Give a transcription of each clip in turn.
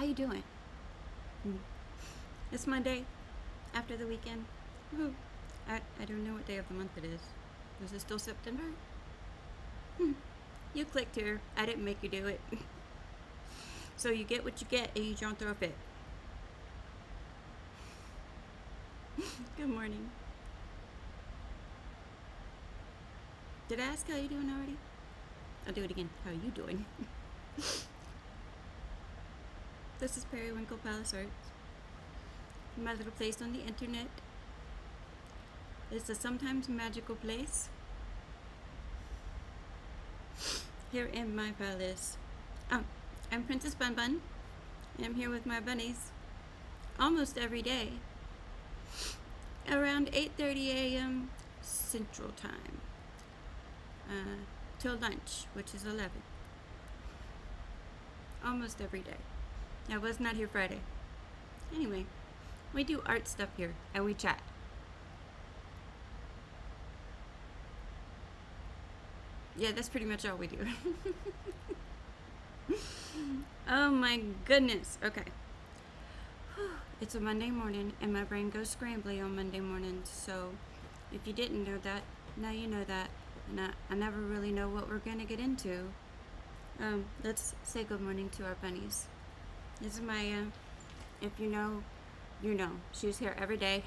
How you doing? It's Monday after the weekend. Woo. I don't know what day of the month it is. Is it still September? You clicked here. I didn't make you do it. So you get what you get and you don't throw a fit. Good morning. Did I ask how you doing already? I'll do it again. How are you doing? This is Periwinkle Palace Arts. My little place on the internet. It's a sometimes magical place. Here in my palace. I'm Princess Bun Bun. I'm here with my bunnies almost every day around 8:30 a.m. Central Time till lunch, which is 11. Almost every day. I was not here Friday. Anyway, we do art stuff here and we chat. Yeah, that's pretty much all we do. Oh my goodness. Okay. It's a Monday morning and my brain goes scrambly on Monday mornings. So if you didn't know that, now you know that. And I never really know what we're going to get into. Let's say good morning to our bunnies. This is Maya. If you know, you know. She's here every day.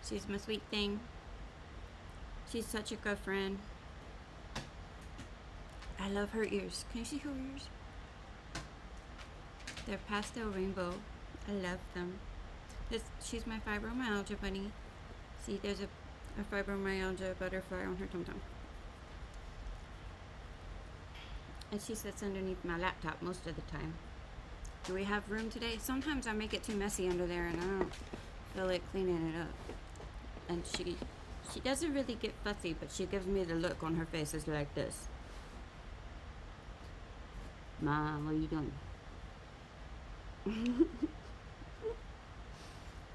She's my sweet thing. She's such a good friend. I love her ears. Can you see her ears? They're pastel rainbow. I love them. She's my fibromyalgia bunny. See, there's a fibromyalgia butterfly on her tum-tum. And she sits underneath my laptop most of the time. Do we have room today? Sometimes I make it too messy under there and I don't feel like cleaning it up. And she doesn't really get fussy, but she gives me the look on her face is like this. Mom, what are you doing?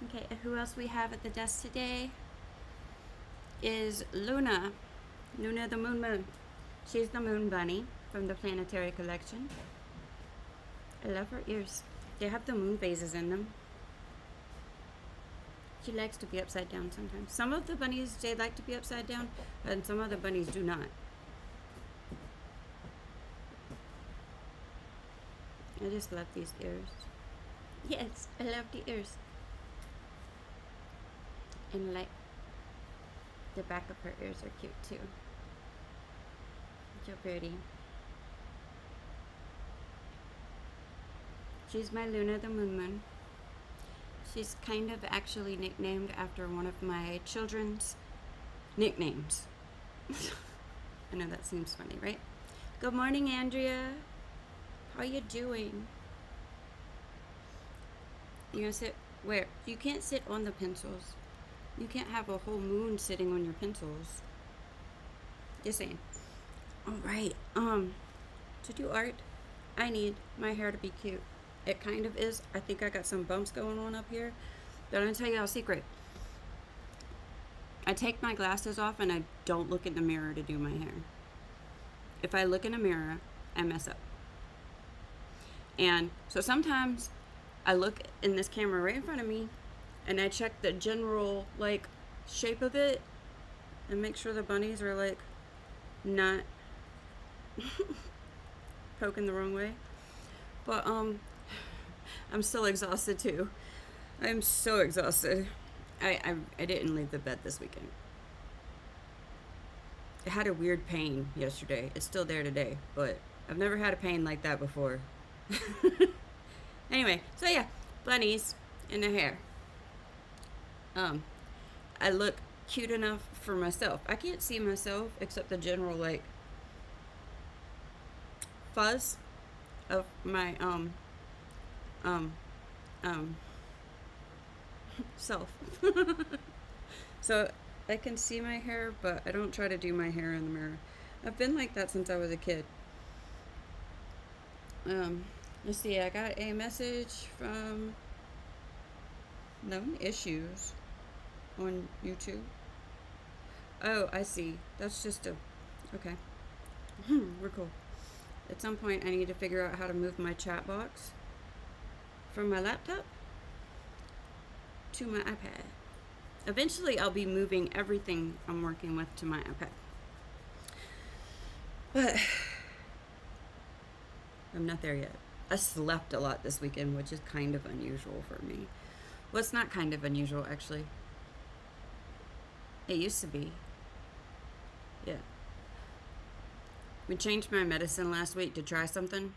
Okay, who else we have at the desk today is Loona. Loona the Moon. She's the moon bunny from the Planetary Collection. I love her ears. They have the moon phases in them. She likes to be upside down sometimes. Some of the bunnies, they like to be upside down, and some other bunnies do not. I just love these ears. Yes, I love the ears. And like, the back of her ears are cute too. So pretty. She's my Loona the Moon. She's kind of actually nicknamed after one of my children's nicknames. I know that seems funny, right? Good morning, Andrea. How you doing? You gonna sit where? You can't sit on the pencils. You can't have a whole moon sitting on your pencils. Just saying. Alright, to do art, I need my hair to be cute. It kind of is. I think I got some bumps going on up here. But I'm gonna tell you a secret. I take my glasses off and I don't look in the mirror to do my hair. If I look in a mirror, I mess up. And so sometimes I look in this camera right in front of me and I check the general like shape of it and make sure the bunnies are like not poking the wrong way. But I'm still exhausted too. I'm so exhausted. I didn't leave the bed this weekend. I had a weird pain yesterday. It's still there today, but I've never had a pain like that before. Anyway, so yeah, bunnies in the hair. I look cute enough for myself. I can't see myself except the general like fuzz of my self. So I can see my hair, but I don't try to do my hair in the mirror. I've been like that since I was a kid. Let's see, I got a message from Known Issues on YouTube. Oh, I see. That's just a... Okay. We're cool. At some point, I need to figure out how to move my chat box from my laptop to my iPad. Eventually, I'll be moving everything I'm working with to my iPad. But I'm not there yet. I slept a lot this weekend, which is kind of unusual for me. Well, it's not kind of unusual, actually. It used to be. Yeah. We changed my medicine last week to try something,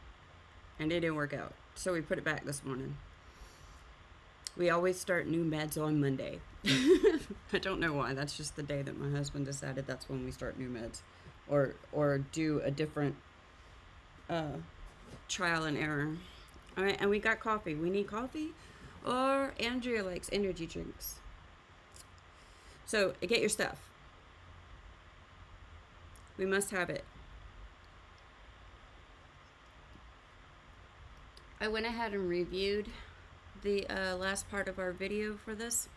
and it didn't work out. So we put it back this morning. We always start new meds on Monday. I don't know why. That's just the day that my husband decided that's when we start new meds. Or do a different trial and error. All right, and we got coffee. We need coffee, or Andrea likes energy drinks. So get your stuff. We must have it. I went ahead and reviewed the last part of our video for this.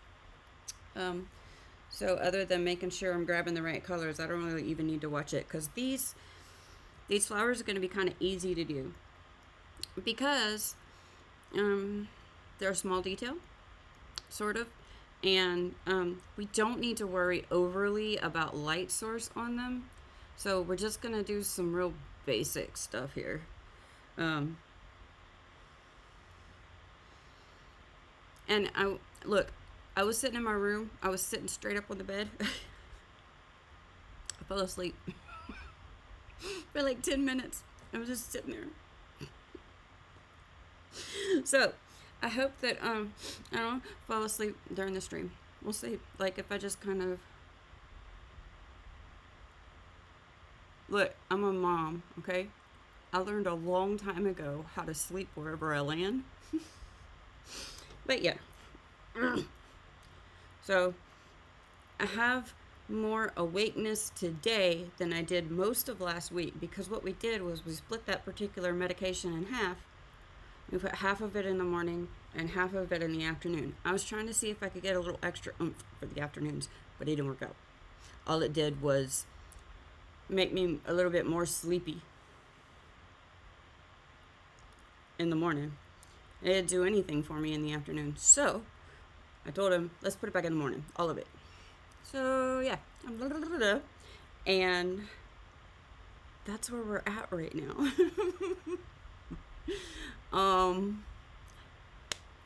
So other than making sure I'm grabbing the right colors, I don't really even need to watch it, because these flowers are going to be kind of easy to do, because they're a small detail, sort of, and we don't need to worry overly about light source on them. So we're just going to do some real basic stuff here. And I was sitting in my room. I was sitting straight up on the bed. I fell asleep for like 10 minutes. I was just sitting there. So I hope that I don't fall asleep during the stream. We'll see. Like, if I just kind of look, I'm a mom, okay? I learned a long time ago how to sleep wherever I land. But yeah. So I have more awakeness today than I did most of last week, because what we did was we split that particular medication in half. We put half of it in the morning and half of it in the afternoon. I was trying to see if I could get a little extra oomph for the afternoons, but it didn't work out. All it did was make me a little bit more sleepy in the morning. It didn't do anything for me in the afternoon. So I told him, let's put it back in the morning, all of it. So yeah, and that's where we're at right now.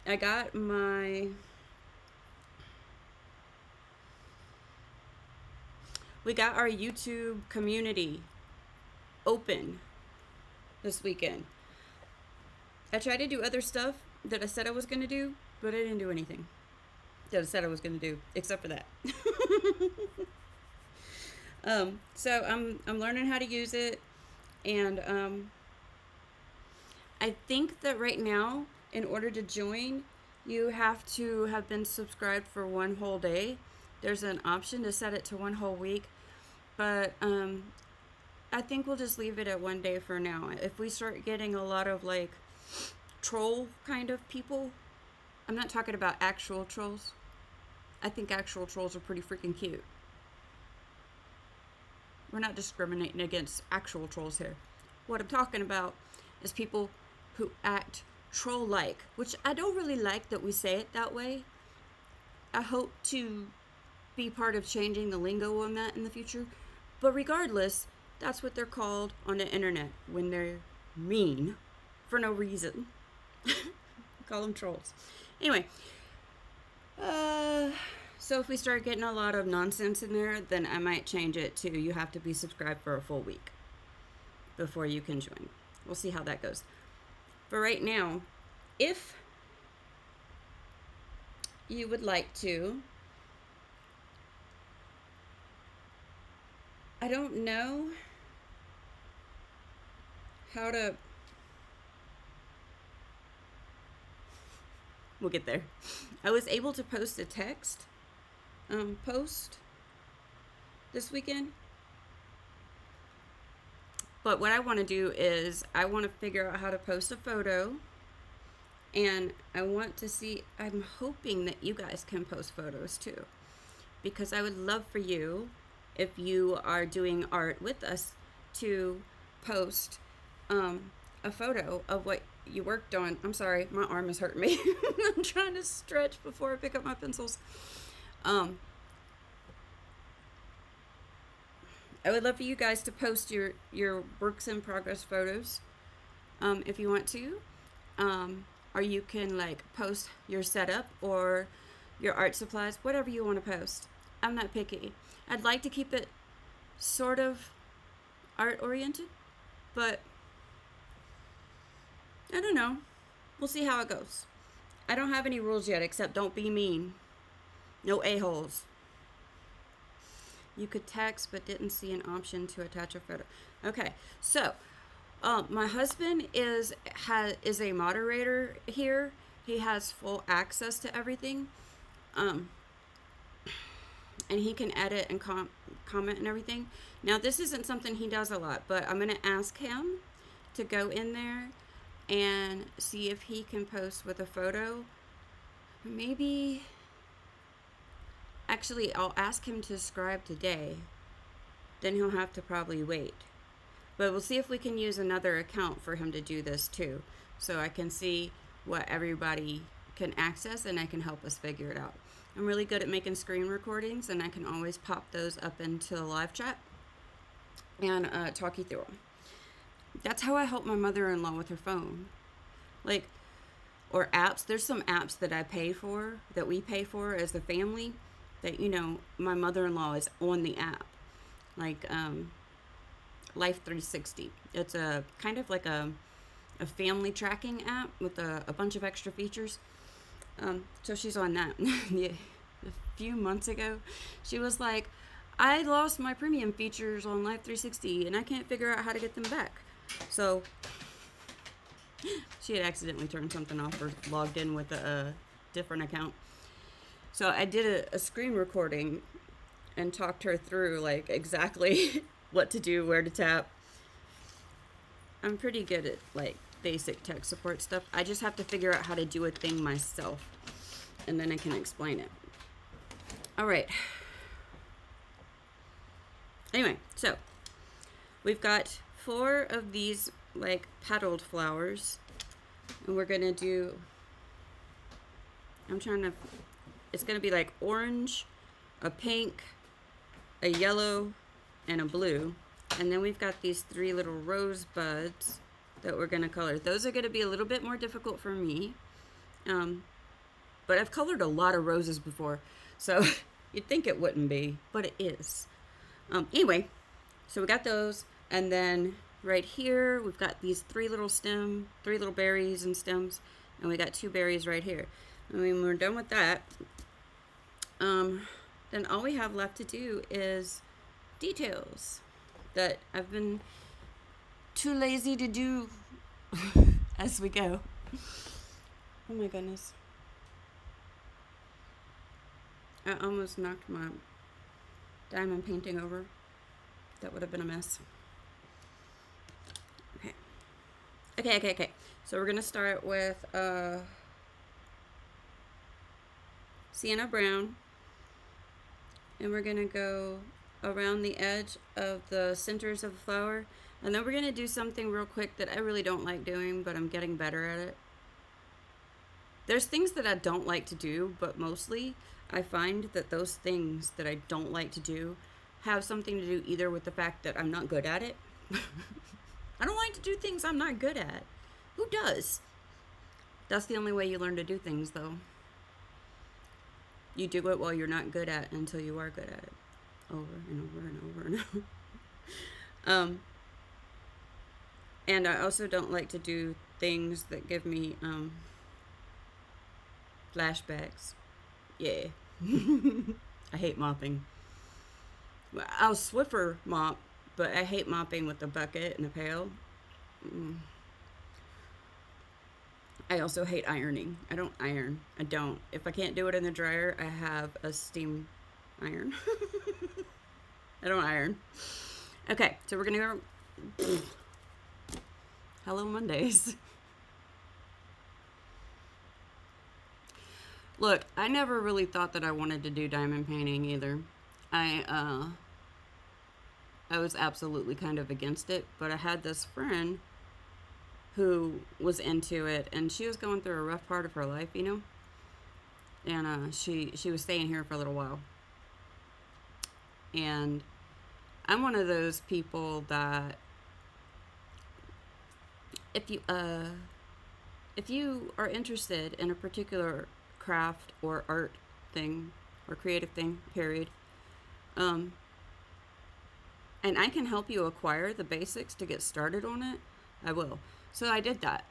I got we got our YouTube community open this weekend. I tried to do other stuff that I said I was going to do, but I didn't do anything that I said I was going to do, except for that. So I'm learning how to use it, and I think that right now, in order to join, you have to have been subscribed for one whole day. There's an option to set it to one whole week, but I think we'll just leave it at one day for now. If we start getting a lot of like troll kind of people, I'm not talking about actual trolls. I think actual trolls are pretty freaking cute. We're not discriminating against actual trolls here. What I'm talking about is people who act troll-like, which I don't really like that we say it that way. I hope to be part of changing the lingo on that in the future. But regardless, that's what they're called on the internet when they're mean for no reason. Call them trolls. Anyway, so if we start getting a lot of nonsense in there, then I might change it to you have to be subscribed for a full week before you can join. We'll see how that goes. But right now, if you would like to, I don't know how to, we'll get there. I was able to post a text post this weekend. But what I want to do is I want to figure out how to post a photo, and I want to see, I'm hoping that you guys can post photos too, because I would love for you, if you are doing art with us, to post a photo of what you worked on. I'm sorry, my arm is hurting me. I'm trying to stretch before I pick up my pencils. Um, I would love for you guys to post your works in progress photos, if you want to. Or you can like post your setup or your art supplies, whatever you want to post. I'm not picky. I'd like to keep it sort of art oriented, but I don't know. We'll see how it goes. I don't have any rules yet except don't be mean. No a-holes. You could text but didn't see an option to attach a photo. Okay, so my husband is a moderator here. He has full access to everything, and he can edit and comment and everything. Now this isn't something he does a lot, but I'm gonna ask him to go in there and see if he can post with a photo. Maybe, actually, I'll ask him to scribe today. Then he'll have to probably wait. But we'll see if we can use another account for him to do this too. So I can see what everybody can access and I can help us figure it out. I'm really good at making screen recordings and I can always pop those up into the live chat and talk you through them. That's how I help my mother-in-law with her phone. Like, or apps. There's some apps that I pay for, that we pay for as a family, that, you know, my mother-in-law is on the app. Like, Life 360. It's a kind of like a family tracking app with a bunch of extra features. So she's on that. Yeah. A few months ago, she was like, I lost my premium features on Life 360 and I can't figure out how to get them back. So she had accidentally turned something off or logged in with a different account. So I did a screen recording and talked her through like exactly what to do, where to tap. I'm pretty good at like basic tech support stuff. I just have to figure out how to do a thing myself and then I can explain it. All right. Anyway, so we've got 4 of these like petaled flowers and we're gonna do, it's gonna be like orange, a pink, a yellow, and a blue. And then we've got these 3 little rose buds that we're gonna color. Those are gonna be a little bit more difficult for me. But I've colored a lot of roses before, so you'd think it wouldn't be, but it is. Anyway, so we got those, and then right here we've got these 3 little berries and stems, and we got 2 berries right here. And when we're done with that, then all we have left to do is details that I've been too lazy to do as we go. Oh my goodness. I almost knocked my diamond painting over. That would have been a mess. Okay. So we're gonna start with sienna brown, and we're gonna go around the edge of the centers of the flower, and then we're gonna do something real quick that I really don't like doing, but I'm getting better at it. There's things that I don't like to do, but mostly I find that those things that I don't like to do have something to do either with the fact that I'm not good at it. I don't like to do things I'm not good at. Who does? That's the only way you learn to do things, though. You do it while you're not good at it until you are good at it. Over and over and over and over. And I also don't like to do things that give me flashbacks. Yeah. I hate mopping. I'll Swiffer mop, but I hate mopping with a bucket and a pail. I also hate ironing. I don't iron. I don't. If I can't do it in the dryer, I have a steam iron. I don't iron. Okay, so we're gonna go. Hello Mondays. Look, I never really thought that I wanted to do diamond painting either. I was absolutely kind of against it, but I had this friend who was into it, and she was going through a rough part of her life, you know. And she was staying here for a little while. And I'm one of those people that if you are interested in a particular craft or art thing or creative thing, period, and I can help you acquire the basics to get started on it, I will. So I did that.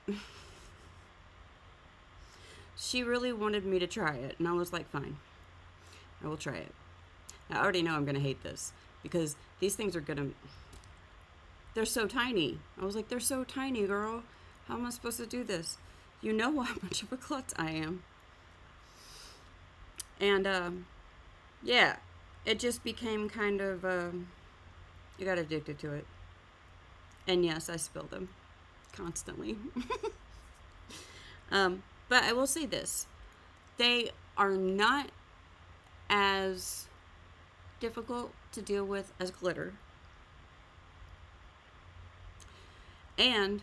She really wanted me to try it, and I was like, fine, I will try it. I already know I'm going to hate this because these things are going to, they're so tiny. I was like, they're so tiny, girl. How am I supposed to do this? You know how much of a klutz I am. And, yeah, it just became kind of, I got addicted to it. And yes, I spill them constantly. But I will say this. They are not as difficult to deal with as glitter. And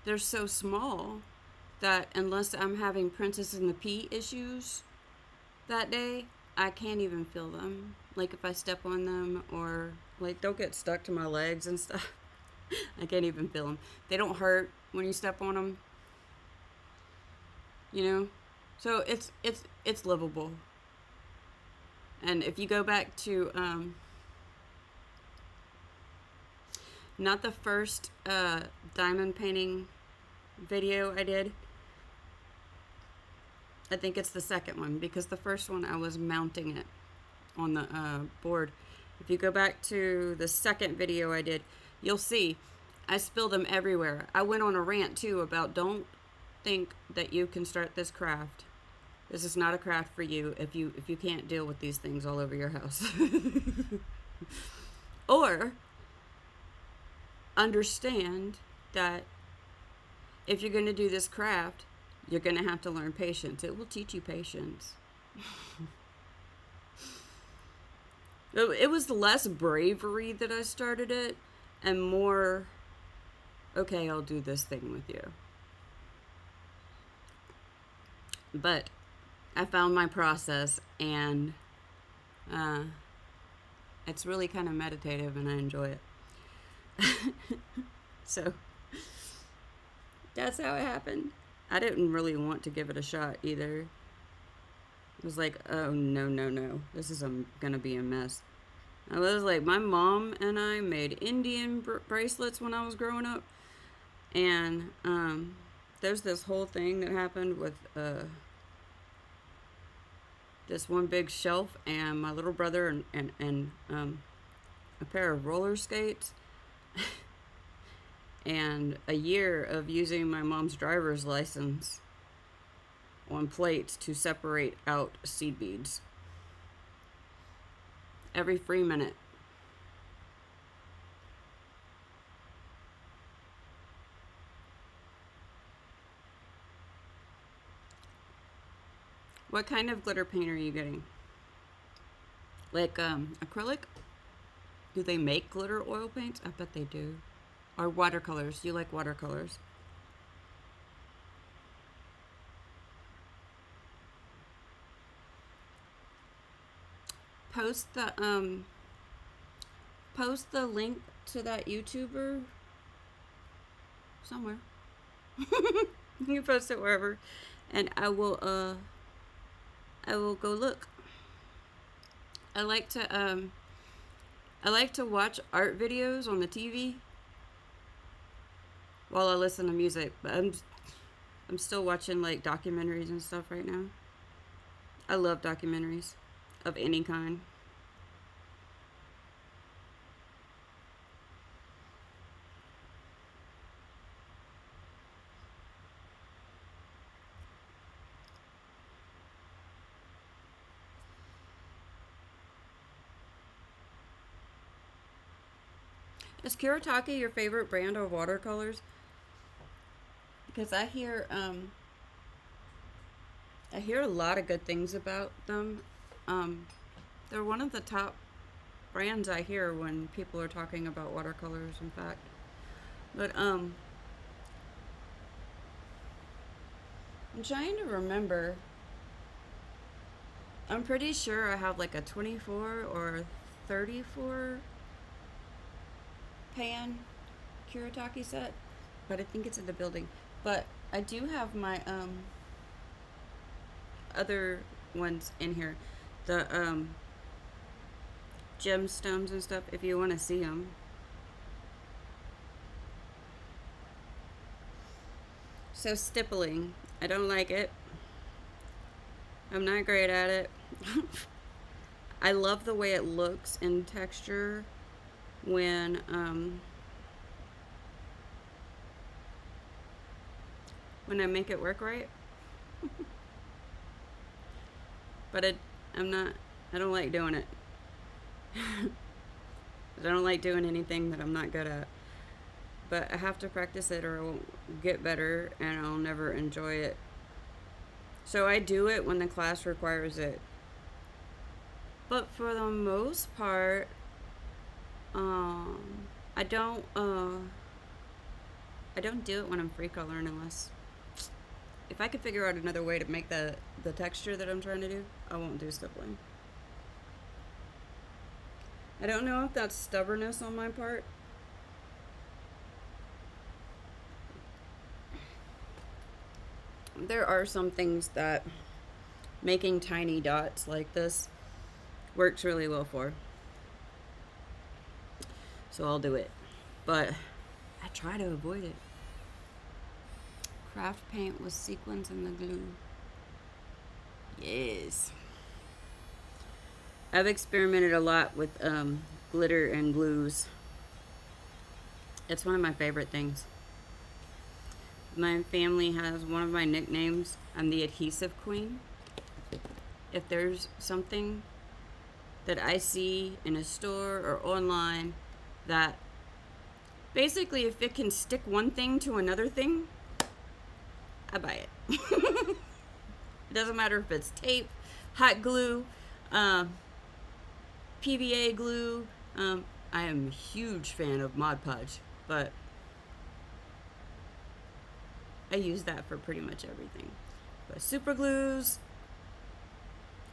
they're so small that unless I'm having Princess and the Pea issues that day, I can't even feel them. Like if I step on them or like they'll get stuck to my legs and stuff. I can't even feel them. They don't hurt when you step on them. You know? So it's livable. And if you go back to not the first diamond painting video I did, I think it's the second one, because the first one I was mounting it on the board. If you go back to the second video I did, you'll see I spill them everywhere. I went on a rant too about don't think that you can start this craft. This is not a craft for you if you can't deal with these things all over your house. Or understand that if you're going to do this craft, you're going to have to learn patience. It will teach you patience. It was less bravery that I started it and more, okay, I'll do this thing with you. But I found my process, and it's really kind of meditative, and I enjoy it. So that's how it happened. I didn't really want to give it a shot either. It was like, oh, no. This is gonna be a mess. I was like, my mom and I made Indian bracelets when I was growing up. And there's this whole thing that happened with this one big shelf and my little brother and a pair of roller skates. And a year of using my mom's driver's license on plates to separate out seed beads. Every free minute. What kind of glitter paint are you getting? Like acrylic? Do they make glitter oil paints? I bet they do. Or watercolors. You like watercolors? Post the link to that YouTuber somewhere. You can post it wherever, and I will go look. I like to watch art videos on the TV while I listen to music, but I'm still watching like documentaries and stuff right now. I love documentaries of any kind. Is Kuretake your favorite brand of watercolors? Because I hear a lot of good things about them. They're one of the top brands I hear when people are talking about watercolors, in fact. But I'm trying to remember. I'm pretty sure I have like a 24 or 34 pan Kuretake set, but I think it's in the building. But I do have my other ones in here, the gemstones and stuff. If you want to see them. So stippling, I don't like it. I'm not great at it. I love the way it looks in texture when I make it work right. But I'm not. I don't like doing it. I don't like doing anything that I'm not good at. But I have to practice it or I won't get better and I'll never enjoy it. So I do it when the class requires it. But for the most part, I don't do it when I'm free coloring unless if I could figure out another way to make the texture that I'm trying to do, I won't do stippling. I don't know if that's stubbornness on my part. There are some things that making tiny dots like this works really well for. So I'll do it. But I try to avoid it. Craft paint with sequins and the glue. Yes. I've experimented a lot with glitter and glues. It's one of my favorite things. My family has one of my nicknames. I'm the adhesive queen. If there's something that I see in a store or online that basically if it can stick one thing to another thing, I buy it. It doesn't matter if it's tape, hot glue, PVA glue. I am a huge fan of Mod Podge, but I use that for pretty much everything. But super glues,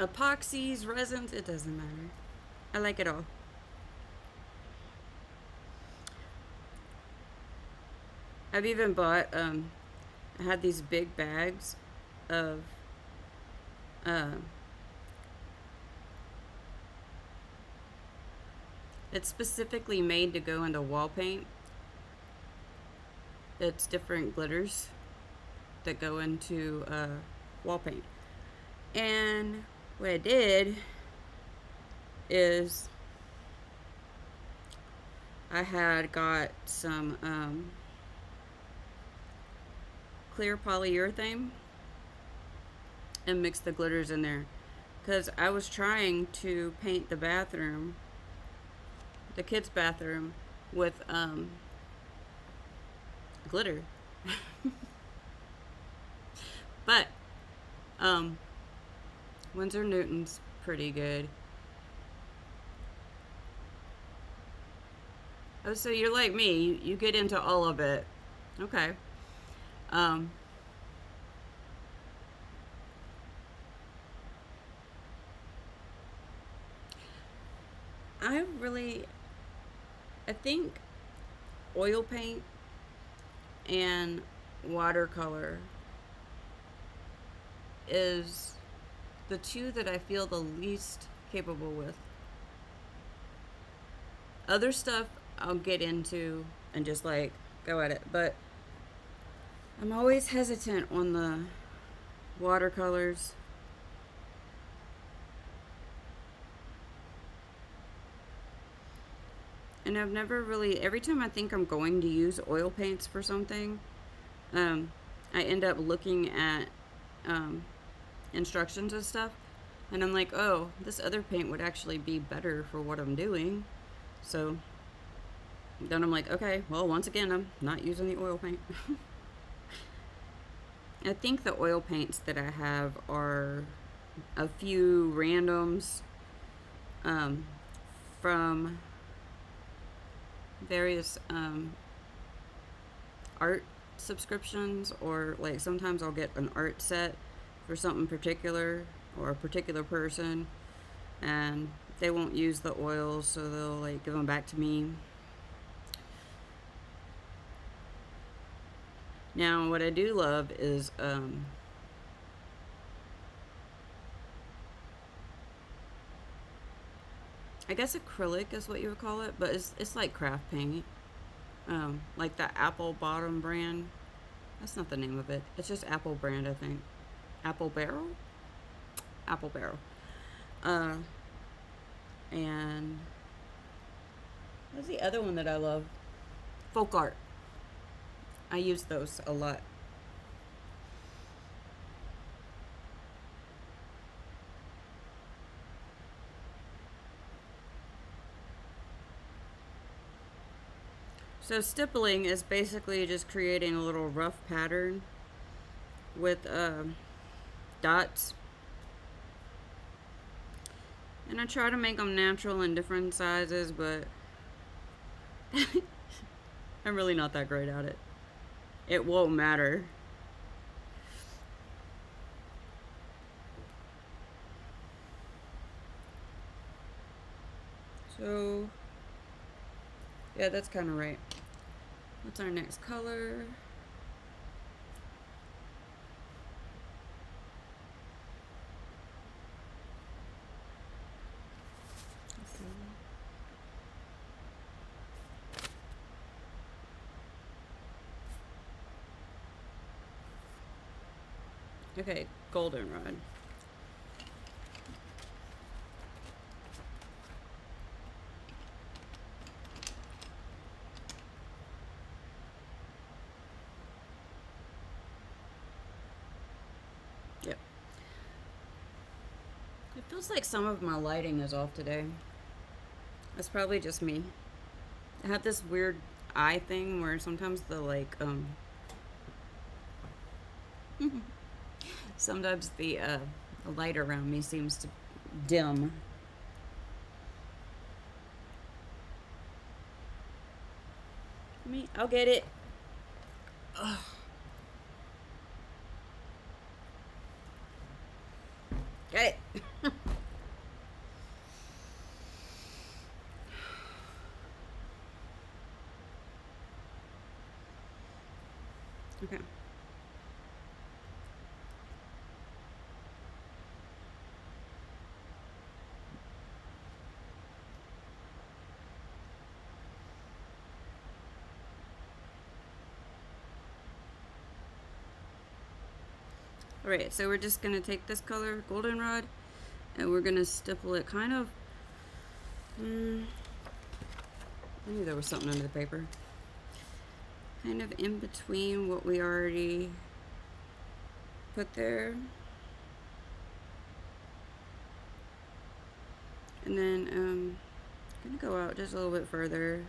epoxies, resins, it doesn't matter. I like it all. I've even bought, I had these big bags of it's specifically made to go into wall paint. It's different glitters that go into wall paint. And what I did is I had got some clear polyurethane and mixed the glitters in there because I was trying to paint the bathroom, the kids' bathroom, with glitter. But Winsor Newton's pretty good. Oh, so you're like me. You get into all of it. Okay. I think oil paint and watercolor is the two that I feel the least capable with. Other stuff I'll get into and just like go at it, but I'm always hesitant on the watercolors. And I've never really, every time I think I'm going to use oil paints for something, I end up looking at instructions and stuff, and I'm like, oh, this other paint would actually be better for what I'm doing. So then I'm like, okay, well, once again, I'm not using the oil paint. I think the oil paints that I have are a few randoms from various art subscriptions, or like sometimes I'll get an art set for something particular or a particular person, and they won't use the oils, so they'll like give them back to me. Now, what I do love is I guess acrylic is what you would call it, but it's like craft paint. Like the Apple Bottom brand. That's not the name of it. It's just Apple brand, I think. Apple Barrel? Apple Barrel. Uh, and what's the other one that I love? Folk art. I use those a lot. So stippling is basically just creating a little rough pattern with dots. And I try to make them natural in different sizes, but I'm really not that great at it. It won't matter. So, yeah, that's kind of right. What's our next color? Okay, goldenrod. Yep. It feels like some of my lighting is off today. That's probably just me. I have this weird eye thing where sometimes sometimes the light around me seems to dim. I'll get it. Ugh. Get it. Okay. Alright, so we're just going to take this color, goldenrod, and we're going to stipple it kind of... I knew there was something under the paper. Kind of in between what we already put there. And then I'm going to go out just a little bit further.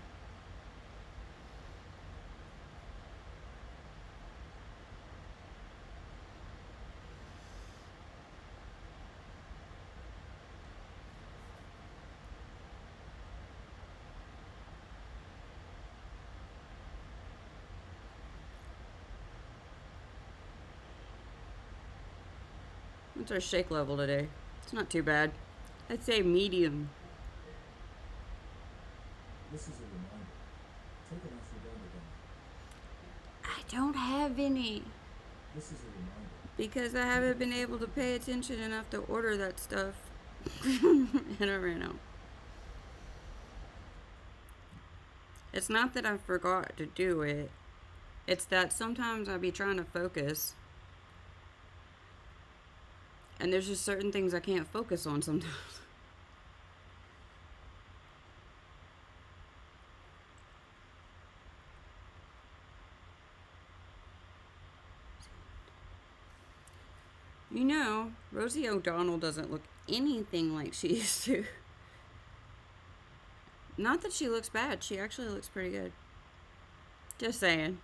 What's our shake level today? It's not too bad. I'd say medium. This is a reminder. Take it off your bed again. I don't have any. This is a reminder. Because I haven't been able to pay attention enough to order that stuff. And I ran out. It's not that I forgot to do it. It's that sometimes I be trying to focus. And there's just certain things I can't focus on sometimes. You know, Rosie O'Donnell doesn't look anything like she used to. Not that she looks bad. She actually looks pretty good. Just saying.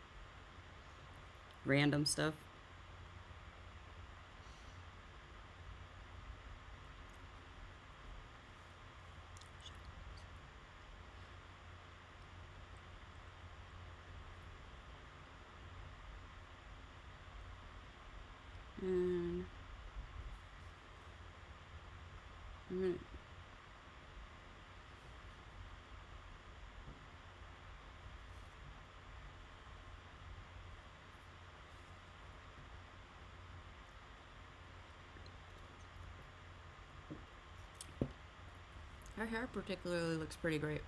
Random stuff. And I'm gonna, her hair particularly looks pretty great.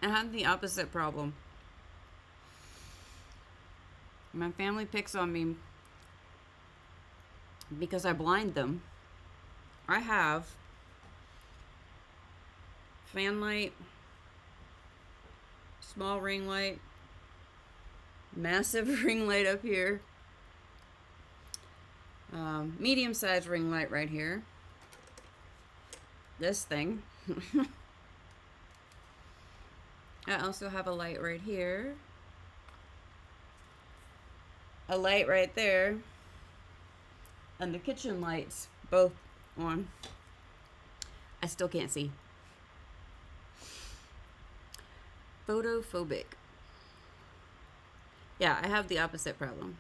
I have the opposite problem. My family picks on me because I blind them. I have fan light, small ring light, massive ring light up here, medium sized ring light right here. This thing. I also have a light right here, a light right there, and the kitchen lights both on. I still can't see. Photophobic. Yeah, I have the opposite problem.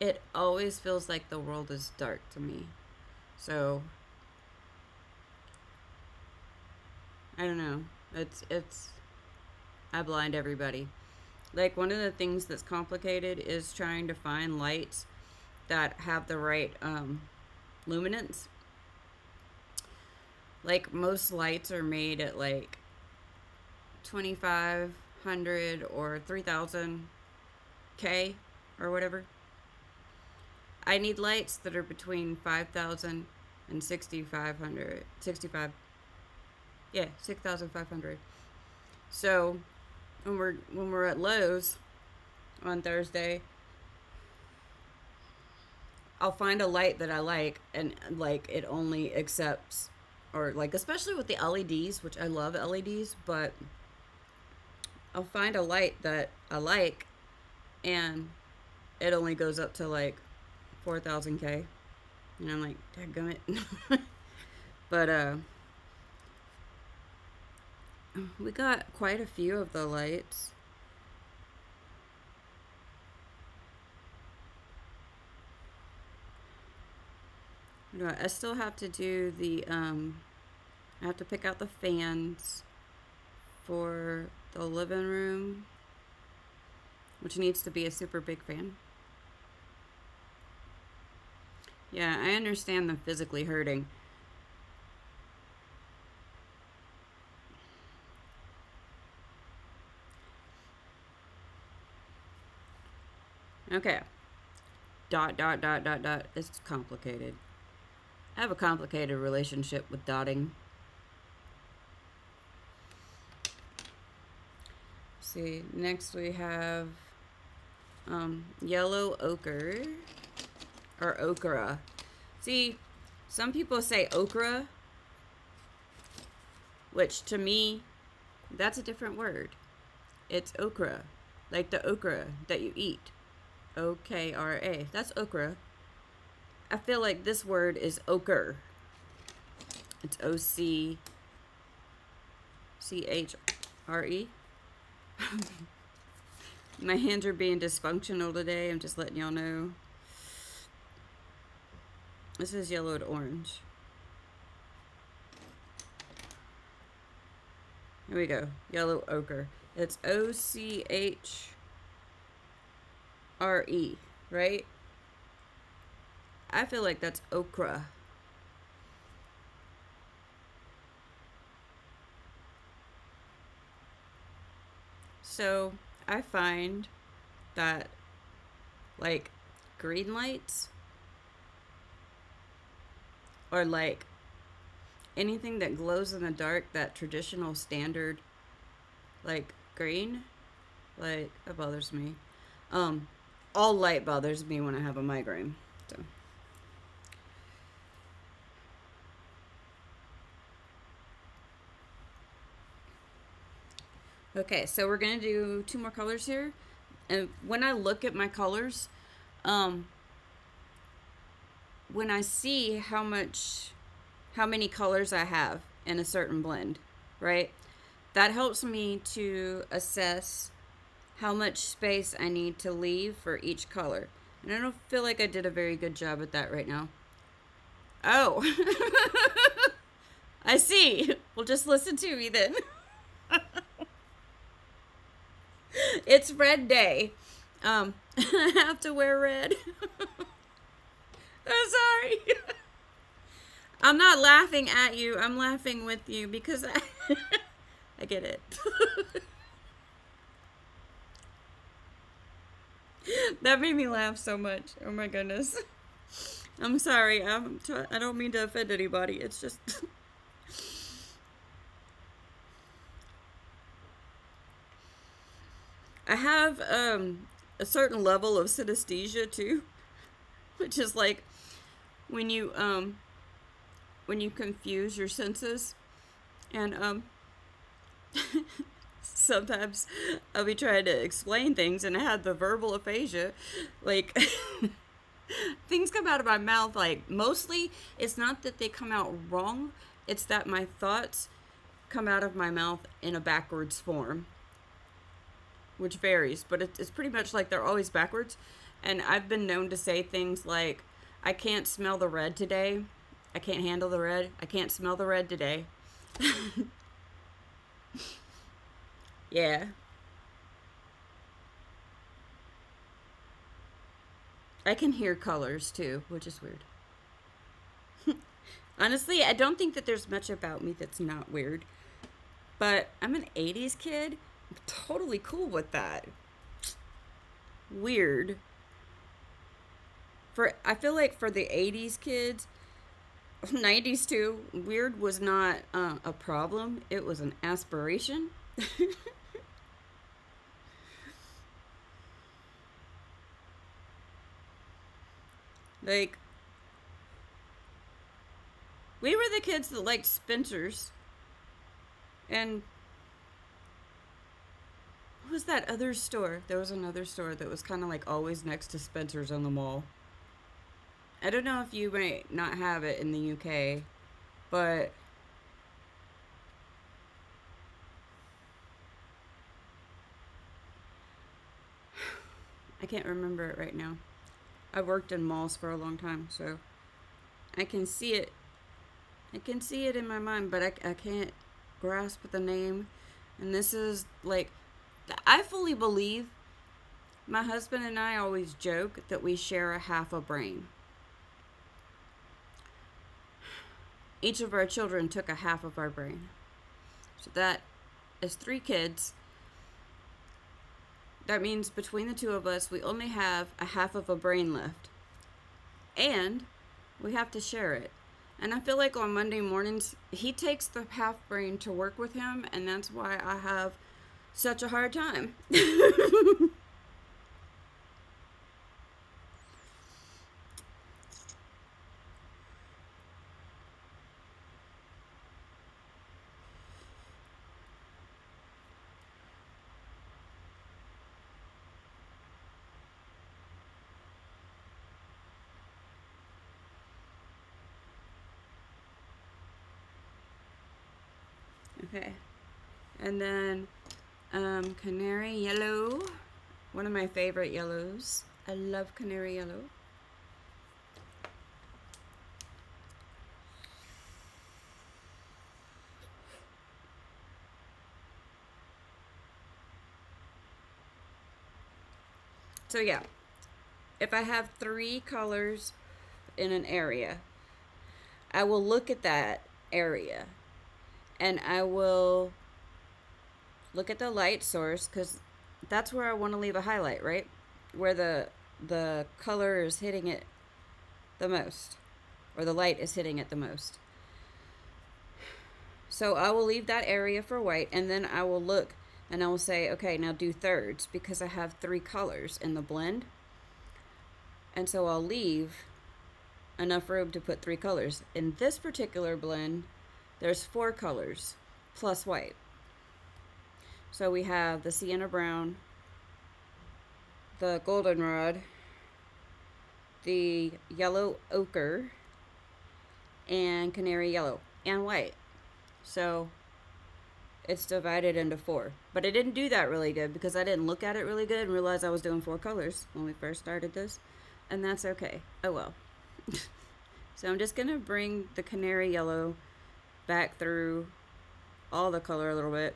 It always feels like the world is dark to me. So I don't know. It's I blind everybody. Like, one of the things that's complicated is trying to find lights that have the right luminance. Like, most lights are made at like 2500 or 3000 K or whatever. I need lights that are between 5000 and 6500. 65. Yeah, 6500. So when we're at Lowe's on Thursday, I'll find a light that I like, and like it only accepts, or like, especially with the LEDs, which I love LEDs, but I'll find a light that I like, and it only goes up to like 4000 K, and I'm like, dadgummit. But we got quite a few of the lights. No, I still have to do the I have to pick out the fans for the living room, which needs to be a super big fan. Yeah, I understand them physically hurting. Okay. Dot, dot, dot, dot, dot. It's complicated. I have a complicated relationship with dotting. See, next we have yellow ochre, or okra. See, some people say okra, which to me, that's a different word. It's okra, like the okra that you eat. OKRA. That's okra. I feel like this word is ochre. It's OCCHRE. My hands are being dysfunctional today. I'm just letting y'all know. This is yellowed orange. Here we go. Yellow ochre. It's OCHRE, right? I feel like that's okra. So I find that, like, green lights, or like anything that glows in the dark, that traditional standard, like green, like, that bothers me. All light bothers me when I have a migraine. So. Okay, so we're gonna do 2 more colors here. And when I look at my colors, when I see how many colors I have in a certain blend, right? That helps me to assess how much space I need to leave for each color. And I don't feel like I did a very good job at that right now. Oh, I see. Well, just listen to me then. It's red day. I have to wear red. I'm sorry. I'm not laughing at you. I'm laughing with you because I get it. That made me laugh so much. Oh my goodness. I'm sorry. I don't mean to offend anybody. It's just I have a certain level of synesthesia too, which is like when you when you confuse your senses, and sometimes I'll be trying to explain things and I had the verbal aphasia, like things come out of my mouth, like mostly it's not that they come out wrong, it's that my thoughts come out of my mouth in a backwards form, which varies, but it's pretty much like they're always backwards. And I've been known to say things like, I can't smell the red today. I can't handle the red. I can't smell the red today. Yeah. I can hear colors too, which is weird. Honestly, I don't think that there's much about me that's not weird. But I'm an 80s kid. I'm totally cool with that. Weird. I feel like for the 80s kids, 90s too, weird was not a problem. It was an aspiration. Like, we were the kids that liked Spencer's. And what was that other store? There was another store that was kind of like always next to Spencer's on the mall. I don't know if you might not have it in the UK, but I can't remember it right now. I've worked in malls for a long time, so I can see it. I can see it in my mind, but I can't grasp the name. And this is like, I fully believe my husband and I always joke that we share a half a brain. Each of our children took a half of our brain. So that is 3 kids. That means between the 2 of us, we only have a half of a brain left. And we have to share it. And I feel like on Monday mornings, he takes the half brain to work with him, and that's why I have such a hard time. Okay. And then canary yellow. One of my favorite yellows. I love canary yellow. So yeah, if I have 3 colors in an area, I will look at that area and I will look at the light source, because that's where I want to leave a highlight, right? Where the color is hitting it the most, or the light is hitting it the most. So I will leave that area for white, and then I will look and I will say, okay, now do thirds, because I have 3 colors in the blend. And so I'll leave enough room to put 3 colors. In this particular blend, there's 4 colors plus white. So we have the sienna brown, the goldenrod, the yellow ochre, and canary yellow, and white. So it's divided into 4. But I didn't do that really good because I didn't look at it really good and realize I was doing 4 colors when we first started this. And that's okay. Oh well. So I'm just going to bring the canary yellow back through all the color a little bit.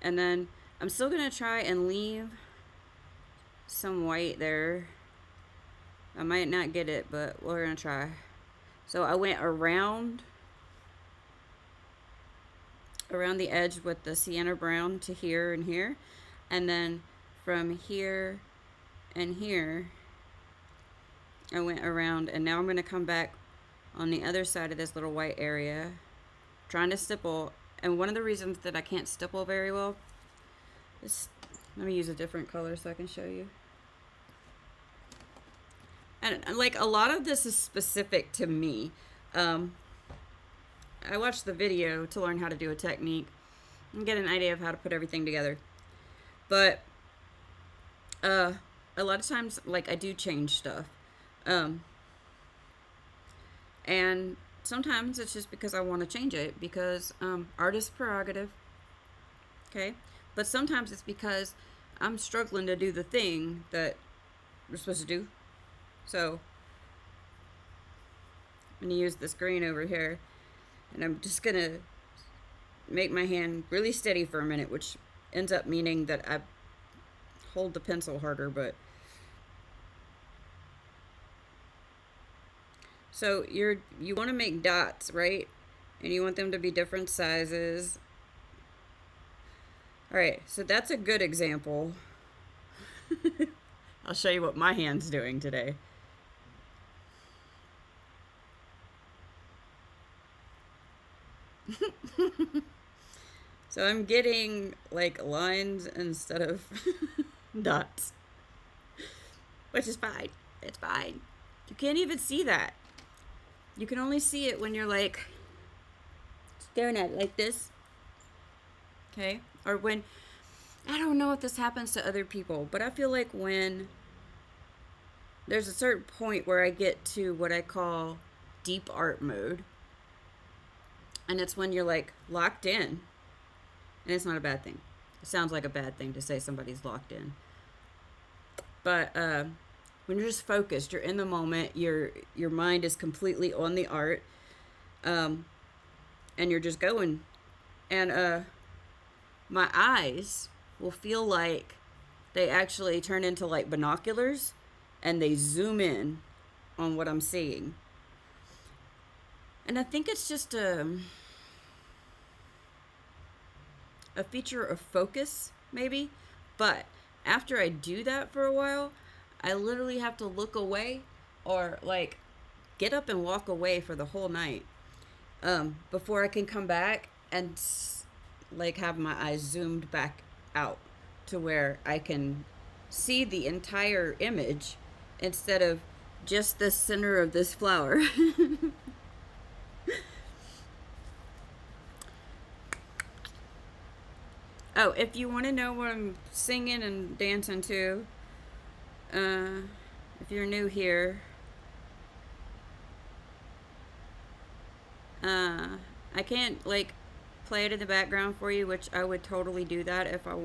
And then I'm still going to try and leave some white there. I might not get it, but we're going to try. So I went around the edge with the sienna brown to here and here, and then from here and here I went around, and now I'm going to come back on the other side of this little white area trying to stipple. And one of the reasons that I can't stipple very well is, let me use a different color so I can show you. And like a lot of this is specific to me. I watched the video to learn how to do a technique and get an idea of how to put everything together. But a lot of times, like, I do change stuff. And sometimes it's just because I want to change it, because artist prerogative. Okay? But sometimes it's because I'm struggling to do the thing that we're supposed to do. So I'm going to use this green over here. And I'm just going to make my hand really steady for a minute, which ends up meaning that I hold the pencil harder, but... So you want to make dots, right? And you want them to be different sizes. Alright, so that's a good example. I'll show you what my hand's doing today. So I'm getting like lines instead of dots, which is fine. It's fine. You can't even see that. You can only see it when you're like staring at it like this. Okay? Or when, I don't know if this happens to other people, but I feel like when there's a certain point where I get to what I call deep art mode, and it's when you're like locked in. And it's not a bad thing. It sounds like a bad thing to say somebody's locked in. But when you're just focused, you're in the moment, your mind is completely on the art, and you're just going. And my eyes will feel like they actually turn into like binoculars, and they zoom in on what I'm seeing. And I think it's just a feature of focus, maybe. But after I do that for a while, I literally have to look away, or like get up and walk away for the whole night, before I can come back and like have my eyes zoomed back out to where I can see the entire image instead of just the center of this flower. Oh, if you want to know what I'm singing and dancing to, if you're new here, I can't like play it in the background for you, which I would totally do that if I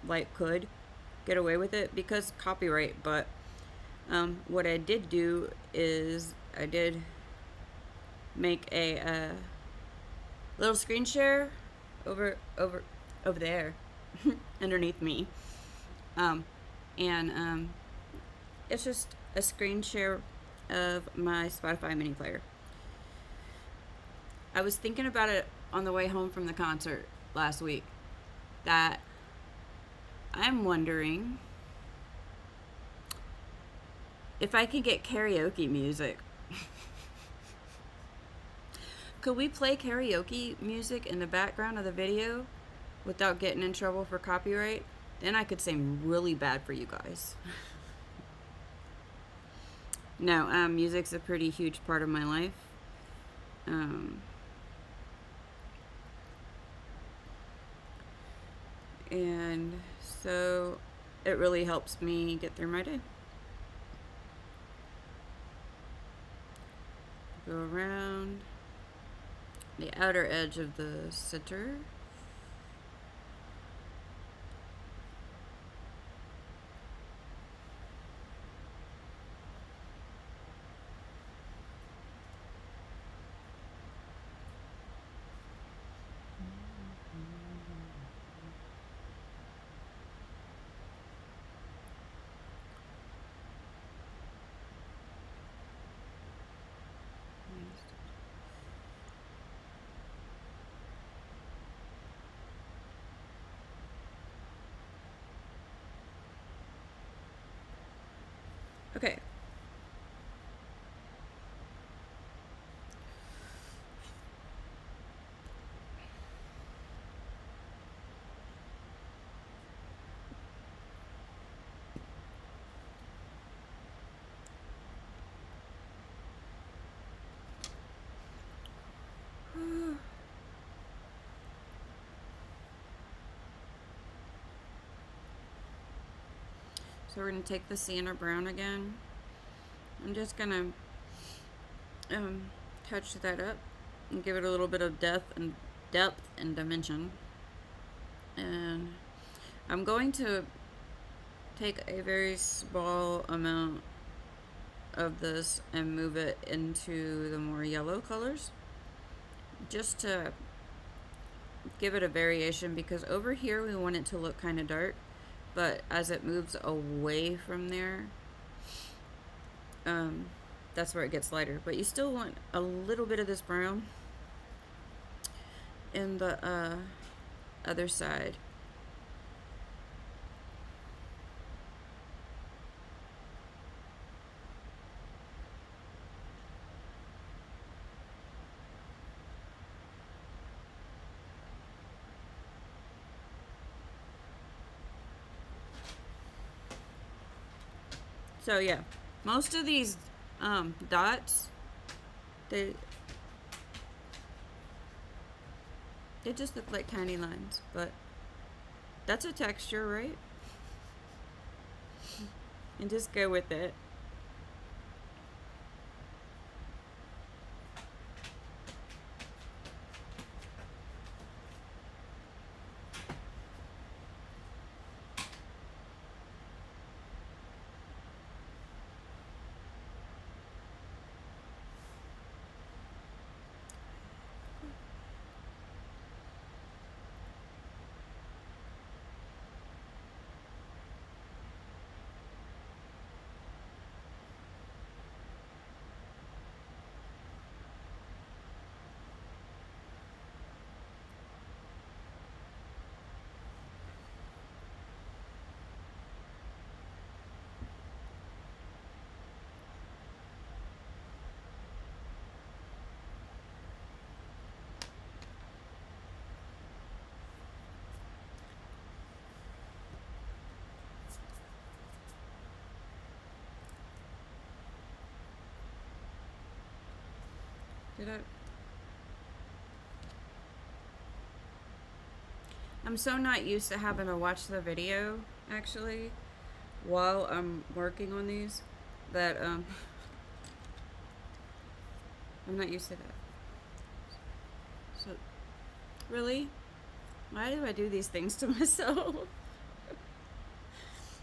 like could get away with it because copyright. But what I did do is I did make a little screen share over there underneath me, and it's just a screen share of my Spotify mini player. I was thinking about it on the way home from the concert last week, that I'm wondering if I could get karaoke music. Could we play karaoke music in the background of the video without getting in trouble for copyright? Then I could sing really bad for you guys. No, music's a pretty huge part of my life. And so it really helps me get through my day. Go around the outer edge of the center. Okay. So we're going to take the sienna brown again. I'm just going to touch that up and give it a little bit of depth and dimension. And I'm going to take a very small amount of this and move it into the more yellow colors, just to give it a variation, because over here we want it to look kind of dark, but as it moves away from there, that's where it gets lighter. But you still want a little bit of this brown in the other side. So yeah, most of these dots, they just look like tiny lines, but that's a texture, right? And just go with it. Did I? I'm so not used to having to watch the video, actually, while I'm working on these, that I'm not used to that. So, really? Why do I do these things to myself?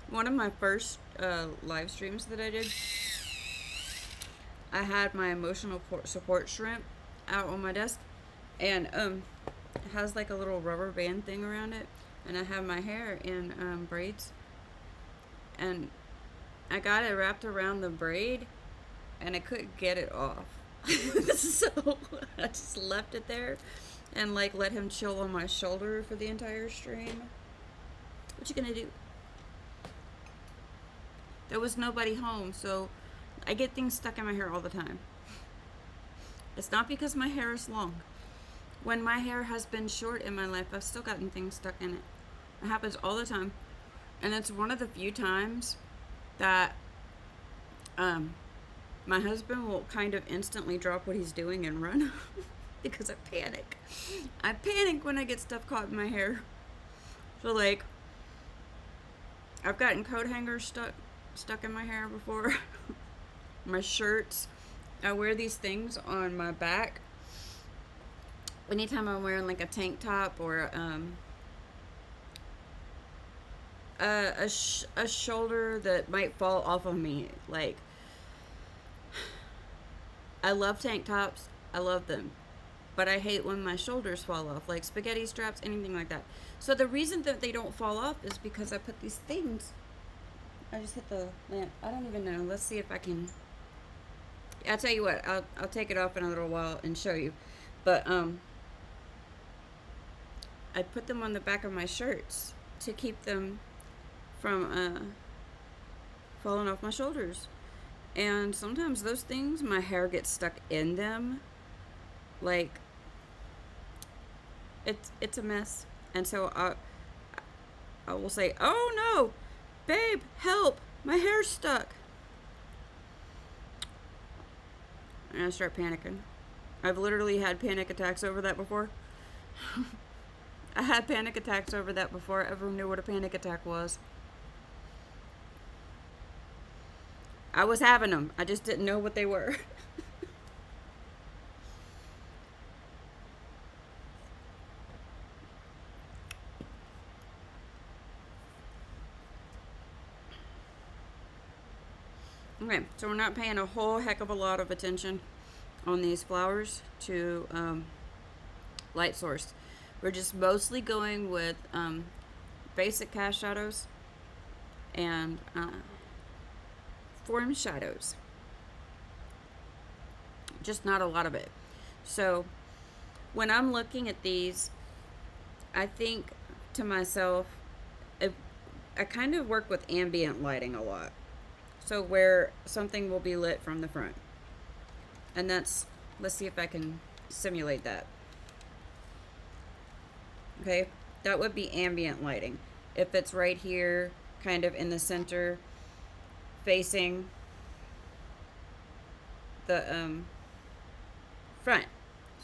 One of my first live streams that I did, I had my emotional support shrimp out on my desk, and it has like a little rubber band thing around it, and I have my hair in braids, and I got it wrapped around the braid, and I couldn't get it off. So I just left it there and like let him chill on my shoulder for the entire stream. What you gonna do? There was nobody home, so I get things stuck in my hair all the time. It's not because my hair is long. When my hair has been short in my life, I've still gotten things stuck in it. It happens all the time. And it's one of the few times that my husband will kind of instantly drop what he's doing and run because I panic. I panic when I get stuff caught in my hair. So like, I've gotten coat hangers stuck in my hair before. My shirts. I wear these things on my back anytime I'm wearing like a tank top or a shoulder that might fall off of me. Like, I love tank tops. I love them. But I hate when my shoulders fall off, like spaghetti straps, anything like that. So the reason that they don't fall off is because I put these things. I just hit the lamp. I don't even know. Let's see if I can. I'll tell you what. I'll take it off in a little while and show you. But I put them on the back of my shirts to keep them from falling off my shoulders. And sometimes those things, my hair gets stuck in them. Like, it's a mess. And so I will say, "Oh no, babe, help! My hair's stuck." And I start panicking. I've literally had panic attacks over that before. I had panic attacks over that before I ever knew what a panic attack was. I was having them. I just didn't know what they were. Okay, so we're not paying a whole heck of a lot of attention on these flowers to light source. We're just mostly going with basic cast shadows and form shadows. Just not a lot of it. So when I'm looking at these, I think to myself, I kind of work with ambient lighting a lot. So where something will be lit from the front. And that's, let's see if I can simulate that. Okay, that would be ambient lighting. If it's right here, kind of in the center, facing the front.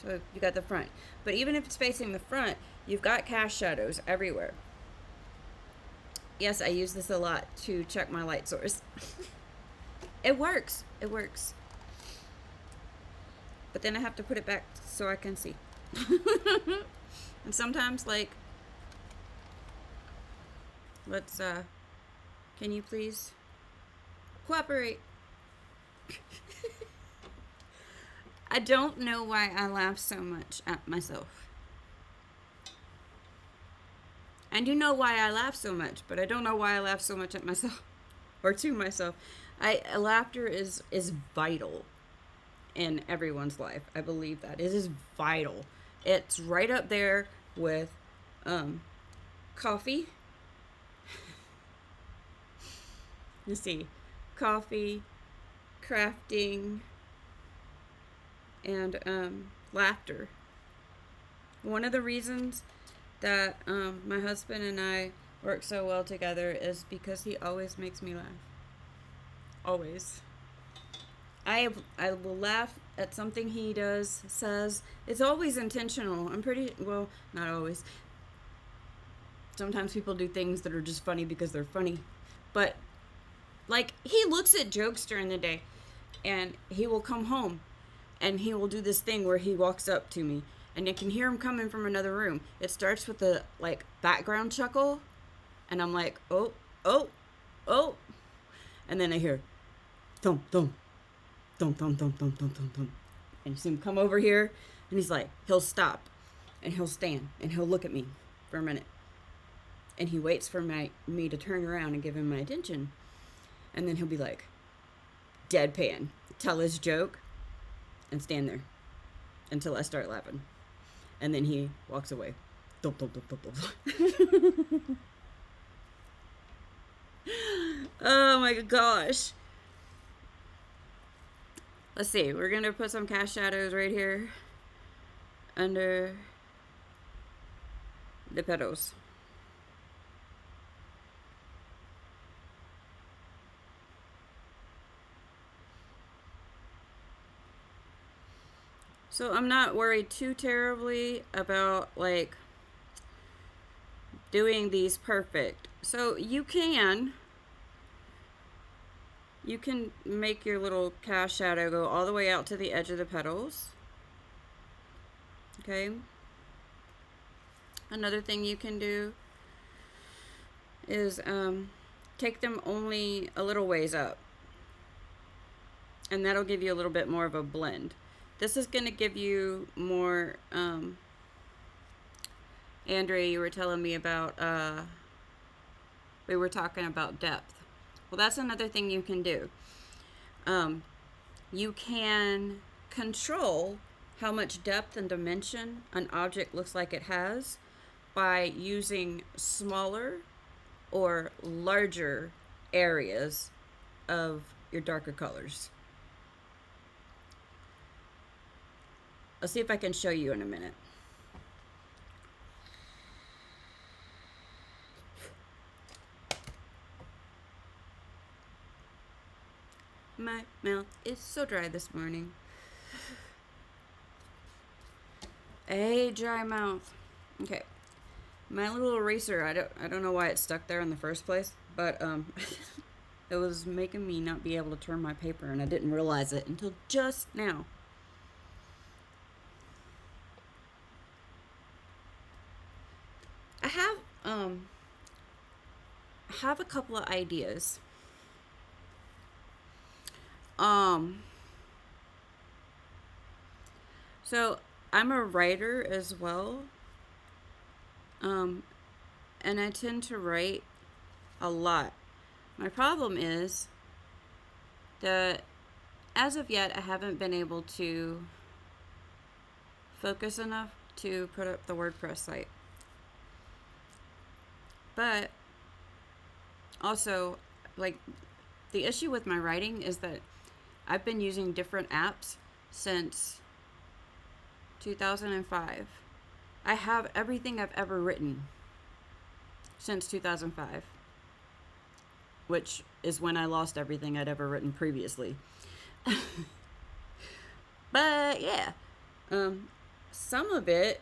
So you got the front. But even if it's facing the front, you've got cast shadows everywhere. Yes, I use this a lot to check my light source. It works. It works. But then I have to put it back so I can see. And sometimes, like, let's, can you please cooperate? I don't know why I laugh so much at myself. I do know why I laugh so much, but I don't know why I laugh so much at myself or to myself. Laughter is vital in everyone's life. I believe that. It is vital. It's right up there with coffee. Let's see. Coffee, crafting, and laughter. One of the reasons that my husband and I work so well together is because he always makes me laugh. Always. I will laugh at something he does, says. It's always intentional. I'm pretty, well, not always. Sometimes people do things that are just funny because they're funny. But, like, he looks at jokes during the day, and he will come home, and he will do this thing where he walks up to me, and I can hear him coming from another room. It starts with a, like, background chuckle, and I'm like, oh, oh, oh. And then I hear, thump, thump, thump, thump, thump, thump, thump, thump, thump. And you see him come over here, and he's like, he'll stop, and he'll stand, and he'll look at me for a minute. And he waits for me to turn around and give him my attention. And then he'll be like, deadpan, tell his joke, and stand there until I start laughing. And then he walks away. Thump, thump, thump, thump, thump. Oh my gosh. Let's see. We're going to put some cast shadows right here under the petals. So I'm not worried too terribly about, like, doing these perfect. So you can make your little cast shadow go all the way out to the edge of the petals. Okay. Another thing you can do is take them only a little ways up. And that'll give you a little bit more of a blend. This is going to give you more, Andrea, you were telling me about, we were talking about depth. Well, that's another thing you can do. You can control how much depth and dimension an object looks like it has by using smaller or larger areas of your darker colors. I'll see if I can show you in a minute. My mouth is so dry this morning. A dry mouth. Okay. My little eraser, I don't know why it stuck there in the first place, but it was making me not be able to turn my paper, and I didn't realize it until just now. I have a couple of ideas. So I'm a writer as well. And I tend to write a lot. My problem is that as of yet, I haven't been able to focus enough to put up the WordPress site. But also, like, the issue with my writing is that I've been using different apps since 2005. I have everything I've ever written since 2005, which is when I lost everything I'd ever written previously. But yeah, some of it,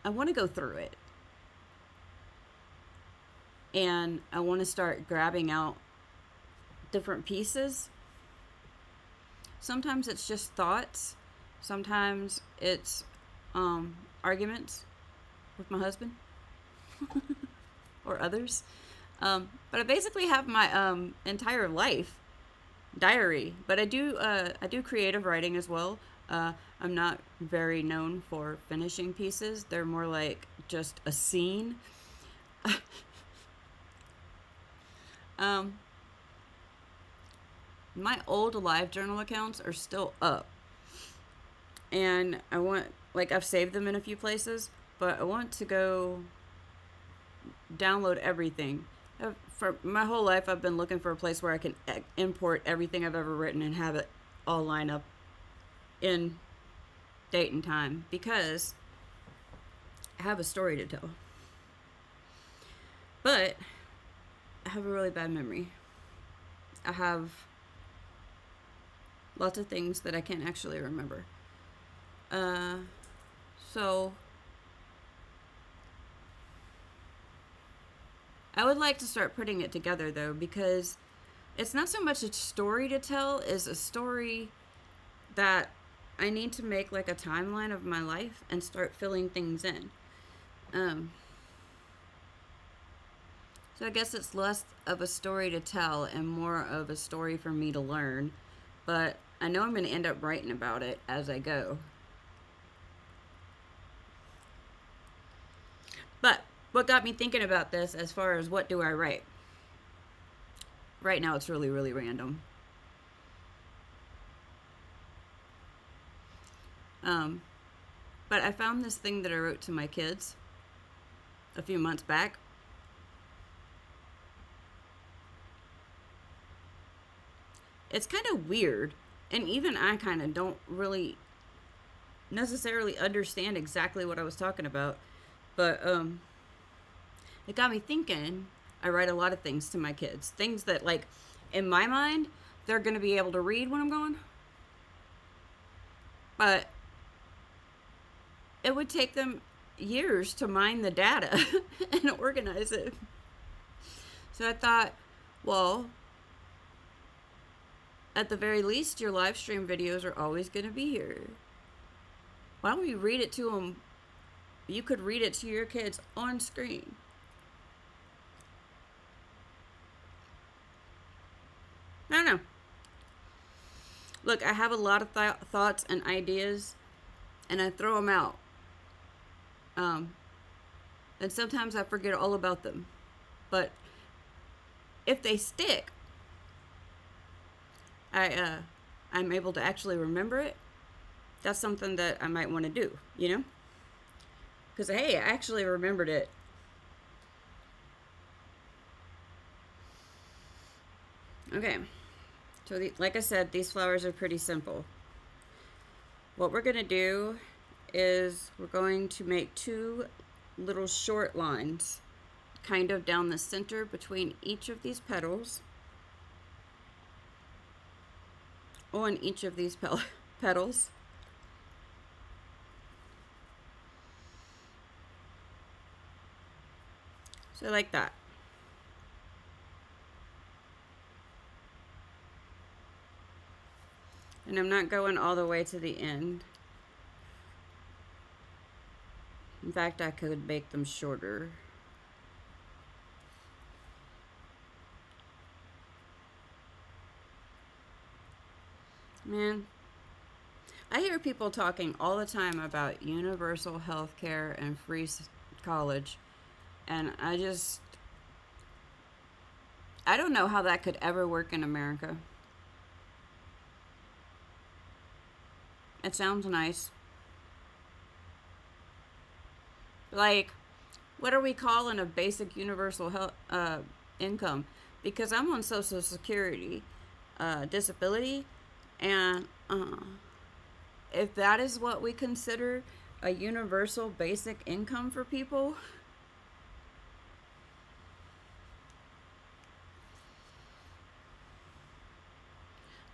I want to go through it. And I want to start grabbing out different pieces. Sometimes it's just thoughts. Sometimes it's arguments with my husband or others. But I basically have my entire life diary. But I do creative writing as well. I'm not very known for finishing pieces. They're more like just a scene. My old live journal accounts are still up. And I want, like, I've saved them in a few places, but I want to go download everything. For my whole life, I've been looking for a place where I can import everything I've ever written and have it all line up in date and time, because I have a story to tell. But I have a really bad memory. I have lots of things that I can't actually remember. So I would like to start putting it together, though, because it's not so much a story to tell as a story that I need to make like a timeline of my life and start filling things in. So I guess it's less of a story to tell and more of a story for me to learn. But I know I'm going to end up writing about it as I go. But what got me thinking about this as far as what do I write? Right now it's really, really random. But I found this thing that I wrote to my kids a few months back. It's kind of weird, and even I kind of don't really necessarily understand exactly what I was talking about, but it got me thinking. I write a lot of things to my kids, things that, like, in my mind, they're going to be able to read when I'm gone, but it would take them years to mine the data and organize it. So I thought, well, at the very least, your live stream videos are always going to be here. Why don't we read it to them? You could read it to your kids on screen. I don't know. Look, I have a lot of thoughts and ideas, and I throw them out. And sometimes I forget all about them. But if they stick, I'm able to actually remember it. That's something that I might want to do, you know? Because, hey, I actually remembered it. Okay. So, like I said, these flowers are pretty simple. What we're going to do is we're going to make two little short lines kind of down the center between each of these petals, on each of these petals. So like that. And I'm not going all the way to the end. In fact, I could make them shorter. Man, I hear people talking all the time about universal health care and free college. And I don't know how that could ever work in America. It sounds nice. Like, what are we calling a basic universal health income? Because I'm on Social Security, disability, and if that is what we consider a universal basic income for people,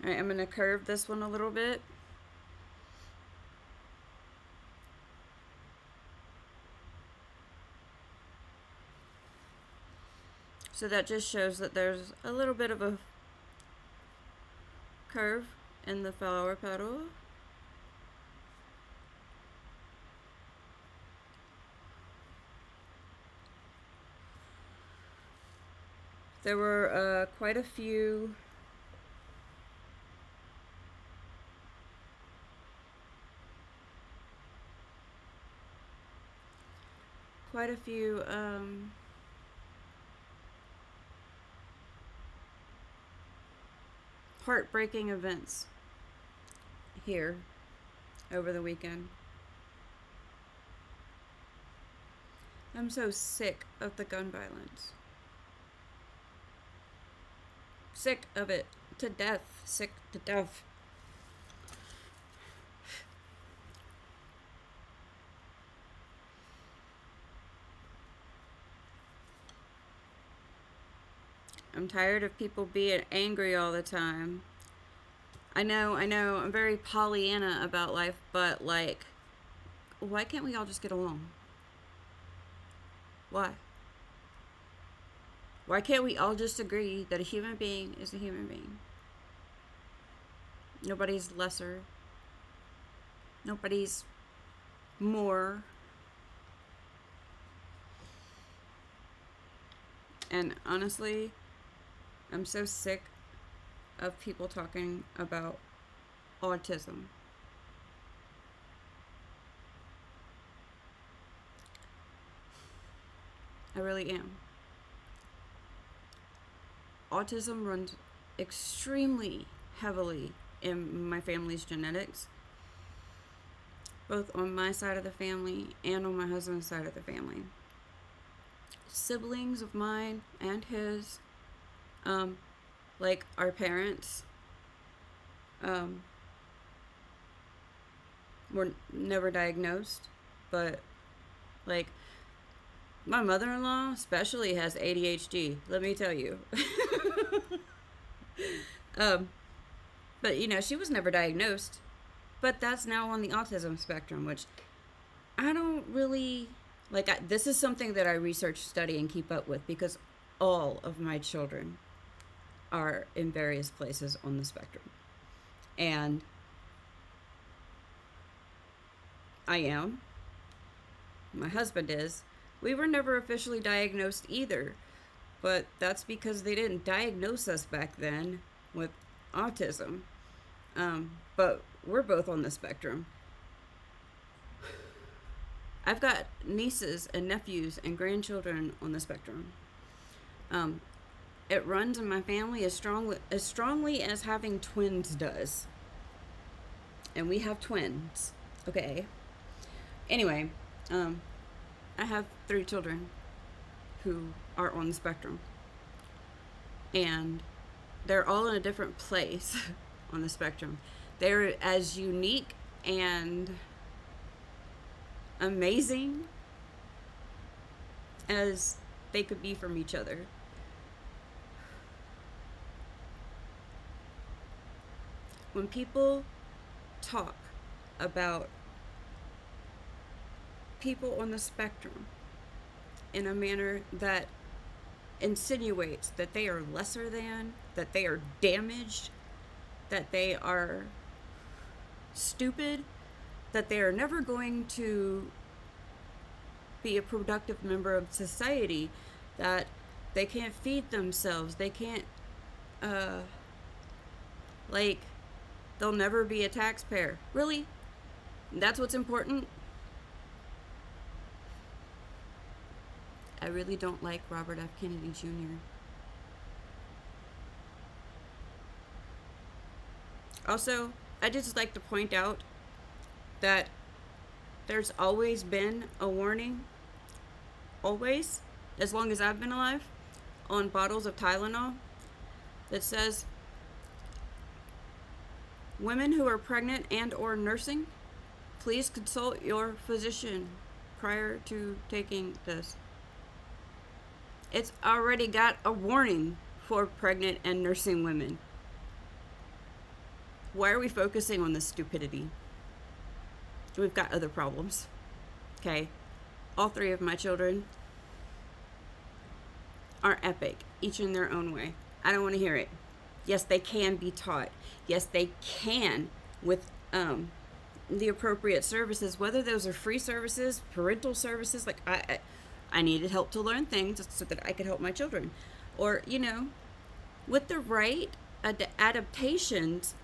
all right, I'm going to curve this one a little bit. So that just shows that there's a little bit of a curve in the flower petal. There were quite a few heartbreaking events here over the weekend. I'm so sick of the gun violence. Sick of it to death. Sick to death. I'm tired of people being angry all the time. I know, I'm very Pollyanna about life, but like, why can't we all just get along? Why? Why can't we all just agree that a human being is a human being? Nobody's lesser. Nobody's more. And honestly, I'm so sick of people talking about autism. I really am. Autism runs extremely heavily in my family's genetics, both on my side of the family and on my husband's side of the family. Siblings of mine and his, like our parents, were never diagnosed, but like my mother-in-law especially has ADHD, let me tell you. But you know, she was never diagnosed, but that's now on the autism spectrum, which I don't really like. This is something that I research, study, and keep up with because all of my children are in various places on the spectrum. And I am. My husband is. We were never officially diagnosed either, but that's because they didn't diagnose us back then with autism. But we're both on the spectrum. I've got nieces and nephews and grandchildren on the spectrum. It runs in my family as strongly as having twins does. And we have twins. Okay. Anyway, I have 3 children who are on the spectrum. And they're all in a different place on the spectrum. They're as unique and amazing as they could be from each other. When people talk about people on the spectrum in a manner that insinuates that they are lesser than, that they are damaged, that they are stupid, that they are never going to be a productive member of society, that they can't feed themselves, they can't, like, they'll never be a taxpayer. Really? That's what's important? I really don't like Robert F. Kennedy Jr. Also, I just like to point out that there's always been a warning, always, as long as I've been alive, on bottles of Tylenol that says, women who are pregnant and or nursing, please consult your physician prior to taking this. It's already got a warning for pregnant and nursing women. Why are we focusing on this stupidity? We've got other problems. Okay? All three of my children are epic, each in their own way. I don't want to hear it. Yes, they can be taught. Yes, they can with the appropriate services, whether those are free services, parental services. Like I needed help to learn things so that I could help my children. Or, with the right adaptations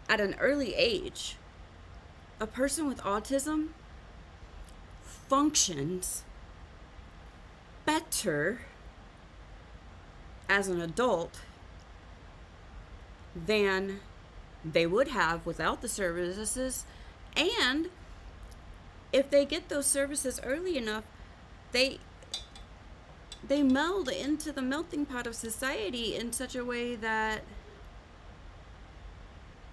at an early age, a person with autism functions better as an adult than they would have without the services. And if they get those services early enough, they meld into the melting pot of society in such a way that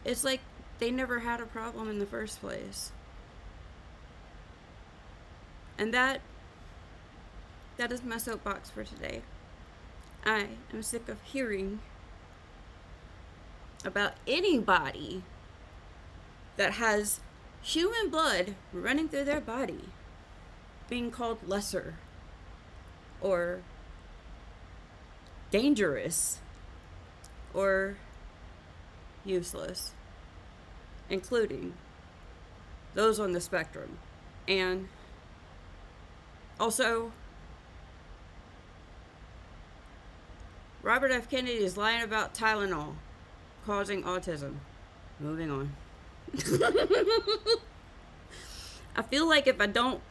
it's like they never had a problem in the first place. And that is my soapbox for today. I am sick of hearing about anybody that has human blood running through their body being called lesser or dangerous or useless, including those on the spectrum. And also, Robert F. Kennedy is lying about Tylenol causing autism. Moving on. I feel like if I don't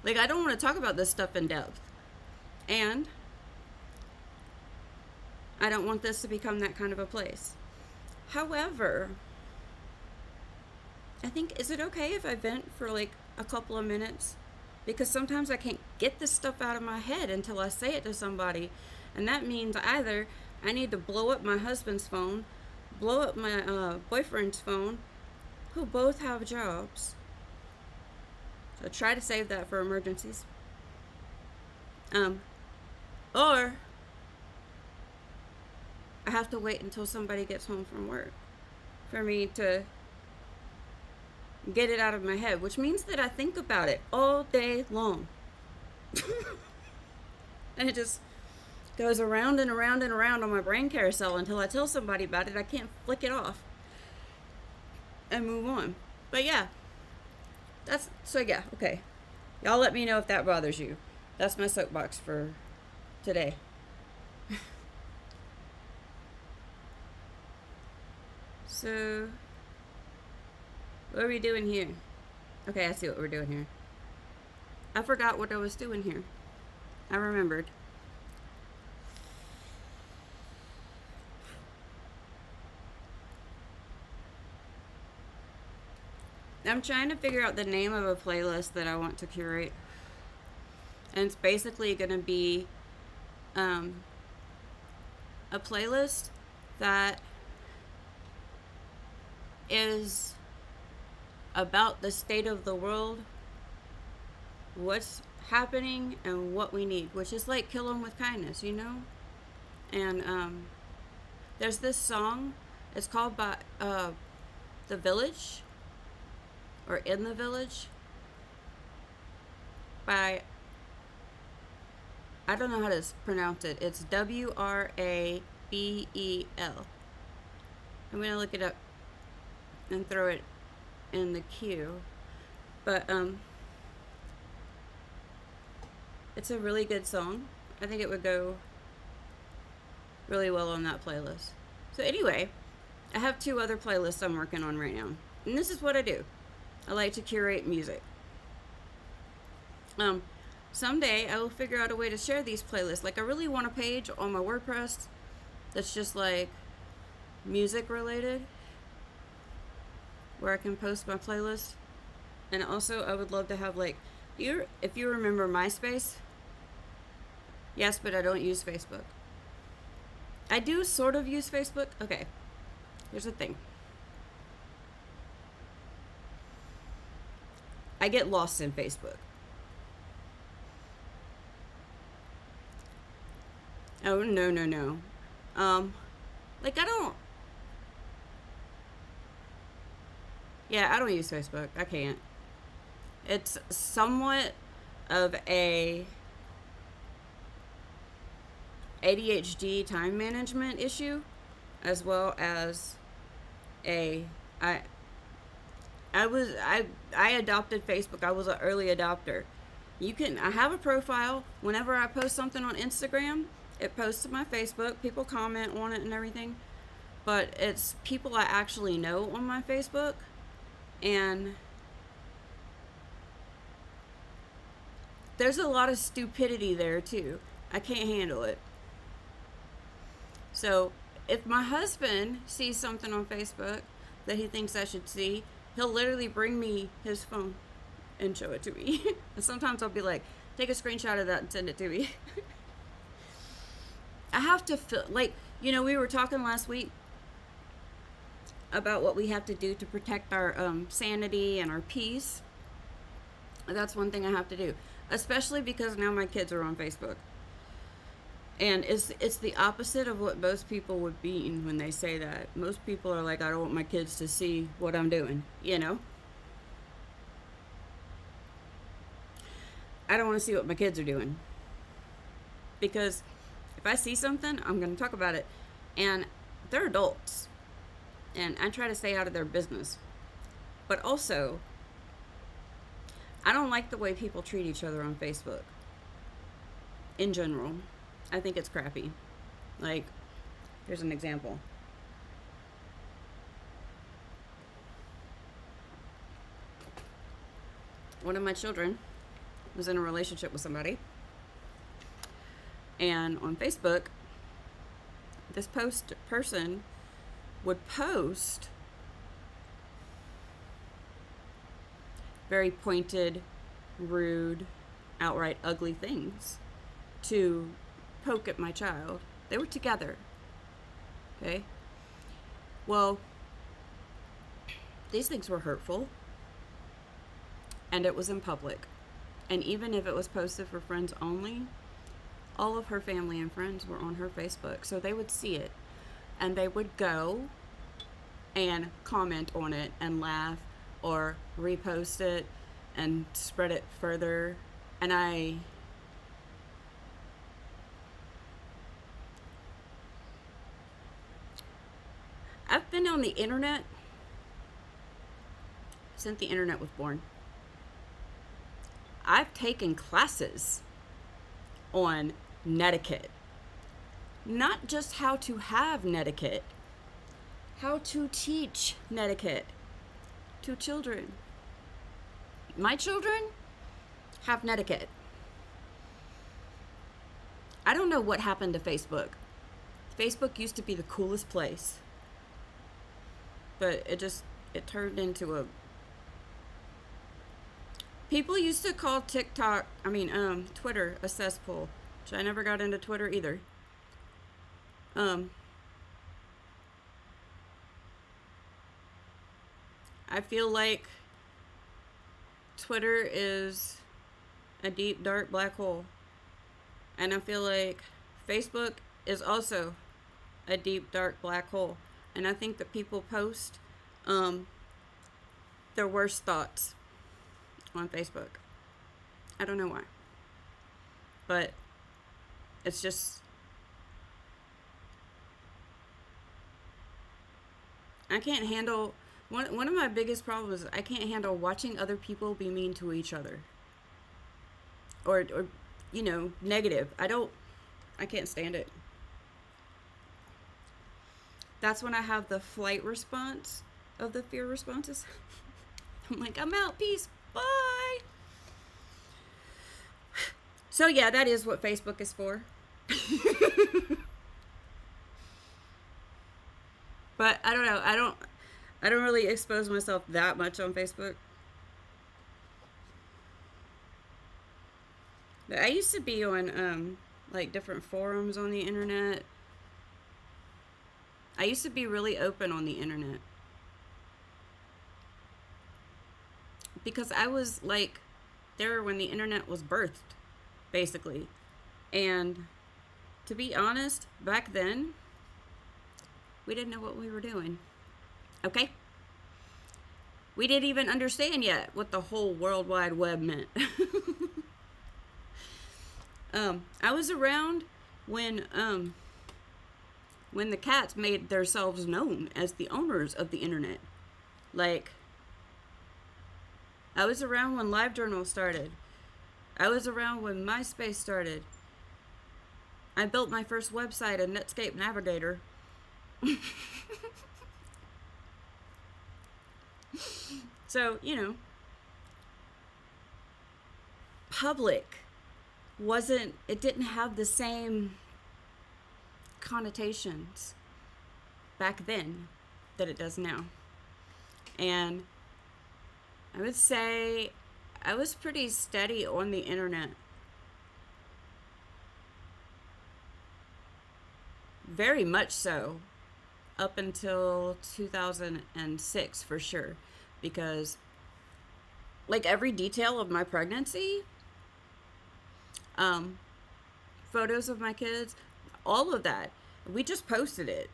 want to talk about this stuff in depth. And I don't want this to become that kind of a place. However, I think, is it okay if I vent for like a couple of minutes? Because sometimes I can't get this stuff out of my head until I say it to somebody. And that means either I need to blow up my husband's phone, blow up my boyfriend's phone, who both have jobs. So try to save that for emergencies. Or I have to wait until somebody gets home from work for me to get it out of my head, which means that I think about it all day long. And it just goes around and around and around on my brain carousel until I tell somebody about it. I can't flick it off and move on. But yeah, okay. Y'all let me know if that bothers you. That's my soapbox for today. So, what are we doing here? Okay, I see what we're doing here. I forgot what I was doing here. I remembered. I'm trying to figure out the name of a playlist that I want to curate. And it's basically going to be a playlist that is about the state of the world, what's happening, and what we need, which is like Kill 'Em with Kindness, you know? And there's this song, it's called by The Village, or In the Village, by, I don't know how to pronounce it. It's Wrabel. I'm gonna look it up and throw it in the queue. But it's a really good song. I think it would go really well on that playlist. So anyway, I have 2 other playlists I'm working on right now. And this is what I do. I like to curate music. Someday I will figure out a way to share these playlists. Like, I really want a page on my WordPress that's just like music related, where I can post my playlist. And also I would love to have like, if you remember MySpace. Yes, but I don't use Facebook. I do sort of use Facebook. Okay, here's the thing. I get lost in Facebook. Oh, no. Like, I don't use Facebook. I can't. It's somewhat of a ADHD time management issue, as well as I adopted Facebook. I was an early adopter. I have a profile. Whenever I post something on Instagram, it posts to my Facebook. People comment on it and everything. But it's people I actually know on my Facebook. And there's a lot of stupidity there too. I can't handle it. So if my husband sees something on Facebook that he thinks I should see, he'll literally bring me his phone and show it to me. And sometimes I'll be like, take a screenshot of that and send it to me. I have to feel like, we were talking last week about what we have to do to protect our sanity and our peace. That's one thing I have to do, especially because now my kids are on Facebook. And it's the opposite of what most people would mean when they say that. Most people are like, I don't want my kids to see what I'm doing, I don't want to see what my kids are doing. Because if I see something, I'm going to talk about it. And they're adults. And I try to stay out of their business. But also, I don't like the way people treat each other on Facebook. In general. I think it's crappy. Like, here's an example. One of my children was in a relationship with somebody. And on Facebook, this person would post very pointed, rude, outright ugly things to poke at my child. They were together. Okay? Well, these things were hurtful. And it was in public. And even if it was posted for friends only, all of her family and friends were on her Facebook. So they would see it. And they would go and comment on it and laugh or repost it and spread it further. And I've been on the internet since the internet was born. I've taken classes on netiquette. Not just how to have netiquette, how to teach netiquette to children. My children have netiquette. I don't know what happened to Facebook. Facebook used to be the coolest place. But it turned into a... People used to call Twitter a cesspool, which I never got into Twitter either. Um, I feel like Twitter is a deep, dark black hole. And I feel like Facebook is also a deep, dark black hole. And I think that people post um, their worst thoughts on Facebook. I don't know why. But it's just, I can't handle, one of my biggest problems is I can't handle watching other people be mean to each other. Or negative. I can't stand it. That's when I have the flight response of the fear responses. I'm like, I'm out, peace, bye. So yeah, that is what Facebook is for. But I don't know. I don't really expose myself that much on Facebook. But I used to be on like different forums on the internet. I used to be really open on the internet. Because I was like there when the internet was birthed, basically. And to be honest, back then, we didn't know what we were doing. Okay? We didn't even understand yet what the whole World Wide Web meant. I was around when the cats made themselves known as the owners of the internet. Like, I was around when LiveJournal started. I was around when MySpace started. I built my first website, a Netscape Navigator. So, public it didn't have the same connotations back then that it does now. And I would say I was pretty steady on the internet. Very much so. Up until 2006 for sure. Because like every detail of my pregnancy, photos of my kids, all of that, we just posted it.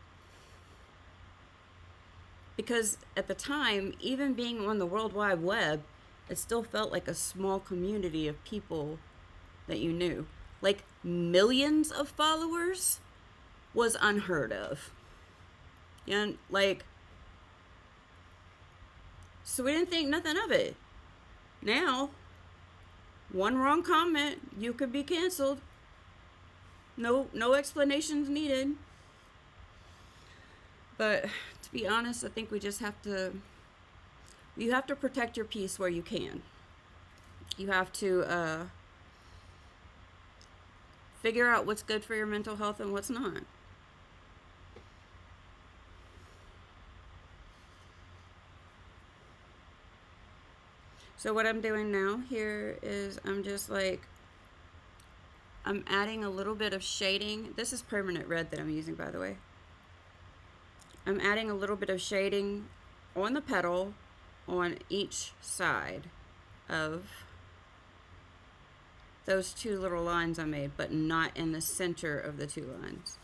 Because at the time, even being on the World Wide Web, it still felt like a small community of people that you knew. Like millions of followers was unheard of. And so we didn't think nothing of it. Now, one wrong comment, you could be canceled. No explanations needed. But to be honest, I think we just have to, you have to protect your peace where you can. You have to figure out what's good for your mental health and what's not. So what I'm doing now here is I'm adding a little bit of shading. This is permanent red that I'm using, by the way. I'm adding a little bit of shading on the petal on each side of those two little lines I made, but not in the center of the two lines.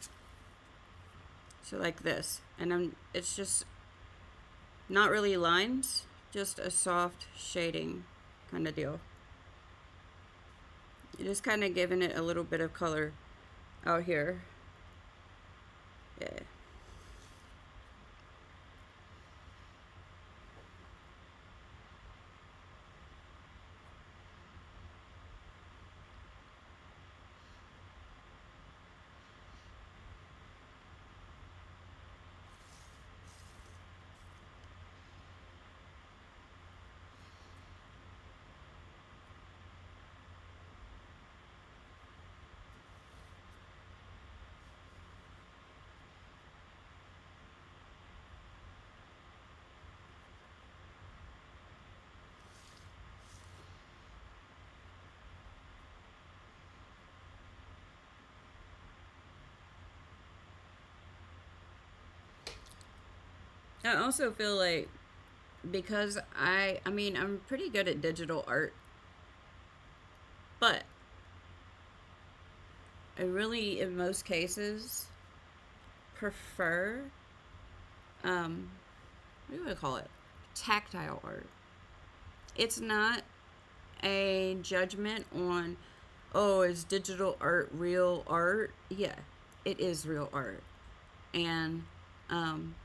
So like this. And it's just not really lines, just a soft shading kind of deal. You're just kind of giving it a little bit of color out here. Yeah. I also feel like because I mean, I'm pretty good at digital art, but I really, in most cases, prefer, what do I call it? Tactile art. It's not a judgment on, oh, is digital art real art? Yeah, it is real art. And um,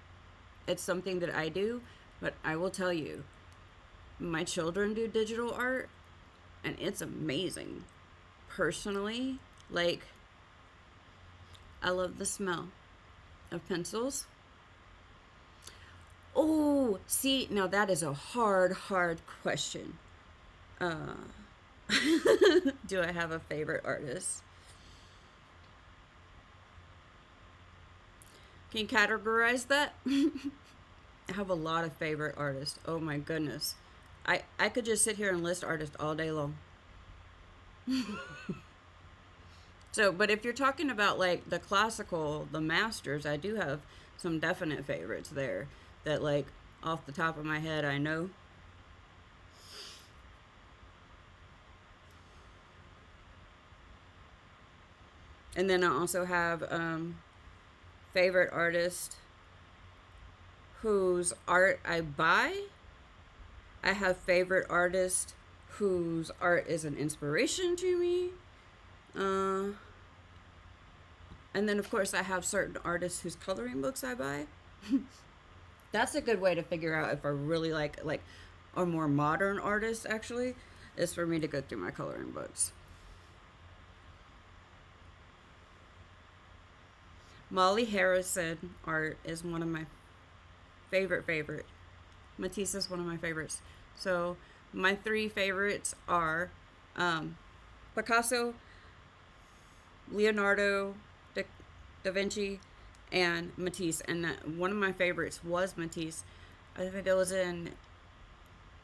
it's something that I do, but I will tell you, my children do digital art, and it's amazing. Personally, like, I love the smell of pencils. Oh, see, now that is a hard question. Uh, do I have a favorite artist? Can you categorize that? I have a lot of favorite artists. Oh my goodness. I could just sit here and list artists all day long. So, but if you're talking about like the classical, the masters, I do have some definite favorites there that, like, off the top of my head I know. And then I also have favorite artist whose art I buy. I have favorite artist whose art is an inspiration to me. Uh, and then, of course, I have certain artists whose coloring books I buy. That's a good way to figure out if I really like a more modern artist, actually, is for me to go through my coloring books. Molly Harrison art is one of my favorite. Matisse is one of my favorites. So my three favorites are um, Picasso, Leonardo da, da Vinci, and Matisse. And one of my favorites was Matisse. I think it was in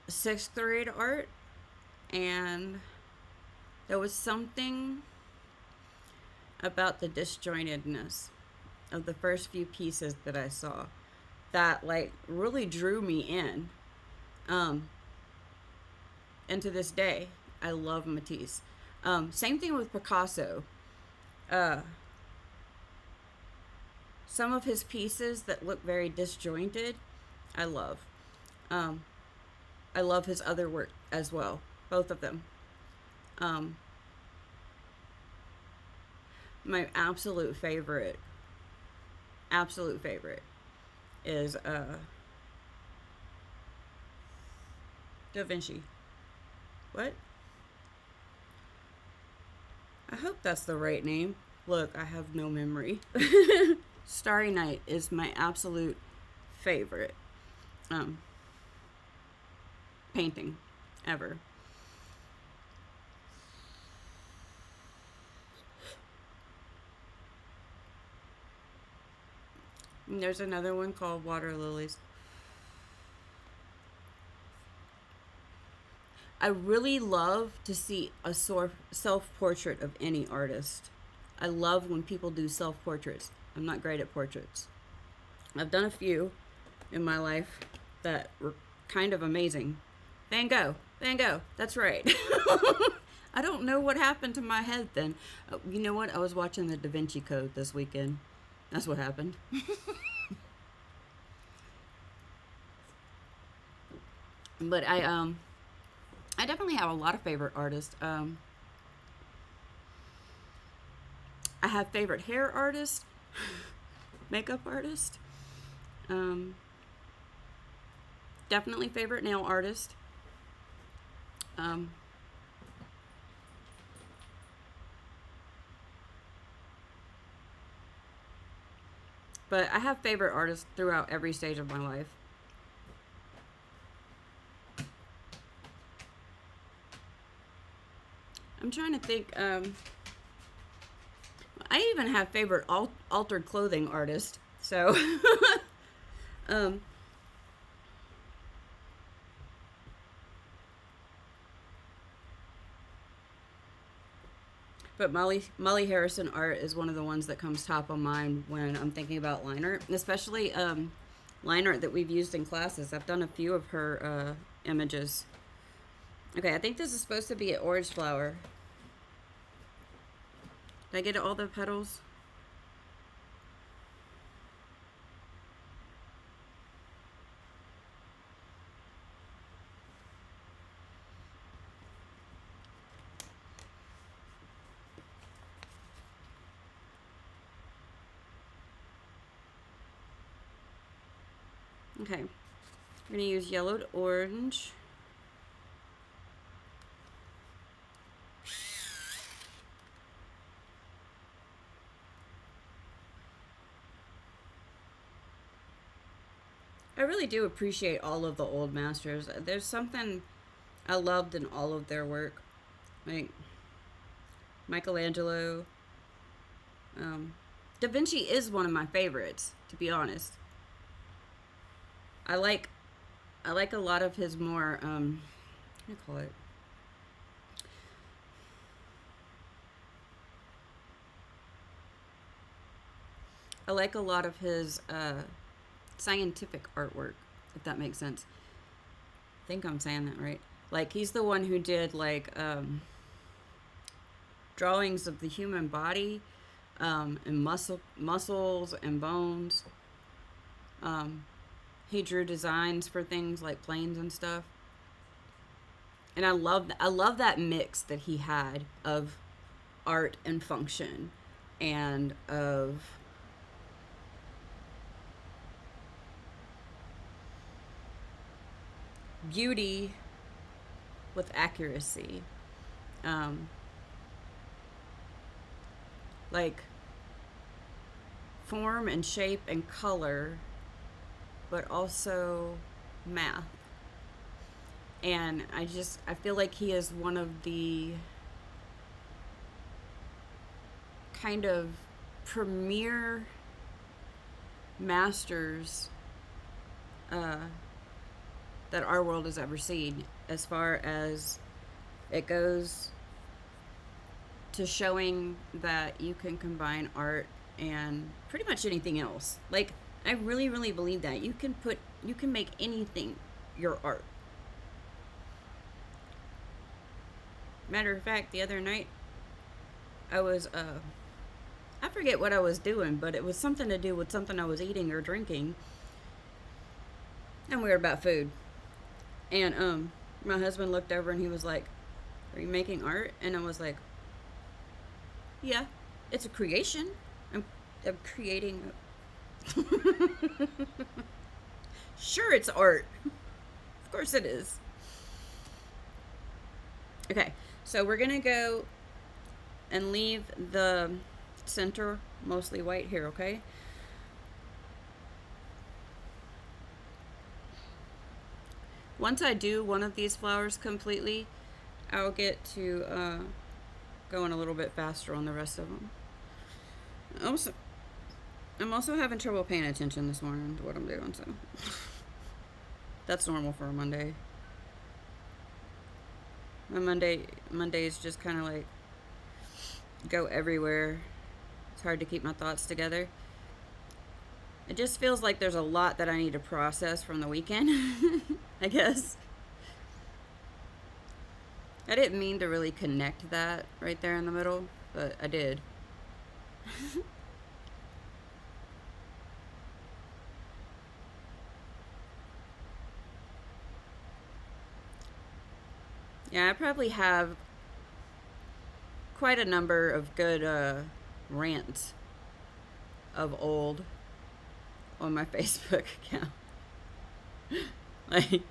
sixth grade art, and there was something about the disjointedness of the first few pieces that I saw that, like, really drew me in. Um, and to this day, I love Matisse. Same thing with Picasso. Uh, some of his pieces that look very disjointed, I love. Um, I love his other work as well, both of them. Um, my absolute favorite is Da Vinci. What? I hope that's the right name. Look, I have no memory. Starry Night is my absolute favorite um, painting ever. And there's another one called Water Lilies. I really love to see a self portrait of any artist. I love when people do self portraits. I'm not great at portraits. I've done a few in my life that were kind of amazing. Van Gogh. Van Gogh. That's right. I don't know what happened to my head then. You know what? I was watching the Da Vinci Code this weekend. That's what happened. But I definitely have a lot of favorite artists. I have favorite hair artist, makeup artist. Um, Definitely favorite nail artist. Um, but I have favorite artists throughout every stage of my life. I'm trying to think. I even have favorite altered clothing artist. So, um, but Molly Harrison art is one of the ones that comes top of mind when I'm thinking about line art, especially line art that we've used in classes. I've done a few of her images. Okay, I think this is supposed to be an orange flower. Did I get all the petals? Okay, we're gonna use yellowed orange. I really do appreciate all of the old masters. There's something I loved in all of their work. Like Michelangelo. Da Vinci is one of my favorites, to be honest. I like a lot of his more what do you call it? I like a lot of his scientific artwork, if that makes sense. I think I'm saying that right. Like he's the one who did like drawings of the human body, and muscles and bones. He drew designs for things like planes and stuff. And I love that mix that he had of art and function, and of beauty with accuracy. Like form and shape and color, but also math. And I feel like he is one of the kind of premier masters that our world has ever seen, as far as it goes to showing that you can combine art and pretty much anything else. Like, I really, really believe that you can make anything your art. Matter of fact, the other night I was I forget what I was doing, but it was something to do with something I was eating or drinking, and we were about food. And my husband looked over and he was like, "Are you making art?" And I was like, "Yeah, it's a creation. I'm creating." Sure, it's art. Of course it is. Okay, so we're gonna go and leave the center mostly white here, okay? Once I do one of these flowers completely, I'll get to going a little bit faster on the rest of them. I'm also having trouble paying attention this morning to what I'm doing, so that's normal for a Monday. My Mondays just kind of like go everywhere. It's hard to keep my thoughts together. It just feels like there's a lot that I need to process from the weekend, I guess. I didn't mean to really connect that right there in the middle, but I did. Yeah, I probably have quite a number of good rants of old on my Facebook account. Like,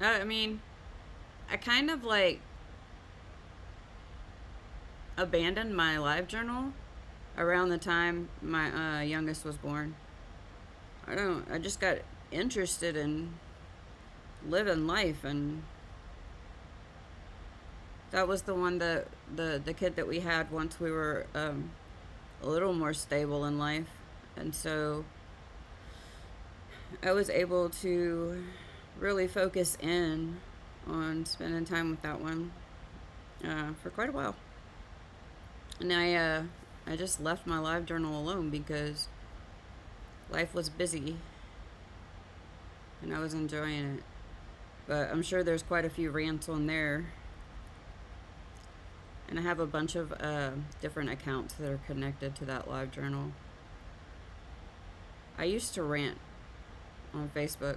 I mean, I kind of like abandoned my live journal around the time my youngest was born. I just got interested in living life, and that was the one that the kid that we had once we were a little more stable in life. And so I was able to really focus in on spending time with that one for quite a while. And I just left my live journal alone because life was busy and I was enjoying it. But I'm sure there's quite a few rants on there. And I have a bunch of different accounts that are connected to that live journal. I used to rant on Facebook.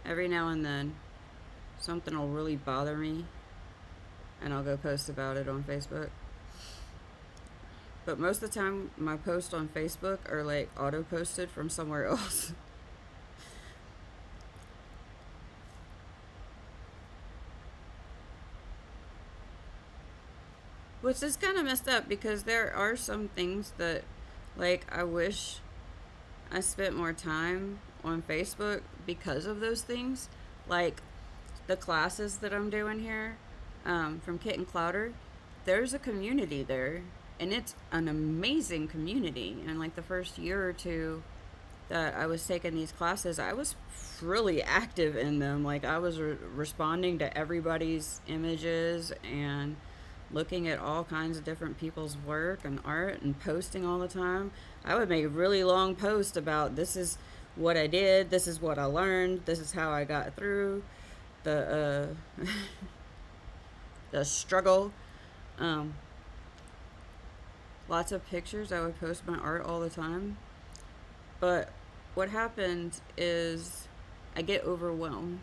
Every now and then, something will really bother me, and I'll go post about it on Facebook. But most of the time, my posts on Facebook are like auto posted from somewhere else. Which is kind of messed up because there are some things that, like, I wish I spent more time on Facebook because of those things. Like the classes that I'm doing here from Kit and Clouder, there's a community there, and it's an amazing community. And like the first year or two that I was taking these classes, I was really active in them. Like I was responding to everybody's images and looking at all kinds of different people's work and art and posting all the time. I would make really long posts about this is what I did, this is what I learned, this is how I got through the the struggle. Lots of pictures. I would post my art all the time. But what happened is I get overwhelmed.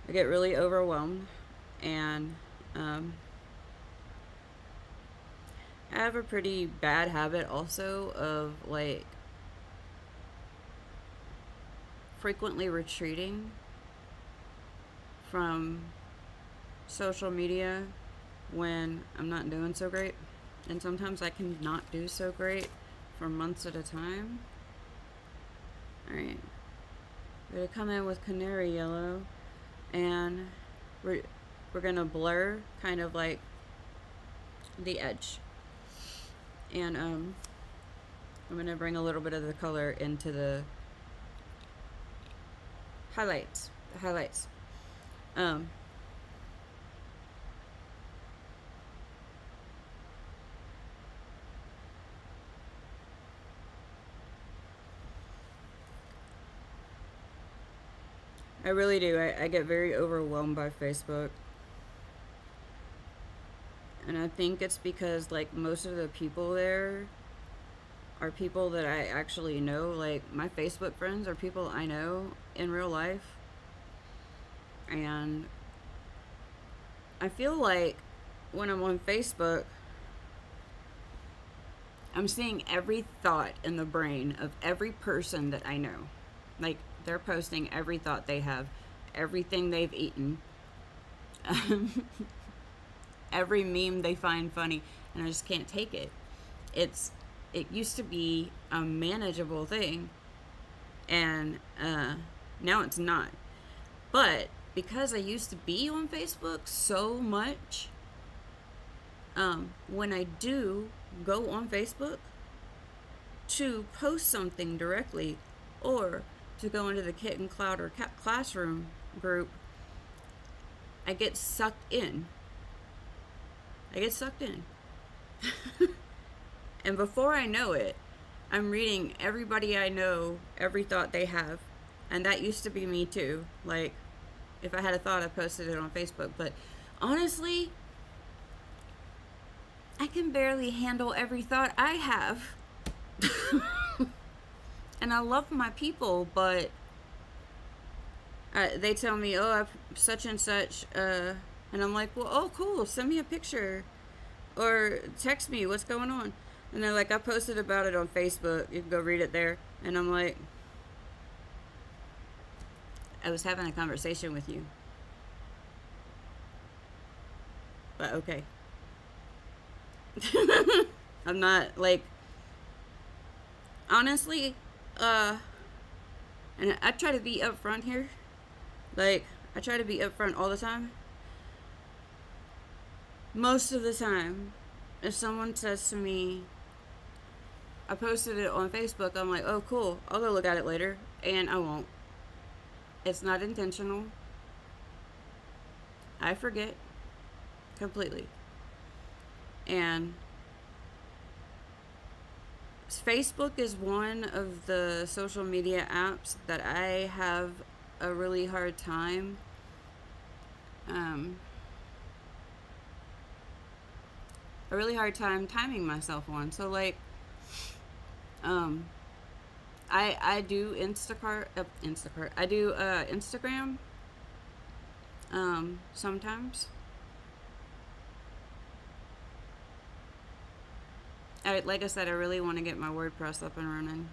I get really overwhelmed, and I have a pretty bad habit also of like frequently retreating from social media when I'm not doing so great. And sometimes I can not do so great for months at a time. Alright. We're going to come in with canary yellow, and we're going to blur kind of like the edge. And I'm going to bring a little bit of the color into the highlights. I really do. I get very overwhelmed by Facebook. And I think it's because like most of the people there are people that I actually know. Like my Facebook friends are people I know in real life. And I feel like when I'm on Facebook, I'm seeing every thought in the brain of every person that I know. Like they're posting every thought they have, everything they've eaten, every meme they find funny, and I just can't take it. It used to be a manageable thing, and now it's not. But because I used to be on Facebook so much, when I do go on Facebook to post something directly or to go into the Kit and Clouder classroom group, I get sucked in. And before I know it, I'm reading everybody I know, every thought they have. And that used to be me too. Like, if I had a thought, I posted it on Facebook. But honestly, I can barely handle every thought I have. And I love my people, but they tell me, oh, I've such and such, and I'm like, well, oh, cool, send me a picture, or text me, what's going on? And they're like, I posted about it on Facebook, you can go read it there. And I'm like, I was having a conversation with you. But okay. I'm not, like, honestly, and I try to be upfront here. Like, I try to be upfront all the time. Most of the time, if someone says to me, I posted it on Facebook, I'm like, oh, cool, I'll go look at it later. And I won't. It's not intentional. I forget completely. And Facebook is one of the social media apps that I have a really hard time um, timing myself on. So like um I do Instacart. I do Instagram sometimes. Like I said, I really want to get my WordPress up and running.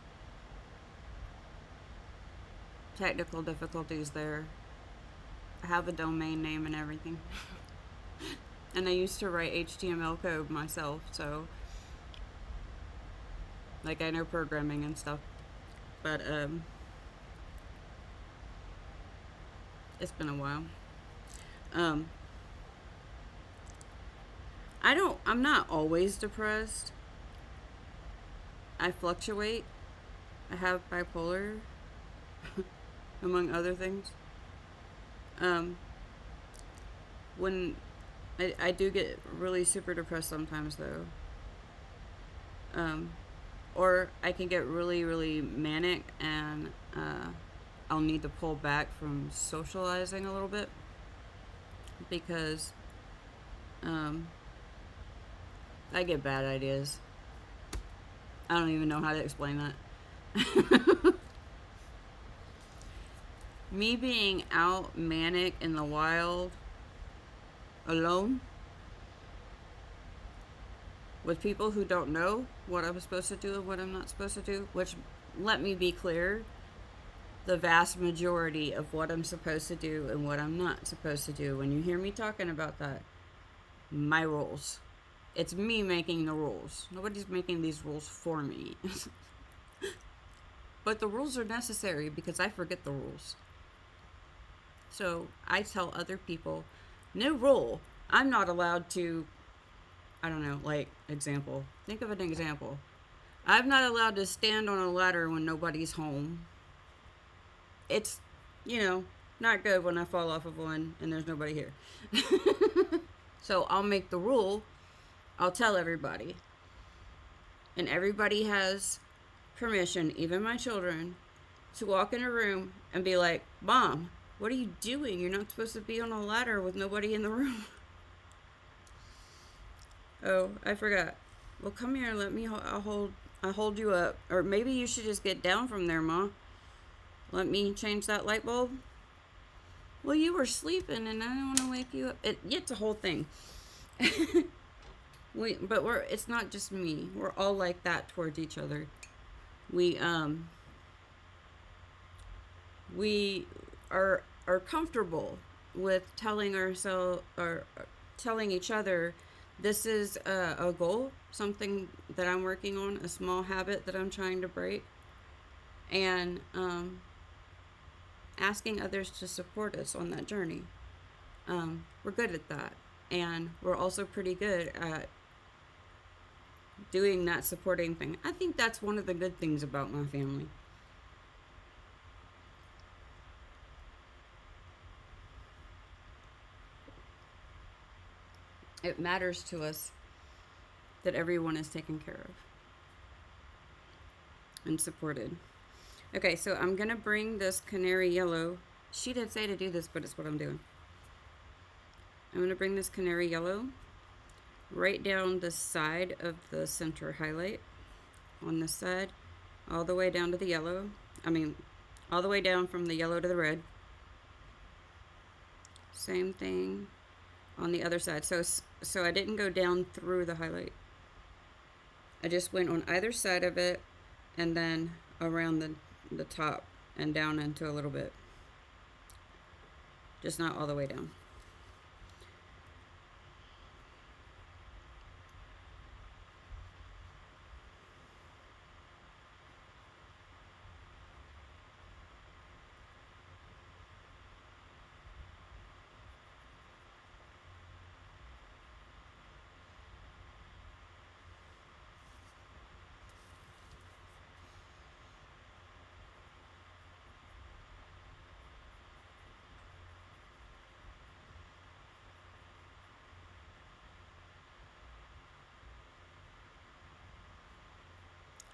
Technical difficulties there. I have a domain name and everything. And I used to write HTML code myself, so like I know programming and stuff. But it's been a while. Um I'm not always depressed. I fluctuate. I have bipolar among other things. Um when I do get really super depressed sometimes though. Um or I can get really, really manic and I'll need to pull back from socializing a little bit because um, I get bad ideas. I don't even know how to explain that. Me being out manic in the wild alone with people who don't know what I'm supposed to do and what I'm not supposed to do, which, let me be clear, the vast majority of what I'm supposed to do and what I'm not supposed to do. When you hear me talking about that, my rules. It's me making the rules. Nobody's making these rules for me. But the rules are necessary because I forget the rules. So I tell other people, new rule. I'm not allowed to, I don't know, like, example. Think of an example. I'm not allowed to stand on a ladder when nobody's home. It's, you know, not good when I fall off of one and there's nobody here. So I'll make the rule. I'll tell everybody. And everybody has permission, even my children, to walk in a room and be like, Mom, what are you doing? You're not supposed to be on a ladder with nobody in the room. Oh, I forgot. Well, come here. Let me. I'll hold you up. Or maybe you should just get down from there, Ma. Let me change that light bulb. Well, you were sleeping, and I didn't want to wake you up. It's a whole thing. But it's not just me. We're all like that towards each other. We we are comfortable with telling ourselves or telling each other, this is a goal, something that I'm working on, a small habit that I'm trying to break, and asking others to support us on that journey. We're good at that, and we're also pretty good at doing that supporting thing. I think that's one of the good things about my family. It matters to us that everyone is taken care of and supported. Okay, so I'm gonna bring this canary yellow. She did say to do this, but it's what I'm doing. I'm gonna bring this canary yellow right down the side of the center highlight on this side, all the way down to the yellow. All the way down from the yellow to the red. Same thing on the other side. So I didn't go down through the highlight. I just went on either side of it and then around the top and down into a little bit. Just not all the way down.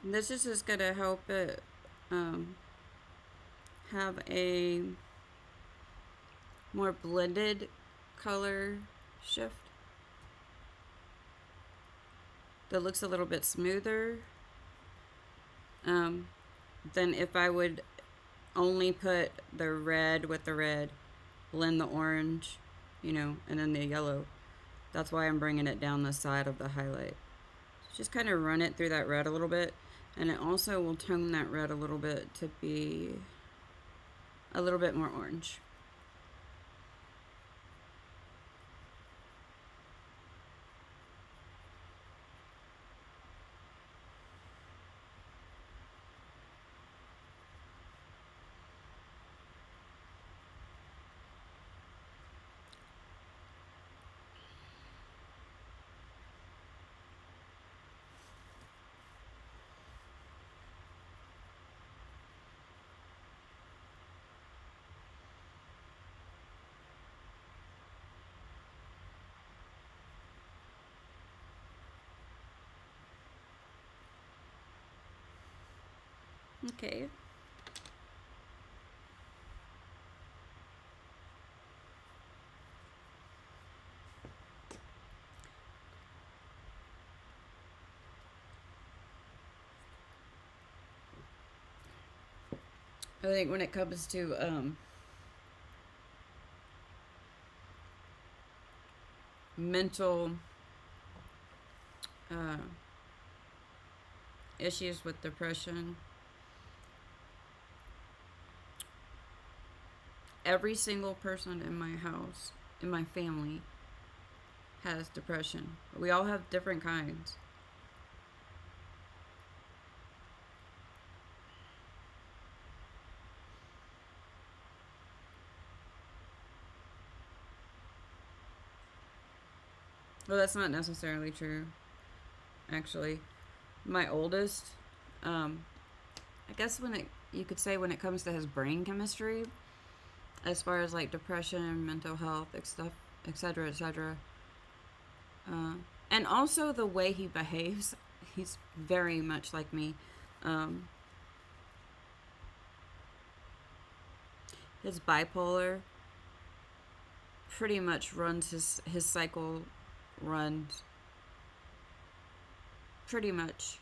This is just gonna help it have a more blended color shift that looks a little bit smoother than if I would only put the red with the red, blend the orange, you know, and then the yellow. That's why I'm bringing it down the side of the highlight. Just kind of run it through that red a little bit, and it also will tone that red a little bit to be a little bit more orange. Okay. I think when it comes to mental uh, issues with depression, every single person in my house, in my family, has depression. We all have different kinds. Well, that's not necessarily true, actually. My oldest, I guess you could say when it comes to his brain chemistry, as far as like depression, mental health, stuff, etc., etc., and also the way he behaves, he's very much like me. Um, his bipolar pretty much runs his cycle runs pretty much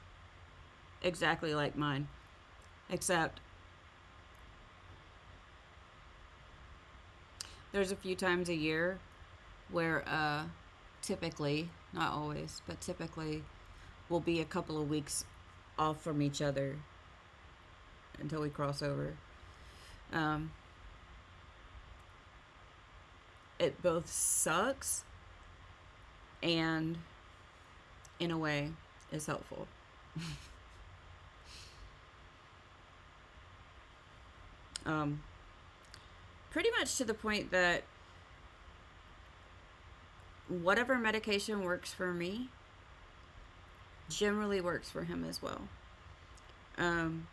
exactly like mine, except there's a few times a year where typically, not always, but typically we'll be a couple of weeks off from each other until we cross over. It both sucks and in a way is helpful. Pretty much to the point that whatever medication works for me generally works for him as well. And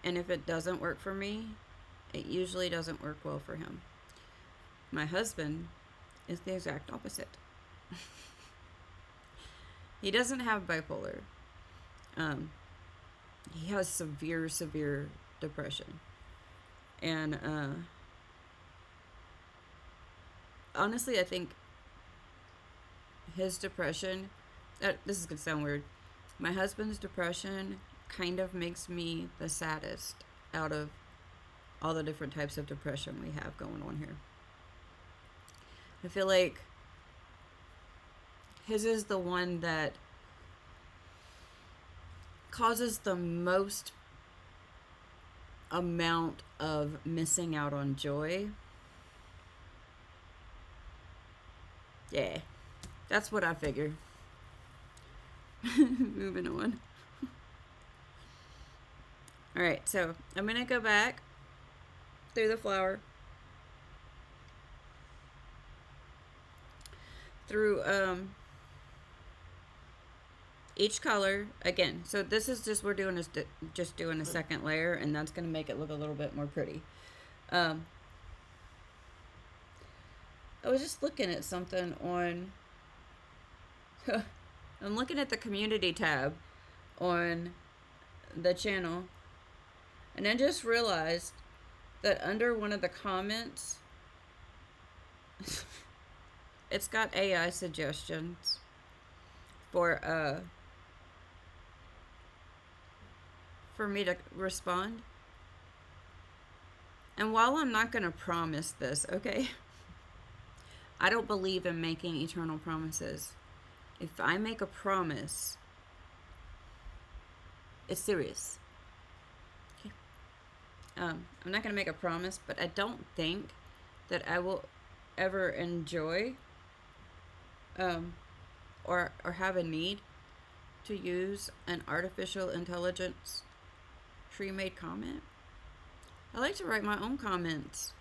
if it doesn't work for me, it usually doesn't work well for him. My husband is the exact opposite. He doesn't have bipolar. He has severe depression. And honestly, I think his depression, this is going to sound weird, my husband's depression kind of makes me the saddest out of all the different types of depression we have going on here. I feel like his is the one that causes the most amount of missing out on joy. Yeah, that's what I figure. Moving on. Alright, so I'm going to go back through the flower. Through each color again. So this is just, we're doing just doing a second layer, and that's going to make it look a little bit more pretty. I was just looking at something on I'm looking at the community tab on the channel, and I just realized that under one of the comments, it's got AI suggestions for me to respond. And while I'm not going to promise this, okay? I don't believe in making eternal promises. If I make a promise, it's serious. Okay. I'm not going to make a promise, but I don't think that I will ever enjoy or have a need to use an artificial intelligence pre-made comment. I like to write my own comments.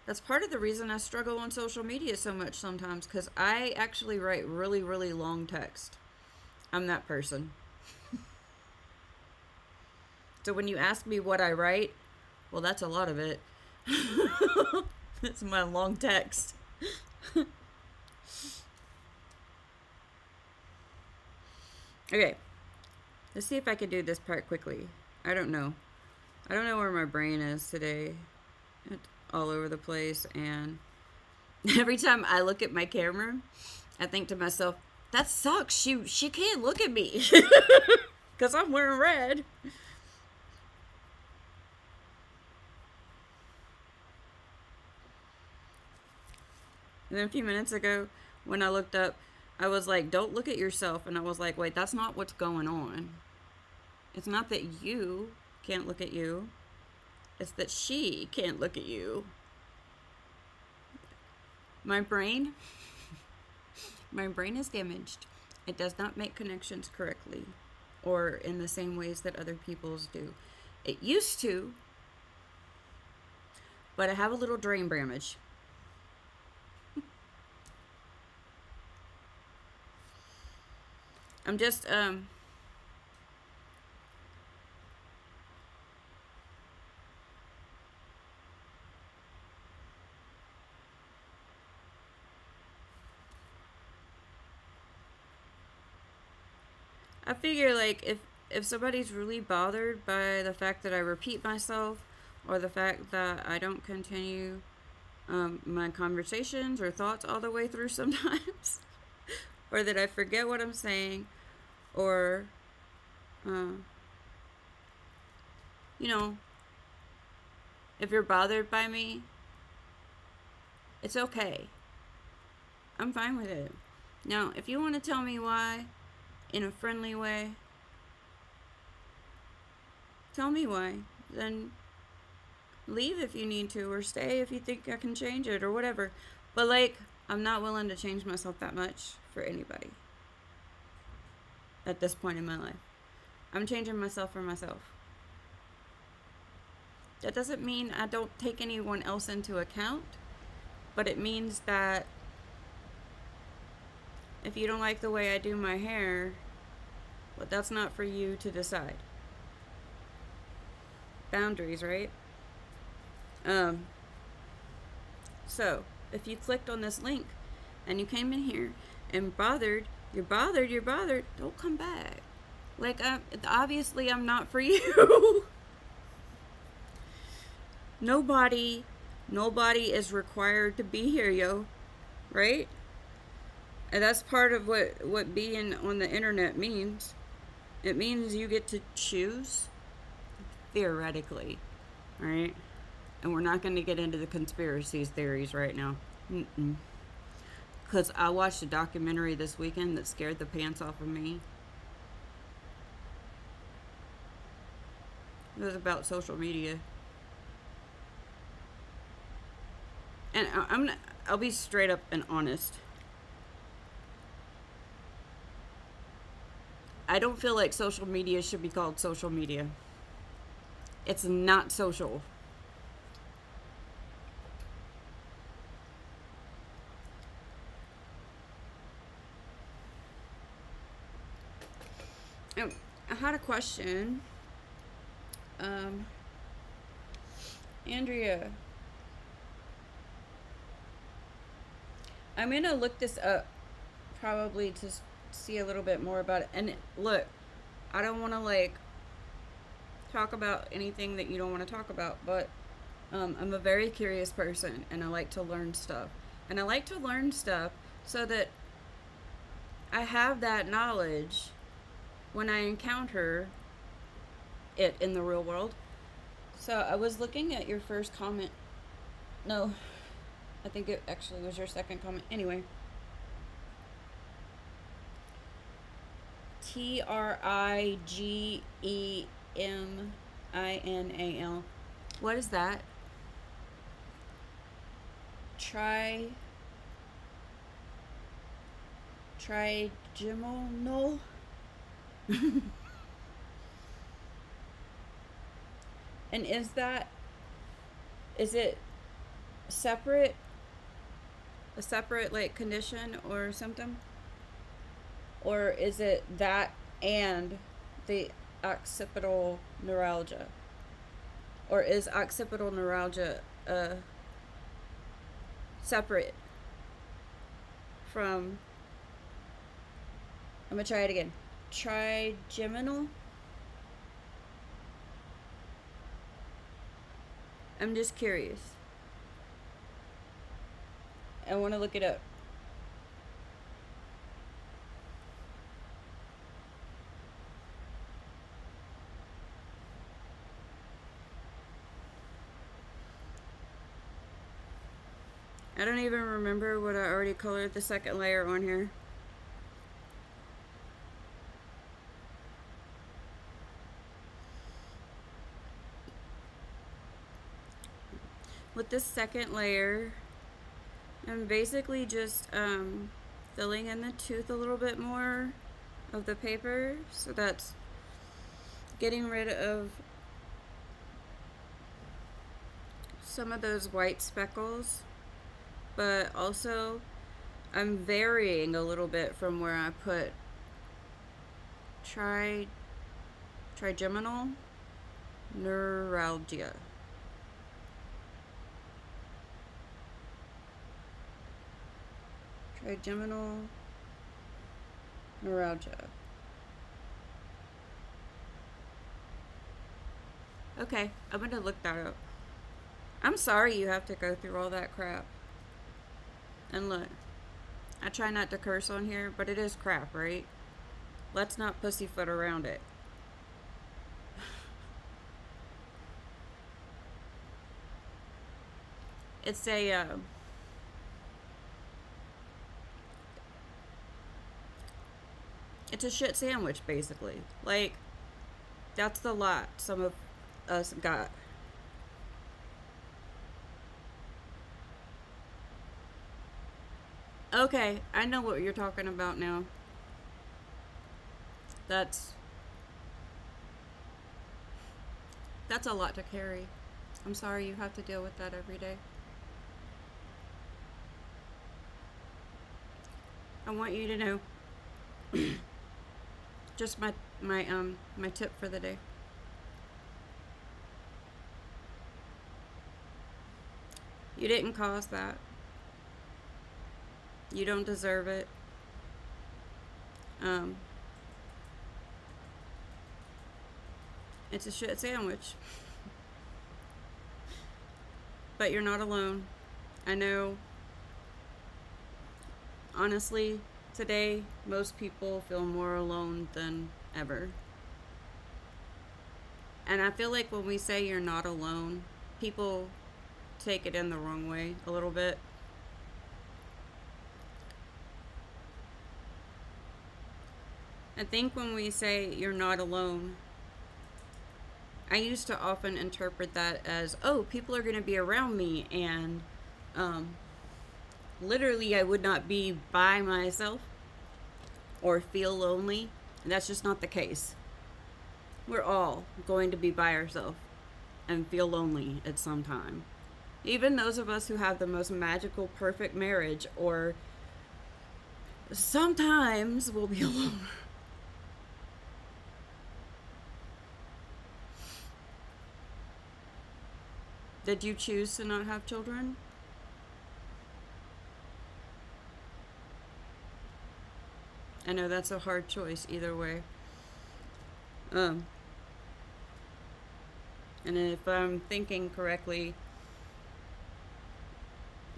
That's part of the reason I struggle on social media so much sometimes, because I actually write really, really long text. I'm that person. So when you ask me what I write, well, that's a lot of it. It's my long text. Okay, let's see if I can do this part quickly. I don't know where my brain is today. It's all over the place, and every time I look at my camera, I think to myself, that sucks. She can't look at me because I'm wearing red. And then a few minutes ago, when I looked up, I was like, don't look at yourself. And I was like, wait, that's not what's going on. It's not that you can't look at you. It's that she can't look at you. My brain is damaged. It does not make connections correctly or in the same ways that other people's do. It used to, but I have a little brain damage. I'm just I figure, like, if somebody's really bothered by the fact that I repeat myself, or the fact that I don't continue my conversations or thoughts all the way through sometimes, or that I forget what I'm saying, or you know, if you're bothered by me, it's okay. I'm fine with it. Now, if you want to tell me why in a friendly way, tell me why. Then leave if you need to, or stay if you think I can change it, or whatever. But, like, I'm not willing to change myself that much for anybody at this point in my life. I'm changing myself for myself. That doesn't mean I don't take anyone else into account, but it means that if you don't like the way I do my hair, well, that's not for you to decide. Boundaries, right? So, if you clicked on this link and you came in here and you're bothered, don't come back. Like, obviously I'm not for you. Nobody is required to be here, yo. Right? And that's part of what being on the internet means. It means you get to choose, theoretically, right? And we're not going to get into the conspiracy theories right now. Because I watched a documentary this weekend that scared the pants off of me. It was about social media. And I'll be straight up and honest. I don't feel like social media should be called social media. It's not social. I had a question. Andrea, I'm gonna look this up probably to see a little bit more about it. And look, I don't want to, like, talk about anything that you don't want to talk about, but I'm a very curious person and I like to learn stuff. And I like to learn stuff so that I have that knowledge when I encounter it in the real world. So I was looking at your first comment. No, I think it actually was your second comment. Anyway, Trigeminal. What is that? Trigeminal. And is it separate, a separate like condition or something? Or is it that and the occipital neuralgia? Or is occipital neuralgia separate from, I'm gonna try it again. Trigeminal? I'm just curious. I want to look it up. I don't even remember what I already colored the second layer on here. With this second layer, I'm basically just filling in the tooth a little bit more of the paper. So that's getting rid of some of those white speckles. But also, I'm varying a little bit from where I put trigeminal neuralgia. Trigeminal neuralgia. Okay, I'm gonna look that up. I'm sorry you have to go through all that crap. And look, I try not to curse on here, but it is crap, right? Let's not pussyfoot around it. It's it's a shit sandwich, basically. Like, that's the lot some of us got. Okay, I know what you're talking about now. That's a lot to carry. I'm sorry you have to deal with that every day. I want you to know just my tip for the day. You didn't cause that. You don't deserve it. It's a shit sandwich. But you're not alone. I know. Honestly, today, most people feel more alone than ever. And I feel like when we say you're not alone, people take it in the wrong way a little bit. I think when we say you're not alone, I used to often interpret that as, oh, people are going to be around me, and literally I would not be by myself or feel lonely. And that's just not the case. We're all going to be by ourselves and feel lonely at some time. Even those of us who have the most magical, perfect marriage, or sometimes will be alone. Did you choose to not have children? I know that's a hard choice either way. And if I'm thinking correctly,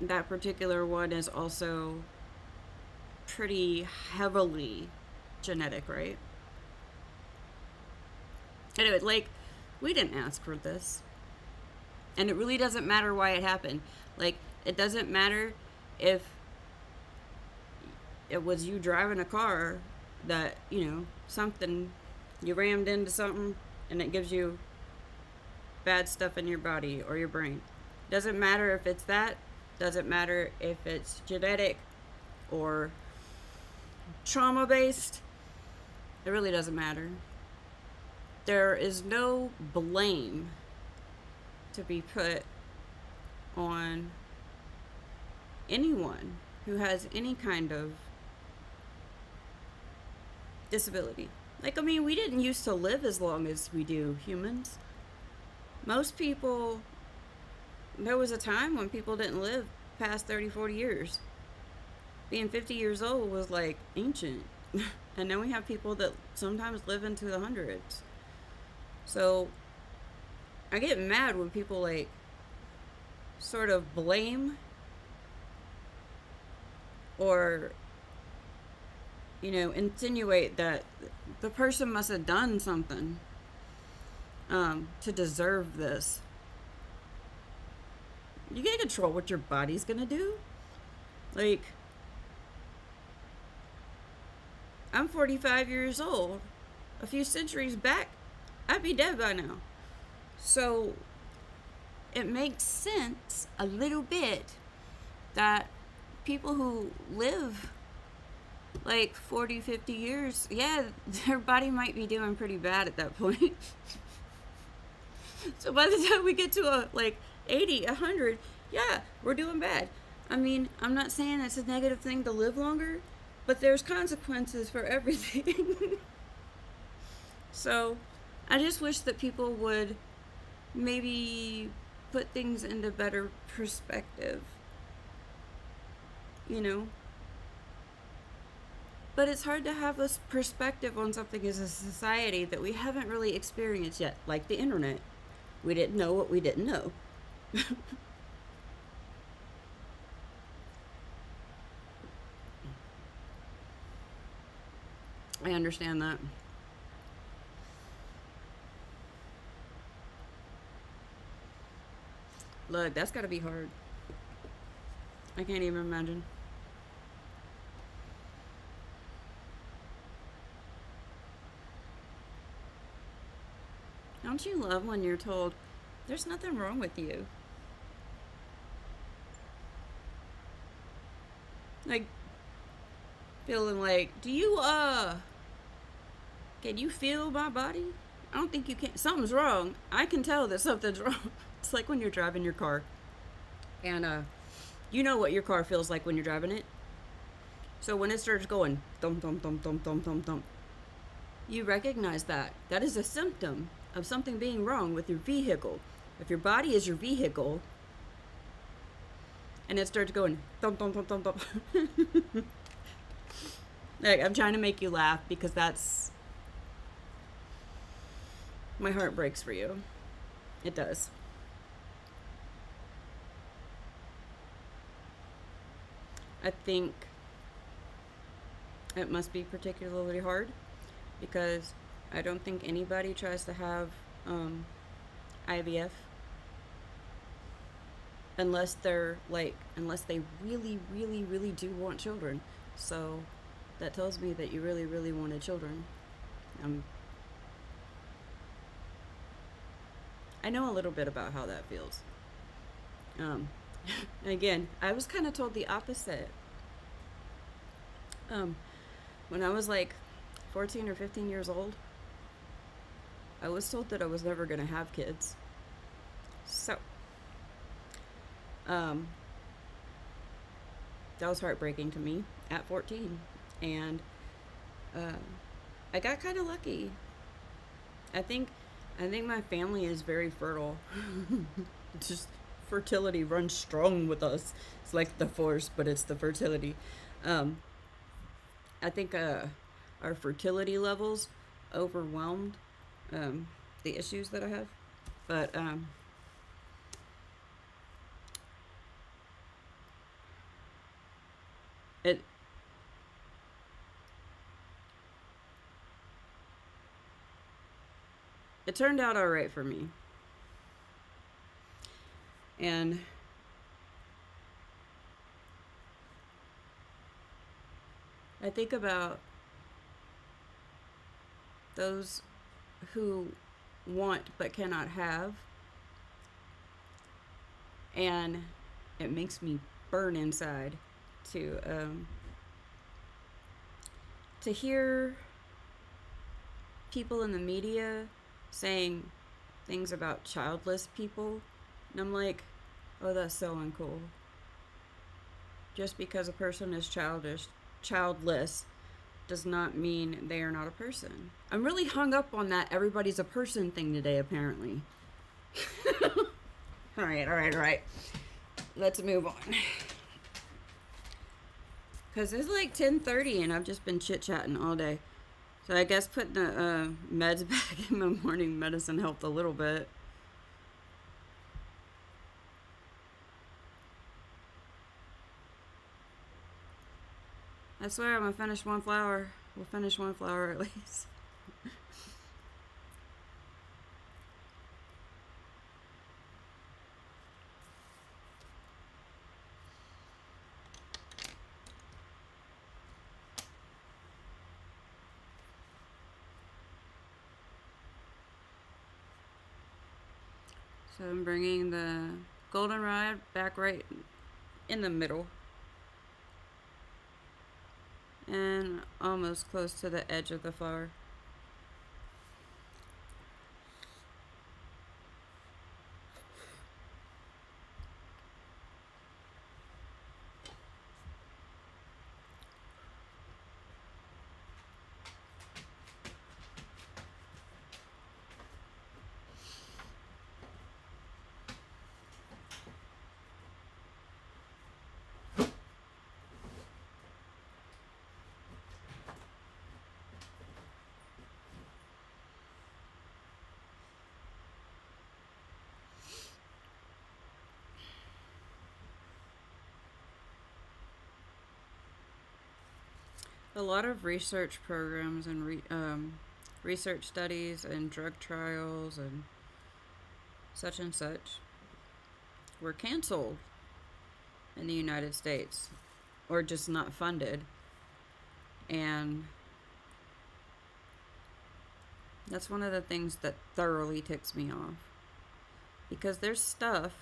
that particular one is also pretty heavily genetic, right? Anyway, like, we didn't ask for this. And it really doesn't matter why it happened. Like, it doesn't matter if it was you driving a car that, something, you rammed into something and it gives you bad stuff in your body or your brain. Doesn't matter if it's that. Doesn't matter if it's genetic or trauma based. It really doesn't matter. There is no blame to be put on anyone who has any kind of disability. Like, I mean, we didn't used to live as long as we do humans. Most people, there was a time when people didn't live past 30, 40 years. Being 50 years old was like ancient. And then we have people that sometimes live into the hundreds. So I get mad when people like sort of blame or insinuate that the person must have done something to deserve this. You can't control what your body's gonna do. Like, I'm 45 years old. A few centuries back, I'd be dead by now. So it makes sense a little bit that people who live like 40, 50 years, yeah, their body might be doing pretty bad at that point. So by the time we get to 80, 100, yeah, we're doing bad. I mean, I'm not saying it's a negative thing to live longer, but there's consequences for everything. So I just wish that people would maybe put things into better perspective. But it's hard to have a perspective on something as a society that we haven't really experienced yet, like the internet. We didn't know what we didn't know. I understand that. Look, that's gotta be hard. I can't even imagine. Don't you love when you're told, there's nothing wrong with you? Like, feeling like, can you feel my body? I don't think you can. Something's wrong. I can tell that something's wrong. It's like when you're driving your car. And, you know what your car feels like when you're driving it. So when it starts going, thump, thump, thump, thump, thump, thump, thump, you recognize that. That is a symptom of something being wrong with your vehicle. If your body is your vehicle, and it starts going thump, thump, thump, thump, thump. Like, I'm trying to make you laugh because that's... my heart breaks for you. It does. I think it must be particularly hard because I don't think anybody tries to have IVF unless they really, really, really do want children. So that tells me that you really, really wanted children. I know a little bit about how that feels. Again, I was kind of told the opposite. When I was like 14 or 15 years old, I was told that I was never going to have kids. So, that was heartbreaking to me at 14. And I got kind of lucky. I think my family is very fertile. Just fertility runs strong with us. It's like the force, but it's the fertility. I think our fertility levels overwhelmed the issues that I have. But it it turned out all right for me. And I think about those who want but cannot have, and it makes me burn inside to hear people in the media saying things about childless people, and I'm like, oh, that's so uncool. Just because a person is childless does not mean they are not a person. I'm really hung up on that everybody's a person thing today, apparently. All right. Let's move on. Because it's like 10:30 and I've just been chit-chatting all day. So I guess putting the meds back in my morning medicine helped a little bit. I swear I'm going to finish one flower. We'll finish one flower at least. So I'm bringing the goldenrod back right in the middle. And almost close to the edge of the flower. A lot of research programs and research studies and drug trials and such were canceled in the United States or just not funded. And that's one of the things that thoroughly ticks me off. Because there's stuff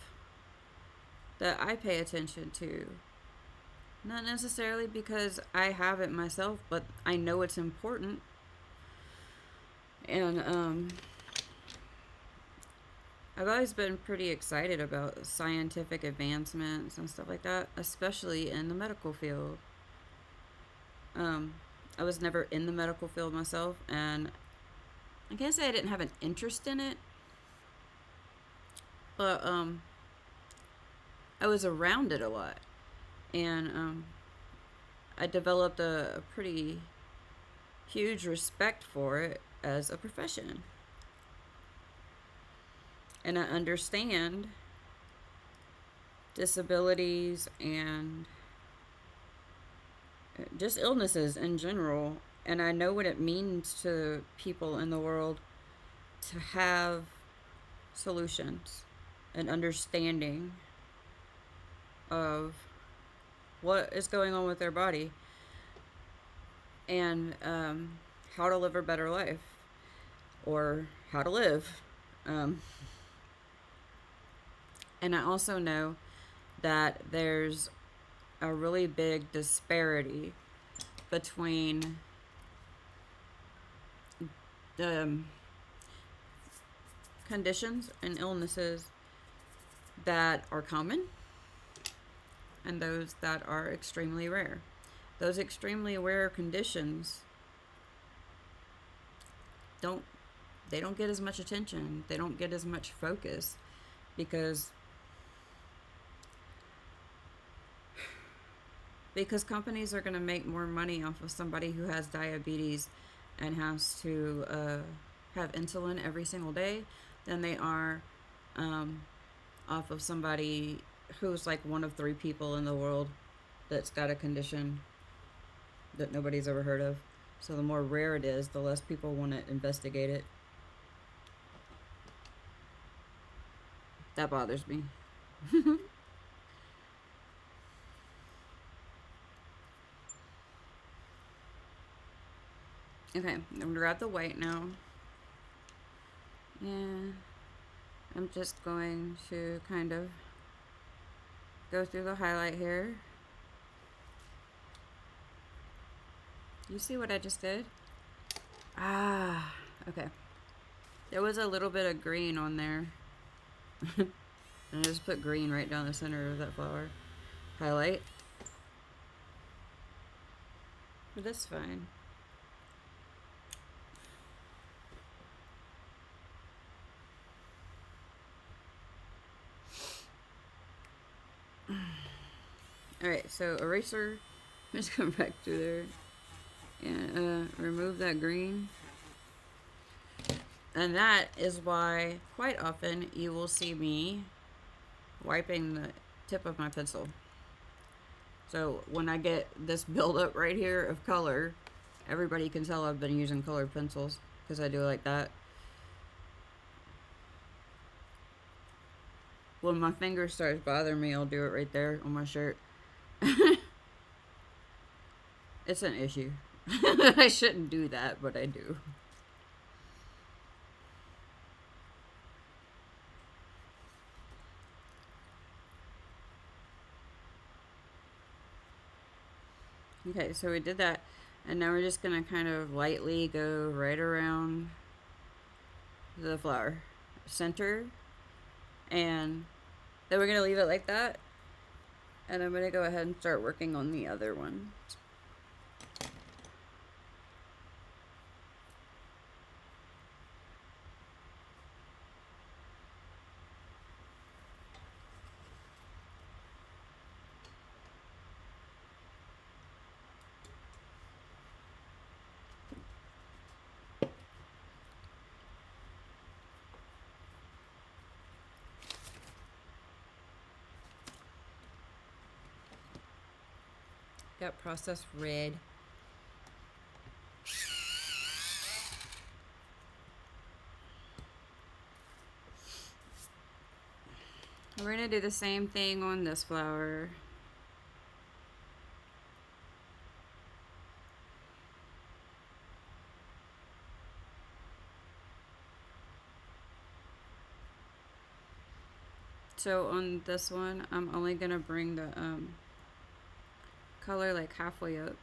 that I pay attention to. Not necessarily because I have it myself, but I know it's important. And I've always been pretty excited about scientific advancements and stuff like that, especially in the medical field. I was never in the medical field myself, and I can't say I didn't have an interest in it, but I was around it a lot. And I developed a pretty huge respect for it as a profession. And I understand disabilities and just illnesses in general. And I know what it means to people in the world to have solutions and understanding of what is going on with their body and how to live a better life or how to live. And I also know that there's a really big disparity between the conditions and illnesses that are common and those that are extremely rare. Those extremely rare conditions don't get as much attention. They don't get as much focus because companies are going to make more money off of somebody who has diabetes and has to have insulin every single day than they are off of somebody who's like one of 3 people in the world that's got a condition that nobody's ever heard of. So the more rare it is, the less people want to investigate it. That bothers me. Okay, I'm gonna grab the white now. And I'm just going to kind of go through the highlight here. You see what I just did? Ah, okay. There was a little bit of green on there. And I just put green right down the center of that flower. Highlight. But that's fine. Alright, so eraser. I'm just going back through there. And remove that green. And that is why quite often you will see me wiping the tip of my pencil. So when I get this buildup right here of color, everybody can tell I've been using colored pencils because I do it like that. When my finger starts bothering me, I'll do it right there on my shirt. It's an issue. I shouldn't do that, but I do. Okay, so we did that, and now we're just gonna kind of lightly go right around the flower center, and then we're gonna leave it like that, and I'm gonna go ahead and start working on the other one. Got processed red. We're gonna do the same thing on this flower. So on this one, I'm only gonna bring the color like halfway up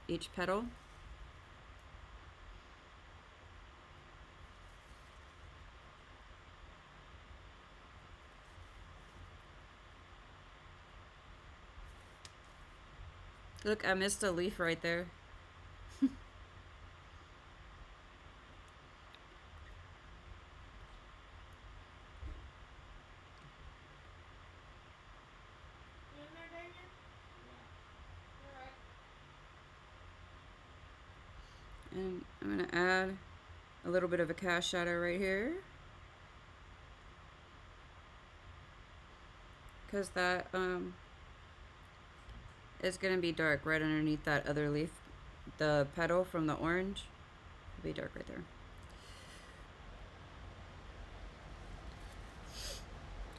each petal. Look, I missed a leaf right there. And I'm gonna add a little bit of a cast shadow right here, because that is gonna be dark right underneath that other leaf. The petal from the orange will be dark right there.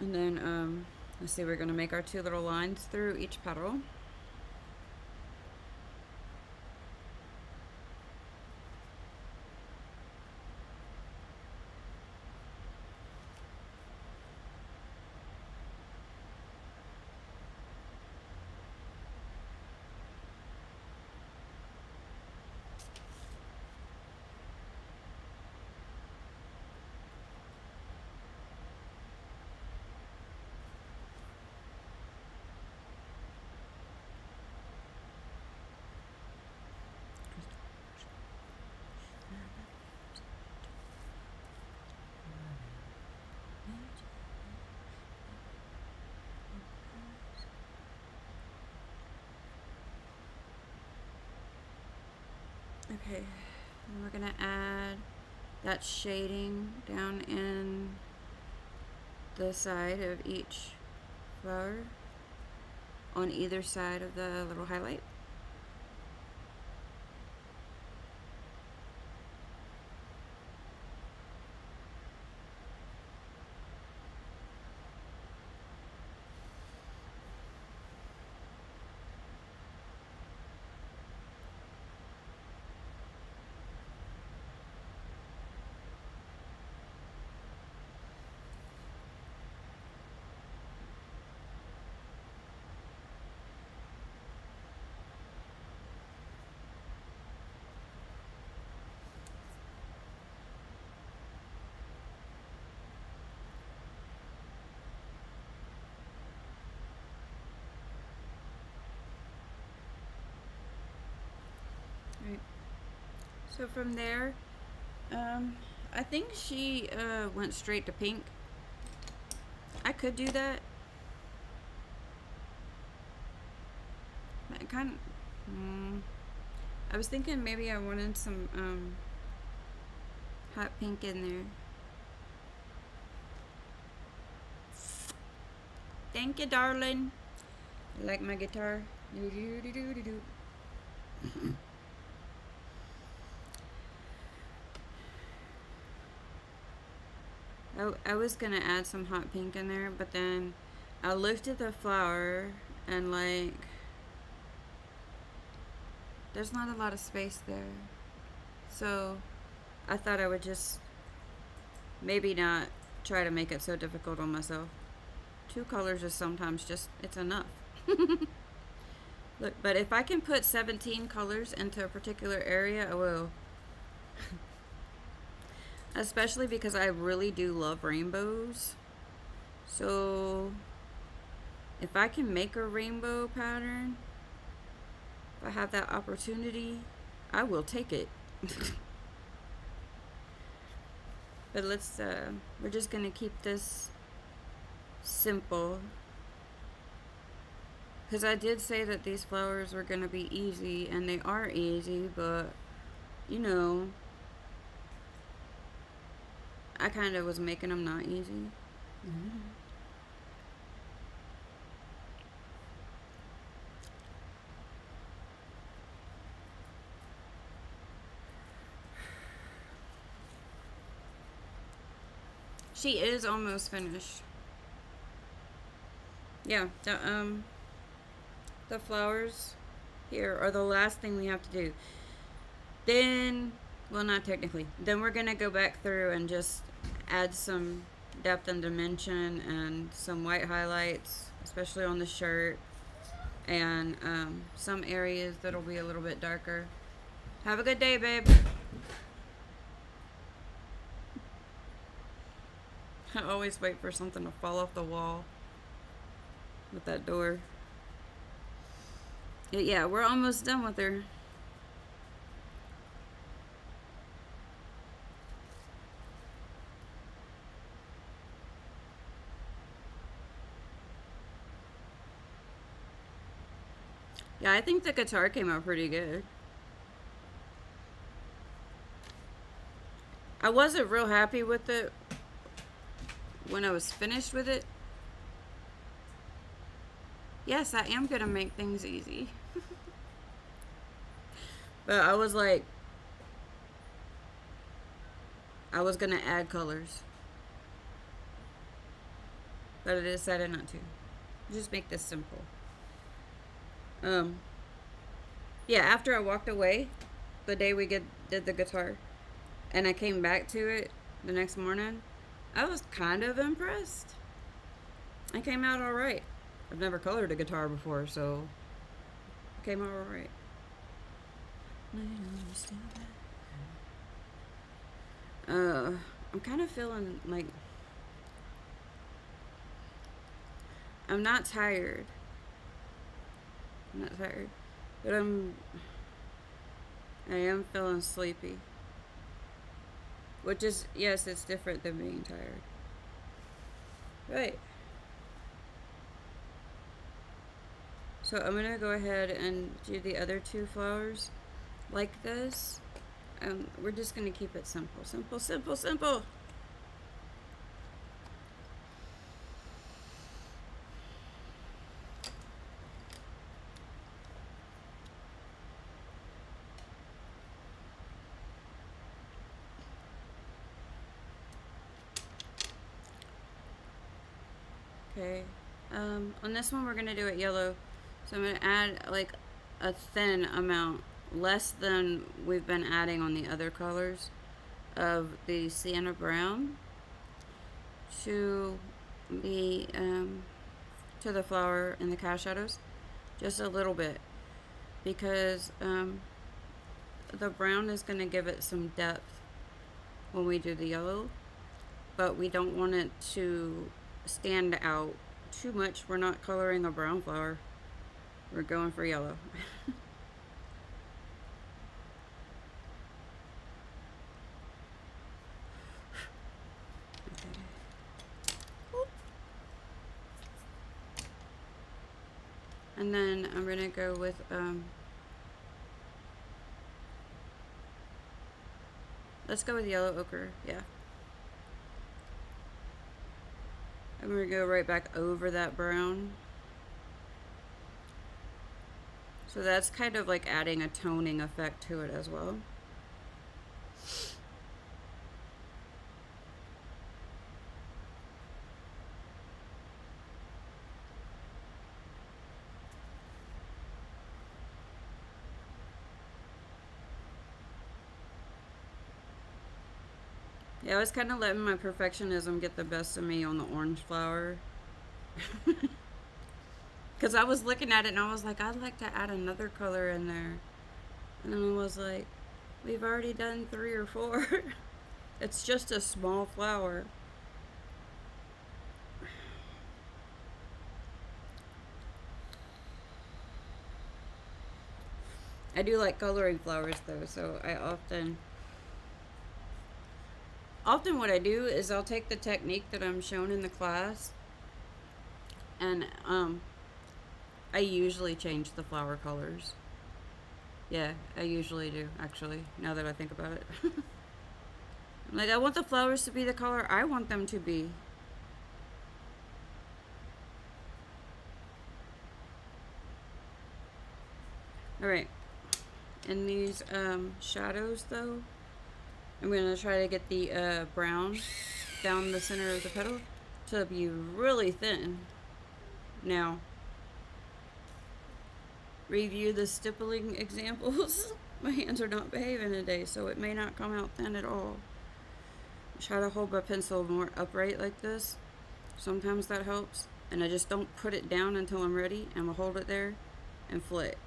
And then let's see, we're gonna make our 2 little lines through each petal. Okay, and we're gonna add that shading down in the side of each flower on either side of the little highlight. Right. So from there, I think she went straight to pink. I could do that. I kind of. I was thinking maybe I wanted some hot pink in there. Thank you, darling. I like my guitar. I was gonna add some hot pink in there, but then I looked at the flower and like there's not a lot of space there. So I thought I would just maybe not try to make it so difficult on myself. 2 colors is sometimes just, it's enough. Look, but if I can put 17 colors into a particular area, I will. Especially because I really do love rainbows. So if I can make a rainbow pattern, if I have that opportunity, I will take it. But let's, we're just gonna keep this simple. Because I did say that these flowers were gonna be easy, and they are easy, but, you know, I kind of was making them not easy. She is almost finished. Yeah, the flowers here are the last thing we have to do. Then, well, not technically. Then we're gonna go back through and just add some depth and dimension and some white highlights, especially on the shirt, and some areas that'll be a little bit darker. Have a good day, babe. I always wait for something to fall off the wall with that door. Yeah, we're almost done with her. Yeah, I think the guitar came out pretty good. I wasn't real happy with it when I was finished with it. Yes, I am gonna make things easy. But I was like, I was gonna add colors. But I decided not to. Just make this simple. Yeah, after I walked away, the day we did the guitar, and I came back to it the next morning, I was kind of impressed. It came out alright. I've never colored a guitar before, so it came out alright. I'm kind of feeling like I'm not tired. I'm not tired, but I am feeling sleepy. Which is, yes, it's different than being tired. Right. So I'm gonna go ahead and do the other 2 flowers like this. we're just gonna keep it simple, simple, simple, simple. Okay, on this one we're gonna do it yellow. So I'm gonna add like a thin amount, less than we've been adding on the other colors, of the sienna brown to the flower and the cast shadows, just a little bit, because the brown is gonna give it some depth when we do the yellow, but we don't want it to stand out too much. We're not coloring a brown flower. We're going for yellow. And then I'm gonna go with let's go with yellow ochre. Yeah. I'm gonna go right back over that brown. So that's kind of like adding a toning effect to it as well. Yeah, I was kind of letting my perfectionism get the best of me on the orange flower. Because I was looking at it and I was like, I'd like to add another color in there. And then I was like, we've already done 3 or 4. It's just a small flower. I do like coloring flowers though, so I often what I do is I'll take the technique that I'm shown in the class, and I usually change the flower colors. Yeah, I usually do, actually, now that I think about it. Like, I want the flowers to be the color I want them to be. Alright, in these shadows though, I'm going to try to get the brown down the center of the petal to be really thin. Now, review the stippling examples. My hands are not behaving today, so it may not come out thin at all. Try to hold my pencil more upright like this. Sometimes that helps. And I just don't put it down until I'm ready, and we'll hold it there and flick.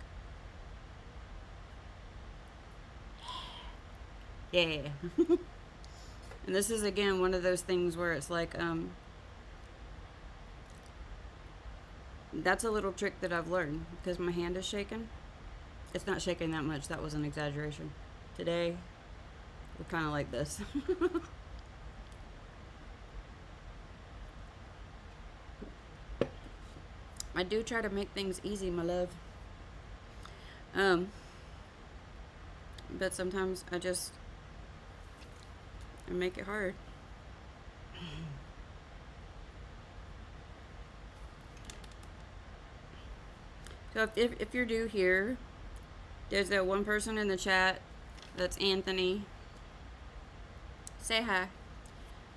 Yeah. And this is again one of those things where it's like that's a little trick that I've learned because my hand is shaking. It's not shaking that much, that was an exaggeration. Today we're kind of like this. I do try to make things easy, my love. But sometimes I make it hard. So if you're new here, there's that one person in the chat, that's Anthony. Say hi.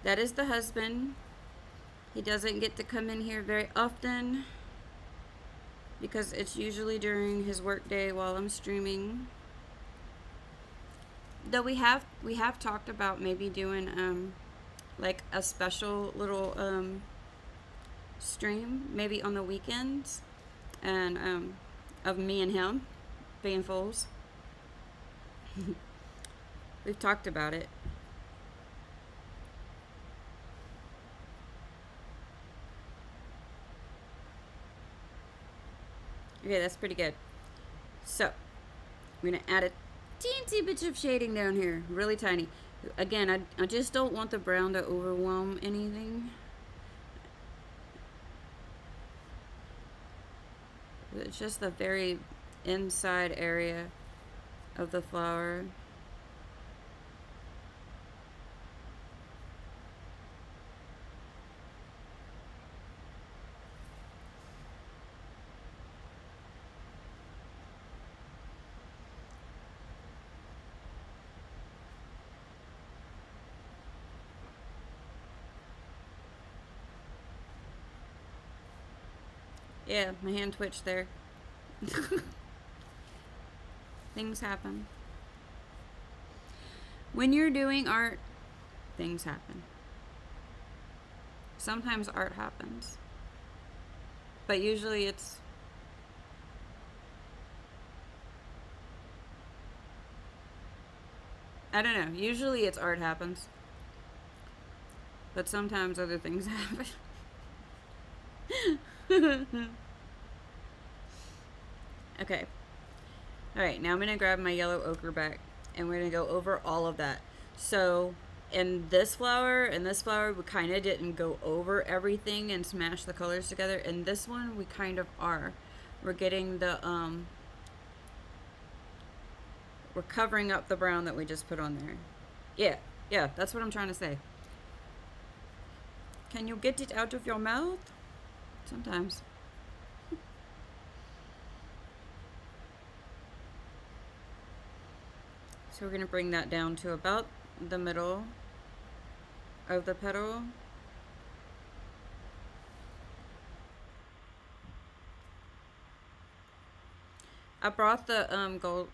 That is the husband. He doesn't get to come in here very often because it's usually during his work day while I'm streaming. Though we have talked about maybe doing like a special little stream maybe on the weekends, and of me and him being fools. We've talked about it. Okay, that's pretty good. So, I'm going to add a teensy bit of shading down here. Really tiny. Again, I just don't want the brown to overwhelm anything. It's just the very inside area of the flower. Yeah, my hand twitched there. Things happen. When you're doing art, things happen. Sometimes art happens. But usually it's... I don't know. Usually it's art happens. But sometimes other things happen. Okay. Alright, now I'm going to grab my yellow ochre back. And we're going to go over all of that. So, in this flower and this flower, we kind of didn't go over everything and smash the colors together. In this one, we kind of are. We're getting the, we're covering up the brown that we just put on there. Yeah, that's what I'm trying to say. Can you get it out of your mouth? Sometimes. So we're going to bring that down to about the middle of the petal. I brought the gold,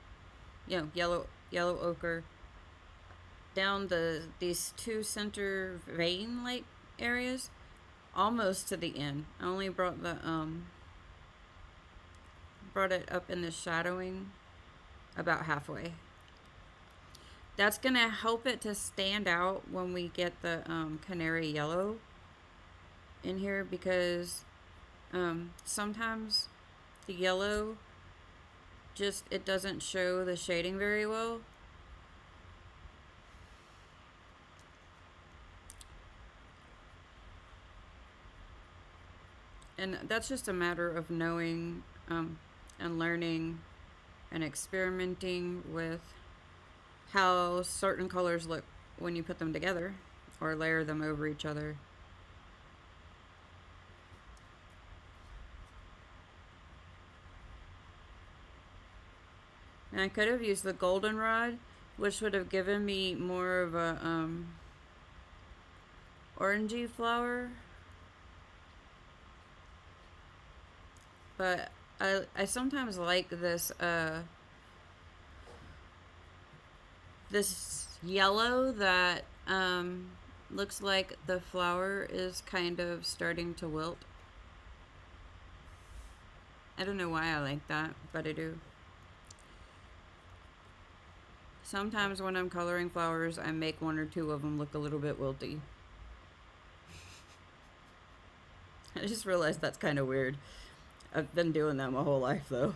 yellow ochre down these two center vein like areas almost to the end. I only brought the brought it up in the shadowing about halfway. That's gonna help it to stand out when we get the canary yellow in here, because sometimes the yellow just, it doesn't show the shading very well. And that's just a matter of knowing and learning and experimenting with how certain colors look when you put them together or layer them over each other. And I could have used the goldenrod, which would have given me more of a orangey flower. But I sometimes like this this yellow that looks like the flower is kind of starting to wilt. I don't know why I like that, but I do. Sometimes when I'm coloring flowers, I make one or two of them look a little bit wilty. I just realized that's kind of weird. I've been doing that my whole life, though.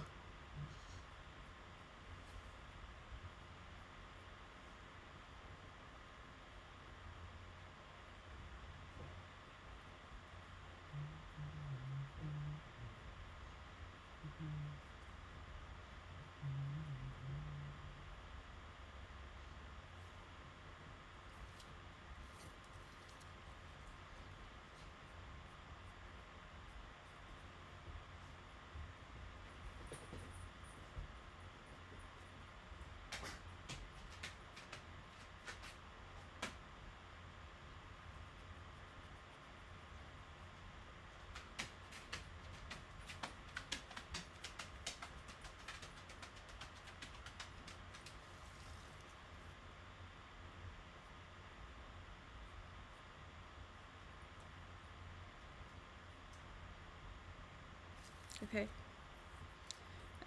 Okay.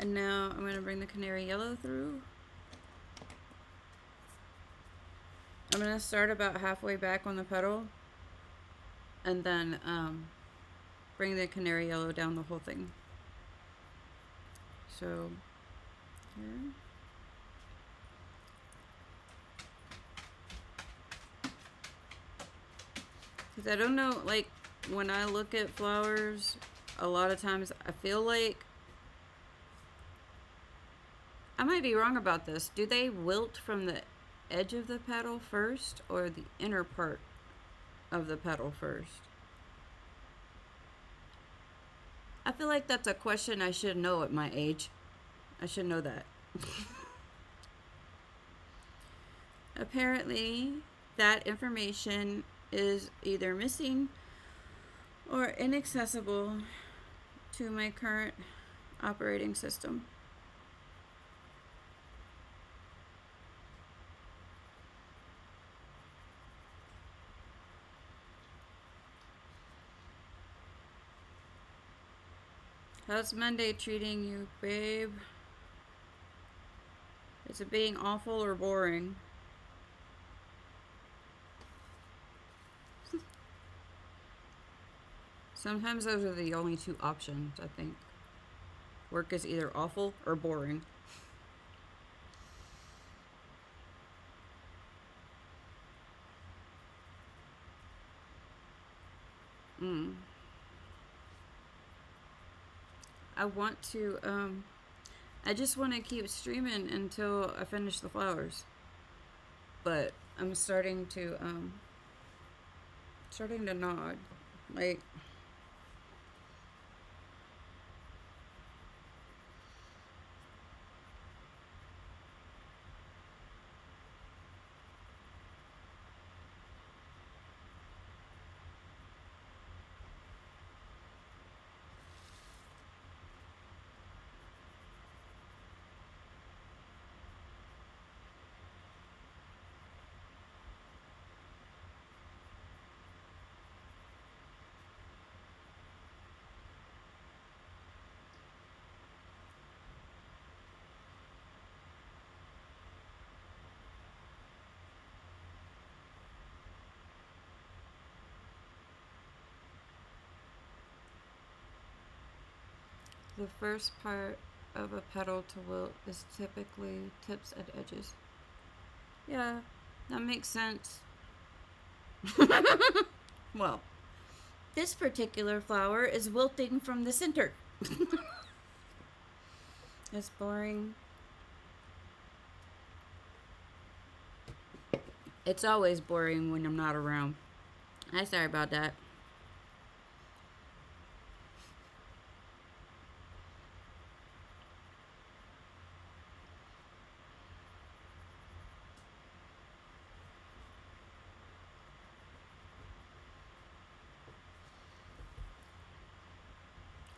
And now I'm going to bring the canary yellow through. I'm going to start about halfway back on the petal and then bring the canary yellow down the whole thing. So here. Because I don't know, like, when I look at flowers, a lot of times I feel like, I might be wrong about this. Do they wilt from the edge of the petal first or the inner part of the petal first? I feel like that's a question I should know at my age. I should know that. Apparently, that information is either missing or inaccessible to my current operating system. How's Monday treating you, babe? Is it being awful or boring? Sometimes those are the only two options, I think. Work is either awful or boring. I want to, I just want to keep streaming until I finish the flowers. But I'm starting to nod. Like, the first part of a petal to wilt is typically tips and edges. Yeah, that makes sense. Well, this particular flower is wilting from the center. It's boring. It's always boring when I'm not around. I'm sorry about that.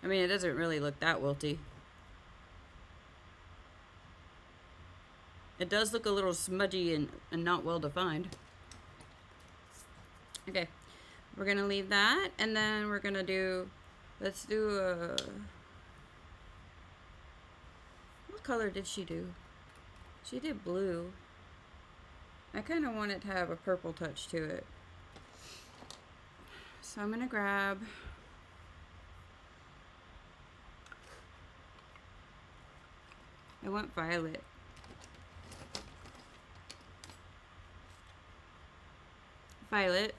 I mean, it doesn't really look that wilty. It does look a little smudgy and not well defined. Okay, we're gonna leave that, and then we're gonna do, let's do a, what color did she do? She did blue. I kind of want it to have a purple touch to it. So I'm gonna grab, I want violet. Violet.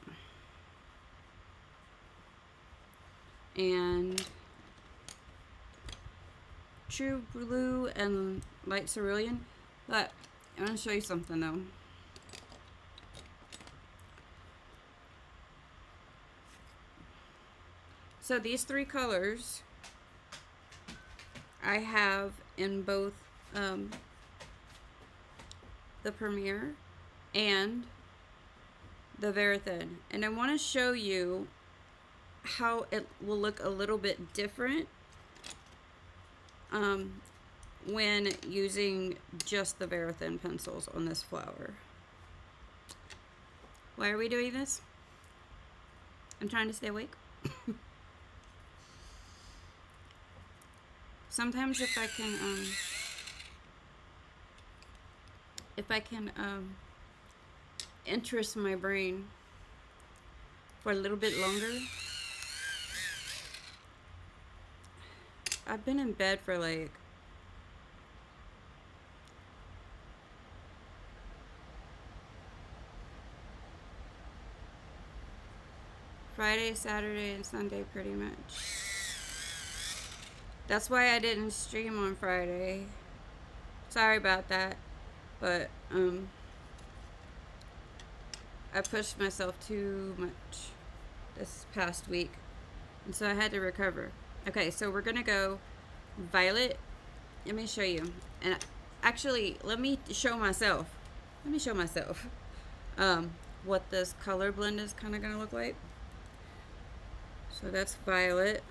And true blue and light cerulean. But I want to show you something though. So these three colors I have in both the Premier and the Verithin, and I want to show you how it will look a little bit different when using just the Verithin pencils on this flower. Why are we doing this? I'm trying to stay awake. Sometimes if I can interest my brain for a little bit longer. I've been in bed for like Friday, Saturday, and Sunday pretty much. That's why I didn't stream on Friday. Sorry about that, but I pushed myself too much this past week, and so I had to recover. Okay, so we're gonna go violet. Let me show you, and actually let me show myself what this color blend is kind of gonna look like. So that's violet.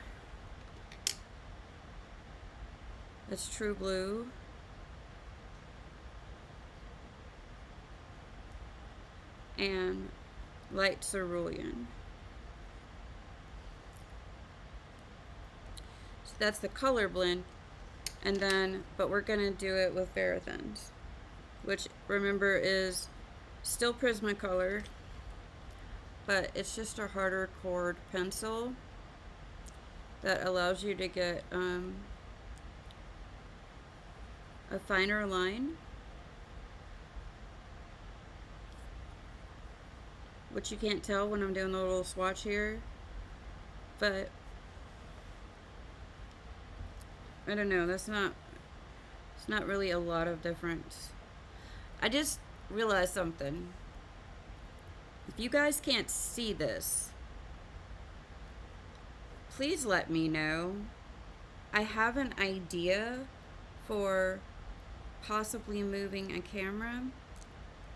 That's True Blue. And Light Cerulean. So that's the color blend. And then, but we're gonna do it with Varathins, which remember is still Prismacolor, but it's just a harder cord pencil that allows you to get a finer line, which you can't tell when I'm doing the little swatch here, but I don't know, it's not really a lot of difference. I just realized something. If you guys can't see this, please let me know. I have an idea for possibly moving a camera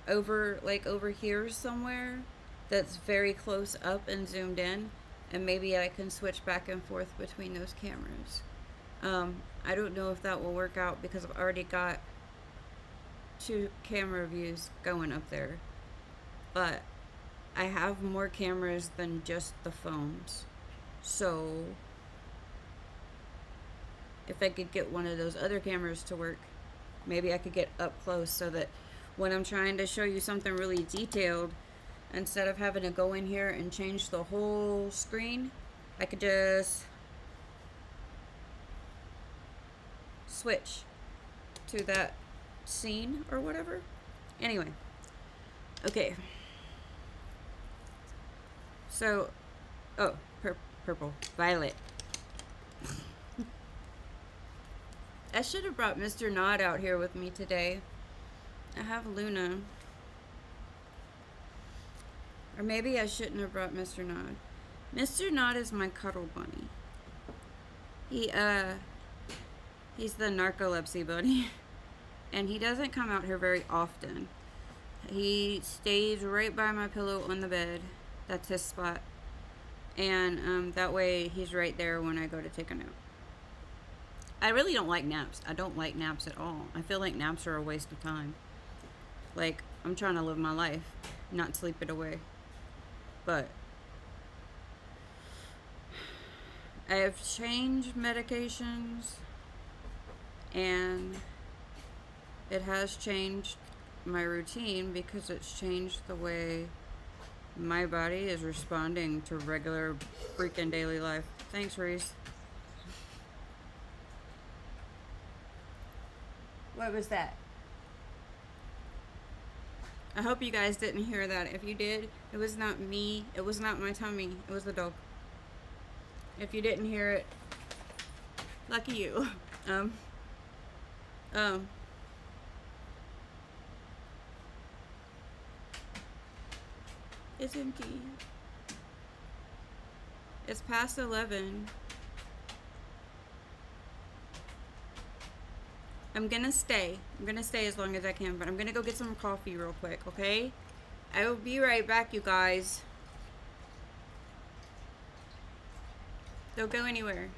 over, like over here somewhere, that's very close up and zoomed in, and maybe I can switch back and forth between those cameras. I don't know if that will work out because I've already got 2 camera views going up there, but I have more cameras than just the phones. So if I could get one of those other cameras to work, maybe I could get up close so that when I'm trying to show you something really detailed, instead of having to go in here and change the whole screen, I could just switch to that scene or whatever. Anyway, okay. So, oh, purple, violet. I should have brought Mr. Nod out here with me today. I have Loona. Or maybe I shouldn't have brought Mr. Nod. Mr. Nod is my cuddle bunny. He's the narcolepsy bunny. And he doesn't come out here very often. He stays right by my pillow on the bed. That's his spot. And that way he's right there when I go to take a nap. I really don't like naps. I don't like naps at all. I feel like naps are a waste of time. Like, I'm trying to live my life, not sleep it away. But I have changed medications, and it has changed my routine because it's changed the way my body is responding to regular freaking daily life. Thanks, Reese. What was that? I hope you guys didn't hear that. If you did, it was not me. It was not my tummy. It was the dog. If you didn't hear it, lucky you. It's empty. It's past 11. I'm gonna stay. I'm gonna stay as long as I can, but I'm gonna go get some coffee real quick, okay? I will be right back, you guys. Don't go anywhere.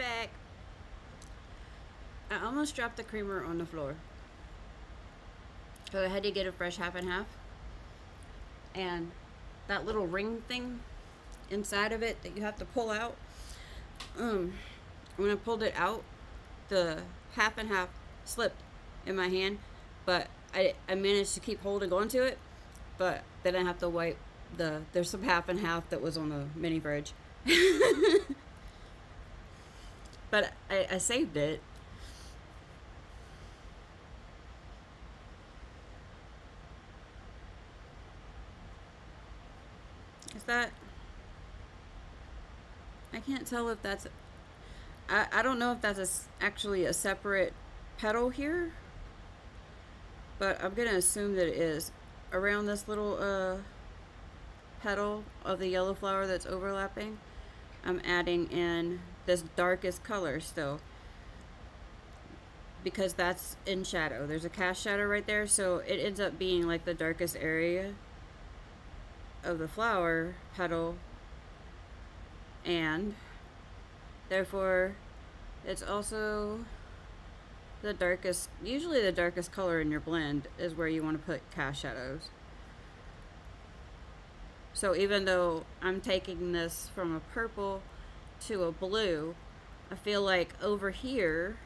back. I almost dropped the creamer on the floor. So I had to get a fresh half and half. And that little ring thing inside of it that you have to pull out, when I pulled it out, the half and half slipped in my hand, but I managed to keep holding on to it, but then I have to wipe there's some half and half that was on the mini fridge. But I saved it. Is that... I can't tell if that's... I don't know if that's actually a separate petal here, but I'm gonna assume that it is. Around this little petal of the yellow flower that's overlapping, I'm adding in this darkest color still, because that's in shadow. There's a cast shadow right there, so it ends up being like the darkest area of the flower petal, and therefore it's also the darkest, usually the darkest color in your blend is where you want to put cast shadows. So even though I'm taking this from a purple to a blue, I feel like over here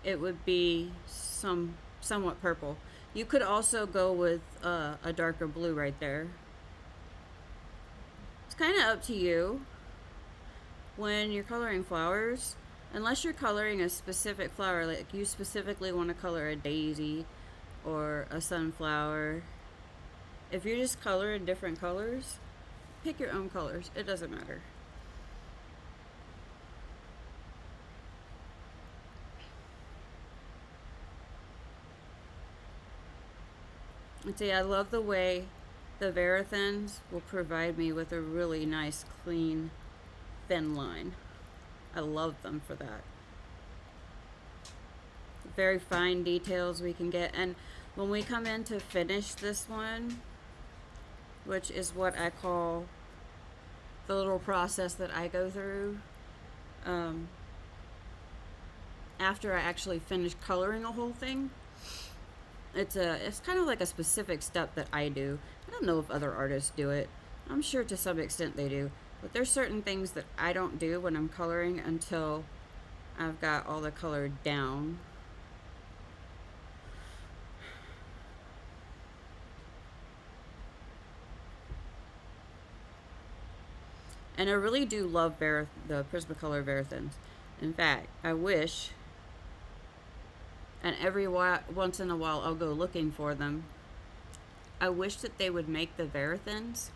it would be somewhat purple. You could also go with a darker blue right there. It's kind of up to you when you're coloring flowers. Unless you're coloring a specific flower, like you specifically want to color a daisy or a sunflower. If you're just coloring different colors, pick your own colors. It doesn't matter. And see, I love the way the Verathins will provide me with a really nice, clean, thin line. I love them for that. Very fine details we can get. And when we come in to finish this one, which is what I call the little process that I go through, after I actually finish coloring a whole thing, it's kind of like a specific step that I do. I don't know if other artists do it. I'm sure to some extent they do. But there's certain things that I don't do when I'm coloring until I've got all the color down. And I really do love the Prismacolor Verathins. In fact, I wish, and every once in a while I'll go looking for them, I wish that they would make the Verathins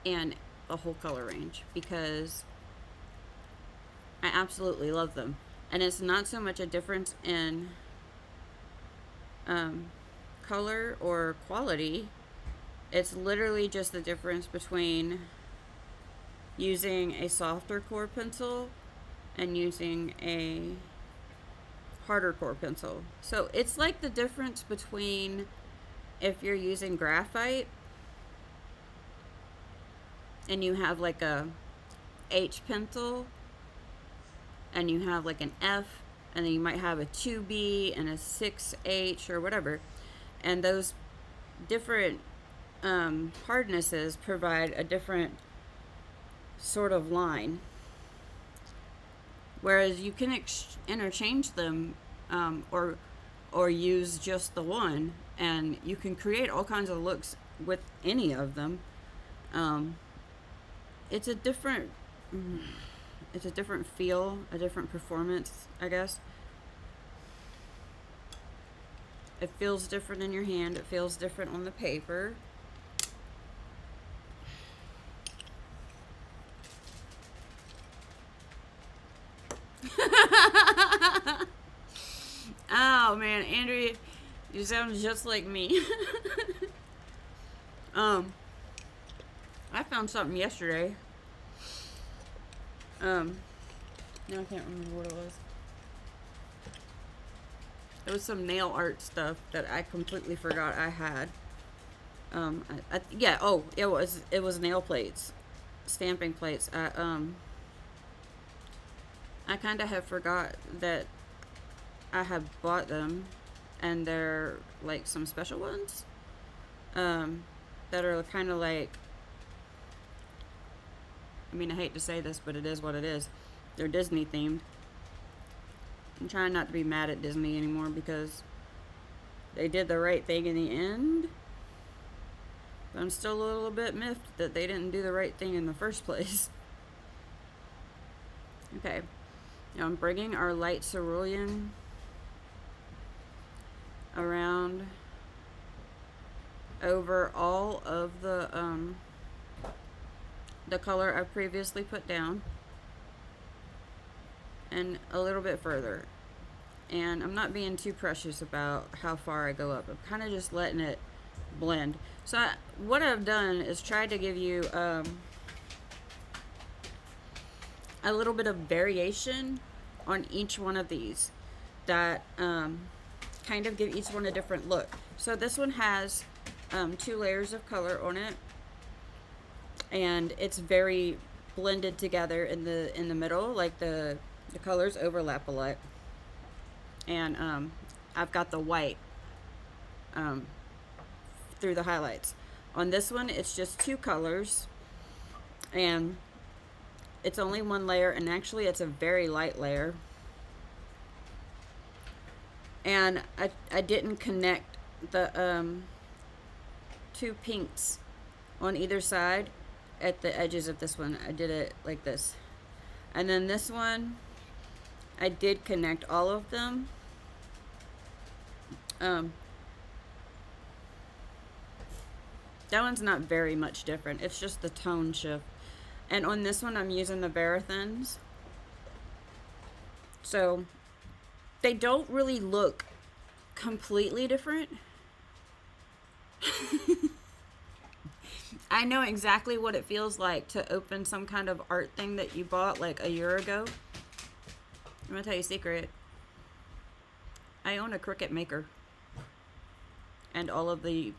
and a whole color range, because I absolutely love them. And it's not so much a difference in color or quality. It's literally just the difference between using a softer core pencil and using a harder core pencil. So it's like the difference between if you're using graphite and you have like a H pencil and you have like an F, and then you might have a 2B and a 6H or whatever, and those different hardnesses provide a different sort of line, whereas you can interchange them, or use just the one, and you can create all kinds of looks with any of them. It's a different feel, a different performance, I guess. It feels different in your hand. It feels different on the paper. Oh man, Andrea, you sound just like me. I found something yesterday. Now I can't remember what it was. It was some nail art stuff that I completely forgot I had. Yeah, oh, it was nail plates, stamping plates. I kind of have forgot that I have bought them, and they're like some special ones that are kind of like, I mean, I hate to say this, but it is what it is. They're Disney themed. I'm trying not to be mad at Disney anymore because they did the right thing in the end. But I'm still a little bit miffed that they didn't do the right thing in the first place. Okay, now I'm bringing our light cerulean around over all of the color I've previously put down, and a little bit further. And I'm not being too precious about how far I go up. I'm kind of just letting it blend. So what I've done is tried to give you a little bit of variation on each one of these that kind of give each one a different look. So this one has 2 layers of color on it, and it's very blended together in the middle, like the colors overlap a lot. And I've got the white through the highlights. On this one, it's just 2 colors, and it's only 1 layer, and actually it's a very light layer. And I didn't connect the 2 pinks on either side at the edges of this one. I did it like this. And then this one, I did connect all of them. That one's not very much different. It's just the tone shift. And on this one, I'm using the Verathins. So they don't really look completely different. I know exactly what it feels like to open some kind of art thing that you bought like a year ago. I'm gonna tell you a secret. I own a Cricut maker and all of the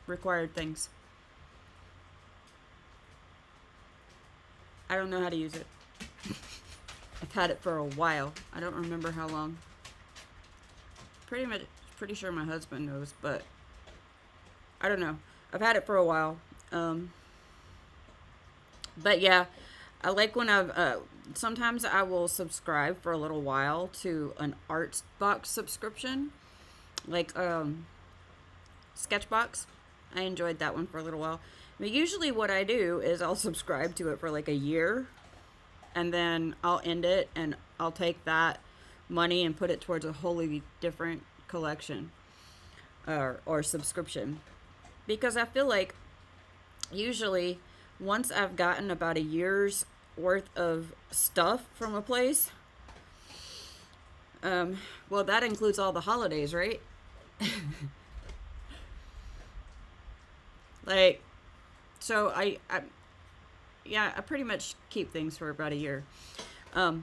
required things. I don't know how to use it. I've had it for a while. I don't remember how long. Pretty sure my husband knows, but I don't know. I've had it for a while. But yeah, I like when sometimes I will subscribe for a little while to an art box subscription, like Sketchbox. I enjoyed that one for a little while. But usually what I do is I'll subscribe to it for like a year, and then I'll end it, and I'll take that money and put it towards a wholly different collection or subscription. Because I feel like usually once I've gotten about a year's worth of stuff from a place, well, that includes all the holidays, right? Like, so I pretty much keep things for about a year. I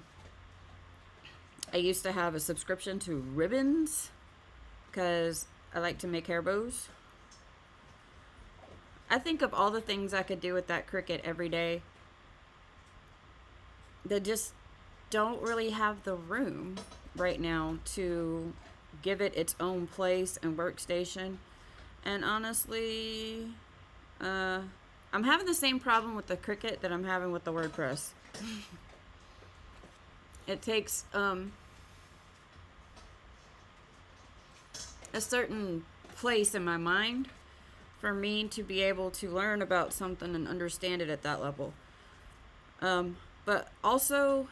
used to have a subscription to ribbons because I like to make hair bows. I think of all the things I could do with that Cricut every day that just don't really have the room right now to give it its own place and workstation. And honestly, I'm having the same problem with the Cricut that I'm having with the WordPress. It takes a certain place in my mind for me to be able to learn about something and understand it at that level. But also,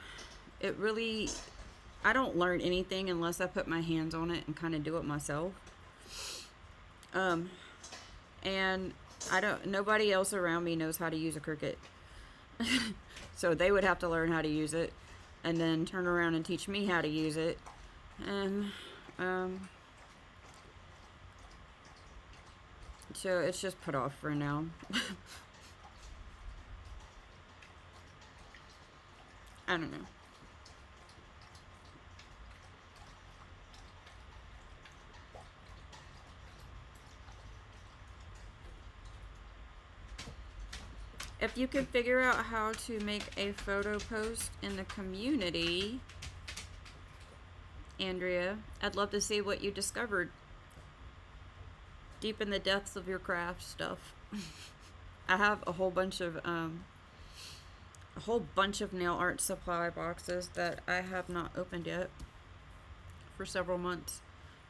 I don't learn anything unless I put my hands on it and kind of do it myself. And nobody else around me knows how to use a Cricut. So they would have to learn how to use it and then turn around and teach me how to use it. And, so it's just put off for now. I don't know. If you can figure out how to make a photo post in the community, Andrea. I'd love to see what you discovered deep in the depths of your craft stuff. I have a whole bunch of nail art supply boxes that I have not opened yet for several months,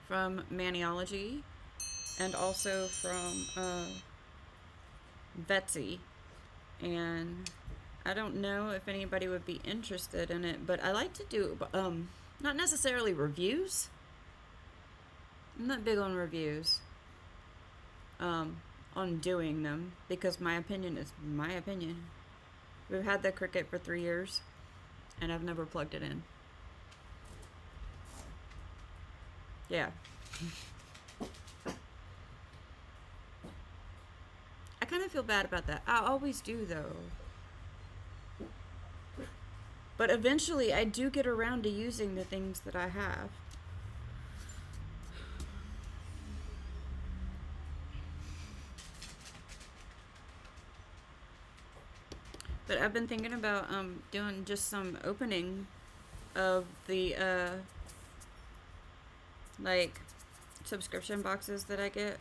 from Maniology and also from Betsy. And I don't know if anybody would be interested in it, but I like to do not necessarily reviews. I'm not big on reviews, on doing them, because my opinion is my opinion. We've had the Cricut for 3 years, and I've never plugged it in. Yeah. I kind of feel bad about that. I always do, though. But eventually, I do get around to using the things that I have. But I've been thinking about doing just some opening of the like subscription boxes that I get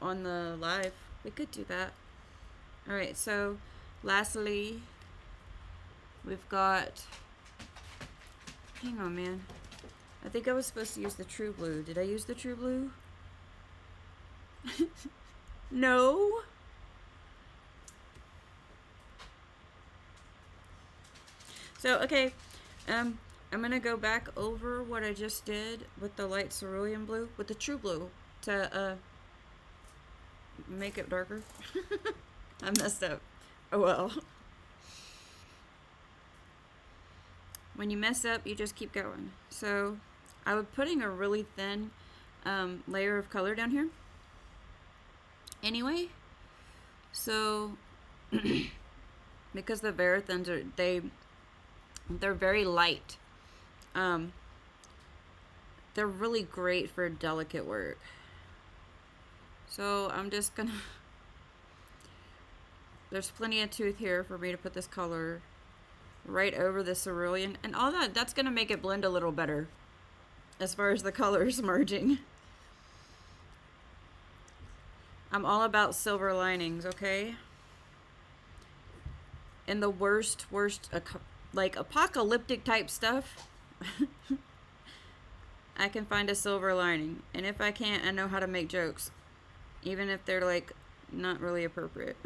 on the live. We could do that. All right, so lastly, we've got, hang on, man. I think I was supposed to use the True Blue. Did I use the True Blue? No. So, okay, I'm gonna go back over what I just did with the light cerulean blue, with the True Blue, to make it darker. I messed up. Oh well. When you mess up, you just keep going. So, I was putting a really thin layer of color down here. Anyway, so because the Verathins are, they're very light. They're really great for delicate work. So I'm just gonna, there's plenty of tooth here for me to put this color right over the cerulean, and all that's gonna make it blend a little better as far as the colors merging. I'm all about silver linings, okay? And the worst like apocalyptic type stuff, I can find a silver lining. And if I can't, I know how to make jokes, even if they're like not really appropriate.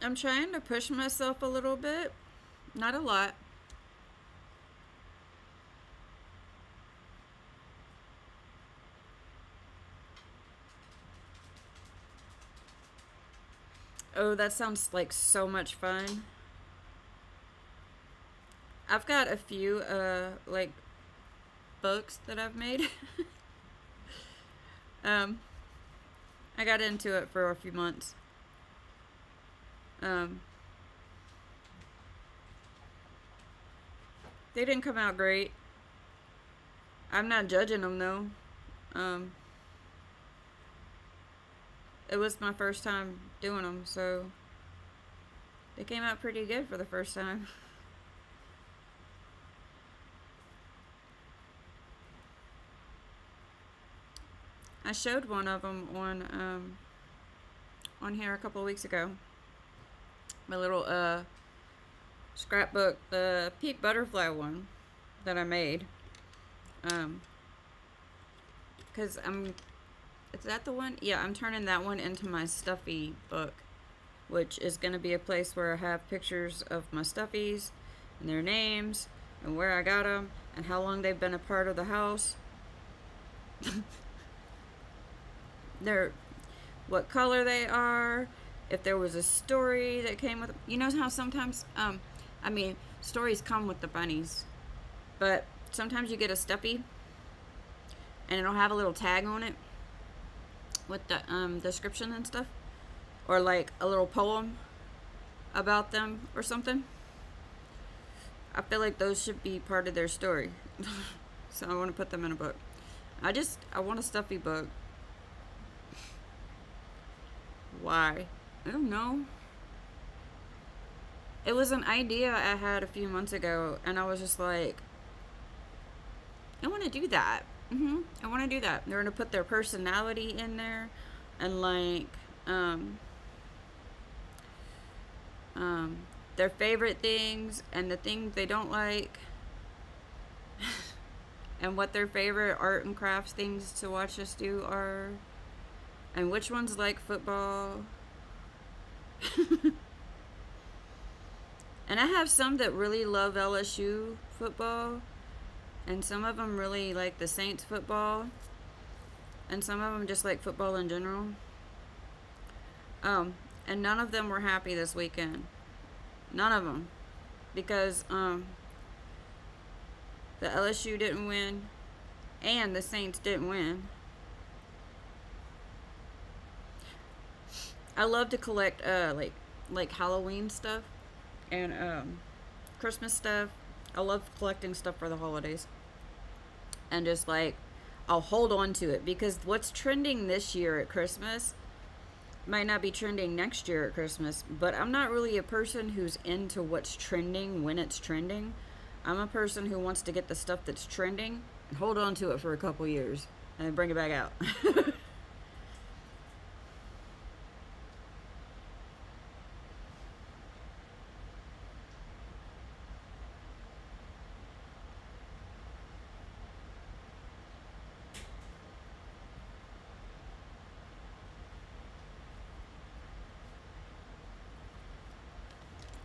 I'm trying to push myself a little bit, not a lot. Oh, that sounds like so much fun. I've got a few like books that I've made. I got into it for a few months. They didn't come out great. I'm not judging them though. It was my first time doing them, so they came out pretty good for the first time. I showed one of them on here a couple of weeks ago. My little scrapbook, the pink butterfly one that I made. Cause is that the one? Yeah, I'm turning that one into my stuffy book, which is gonna be a place where I have pictures of my stuffies and their names and where I got them and how long they've been a part of the house. What color they are, if there was a story that came with, you know how sometimes, I mean, stories come with the bunnies, but sometimes you get a stuffy and it'll have a little tag on it with the description and stuff, or like a little poem about them or something. I feel like those should be part of their story. So I want to put them in a book. I want a stuffy bug. Why? I don't know. It was an idea I had a few months ago, and I was just like, I want to do that. I want to do that. They're going to put their personality in there, and like, um, their favorite things and the things they don't like, and what their favorite art and crafts things to watch us do are, and which ones like football. And I have some that really love LSU football, and some of them really like the Saints football, and some of them just like football in general. And none of them were happy this weekend. None of them, because the LSU didn't win, and the Saints didn't win. I love to collect like Halloween stuff and Christmas stuff. I love collecting stuff for the holidays. And just like I'll hold on to it because what's trending this year at Christmas might not be trending next year at Christmas, but I'm not really a person who's into what's trending when it's trending. I'm a person who wants to get the stuff that's trending and hold on to it for a couple years and then bring it back out.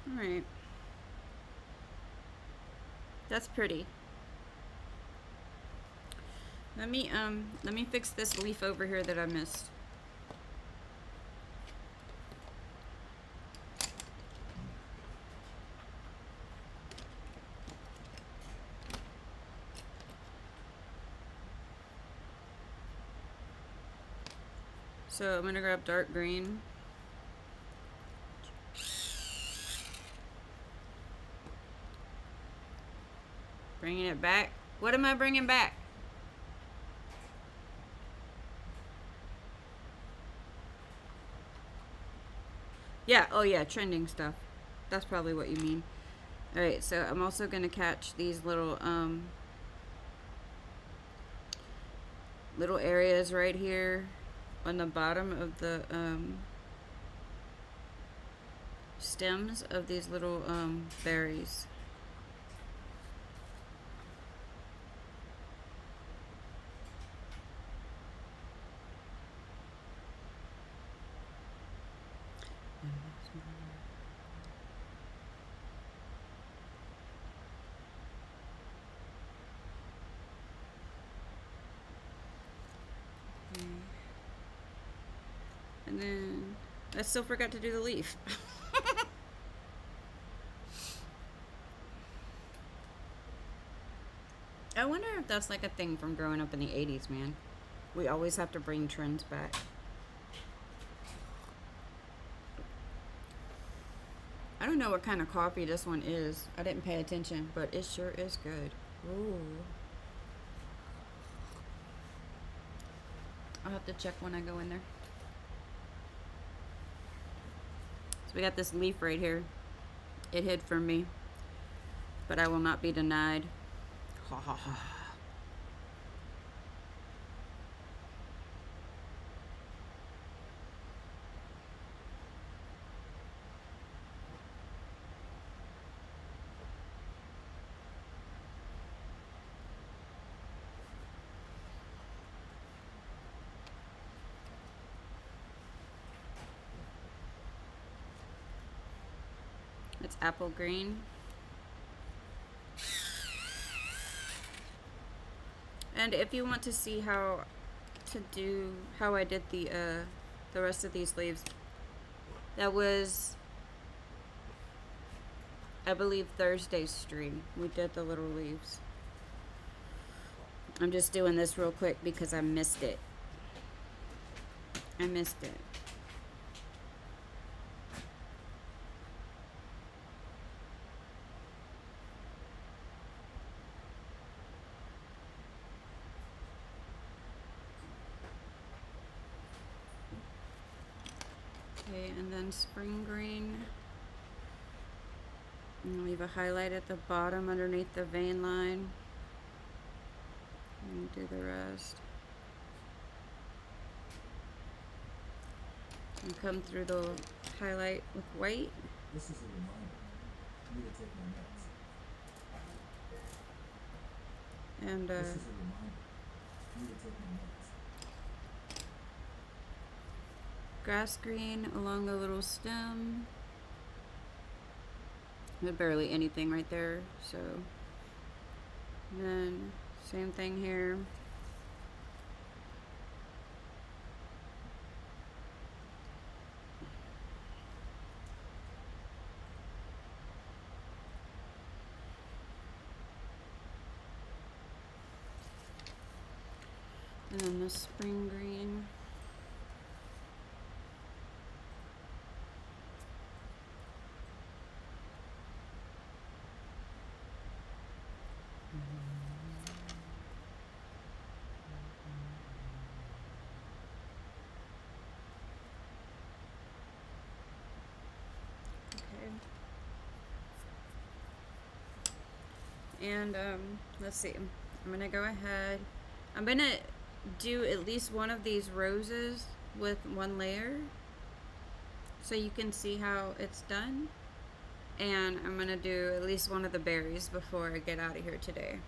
All right. That's pretty. Let me fix this leaf over here that I missed. So I'm gonna grab dark green. Bringing it back. What am I bringing back? Yeah, oh yeah, trending stuff. That's probably what you mean. Alright, so I'm also gonna catch these little little areas right here on the bottom of the stems of these little berries. And then I still forgot to do the leaf. I wonder if that's like a thing from growing up in the 80s, man. We always have to bring trends back. I don't know what kind of coffee this one is. I didn't pay attention, but it sure is good. Ooh. I'll have to check when I go in there. So we got this leaf right here. It hid from me, but I will not be denied. Ha ha ha. It's apple green. And if you want to see how I did the rest of these leaves, that was, I believe, Thursday's stream. We did the little leaves. I'm just doing this real quick because I missed it. I missed it. Okay, and then spring green. And leave a highlight at the bottom underneath the vein line. And do the rest. And come through the highlight with white. This is a reminder. I need to take my meds. And This is a reminder. I need to take my meds. grass green along the little stem. There's barely anything right there, so. And then same thing here. And then the spring green. Okay. And let's see. I'm gonna go ahead. I'm gonna do at least one of these roses with one layer so you can see how it's done. And I'm gonna do at least one of the berries before I get out of here today.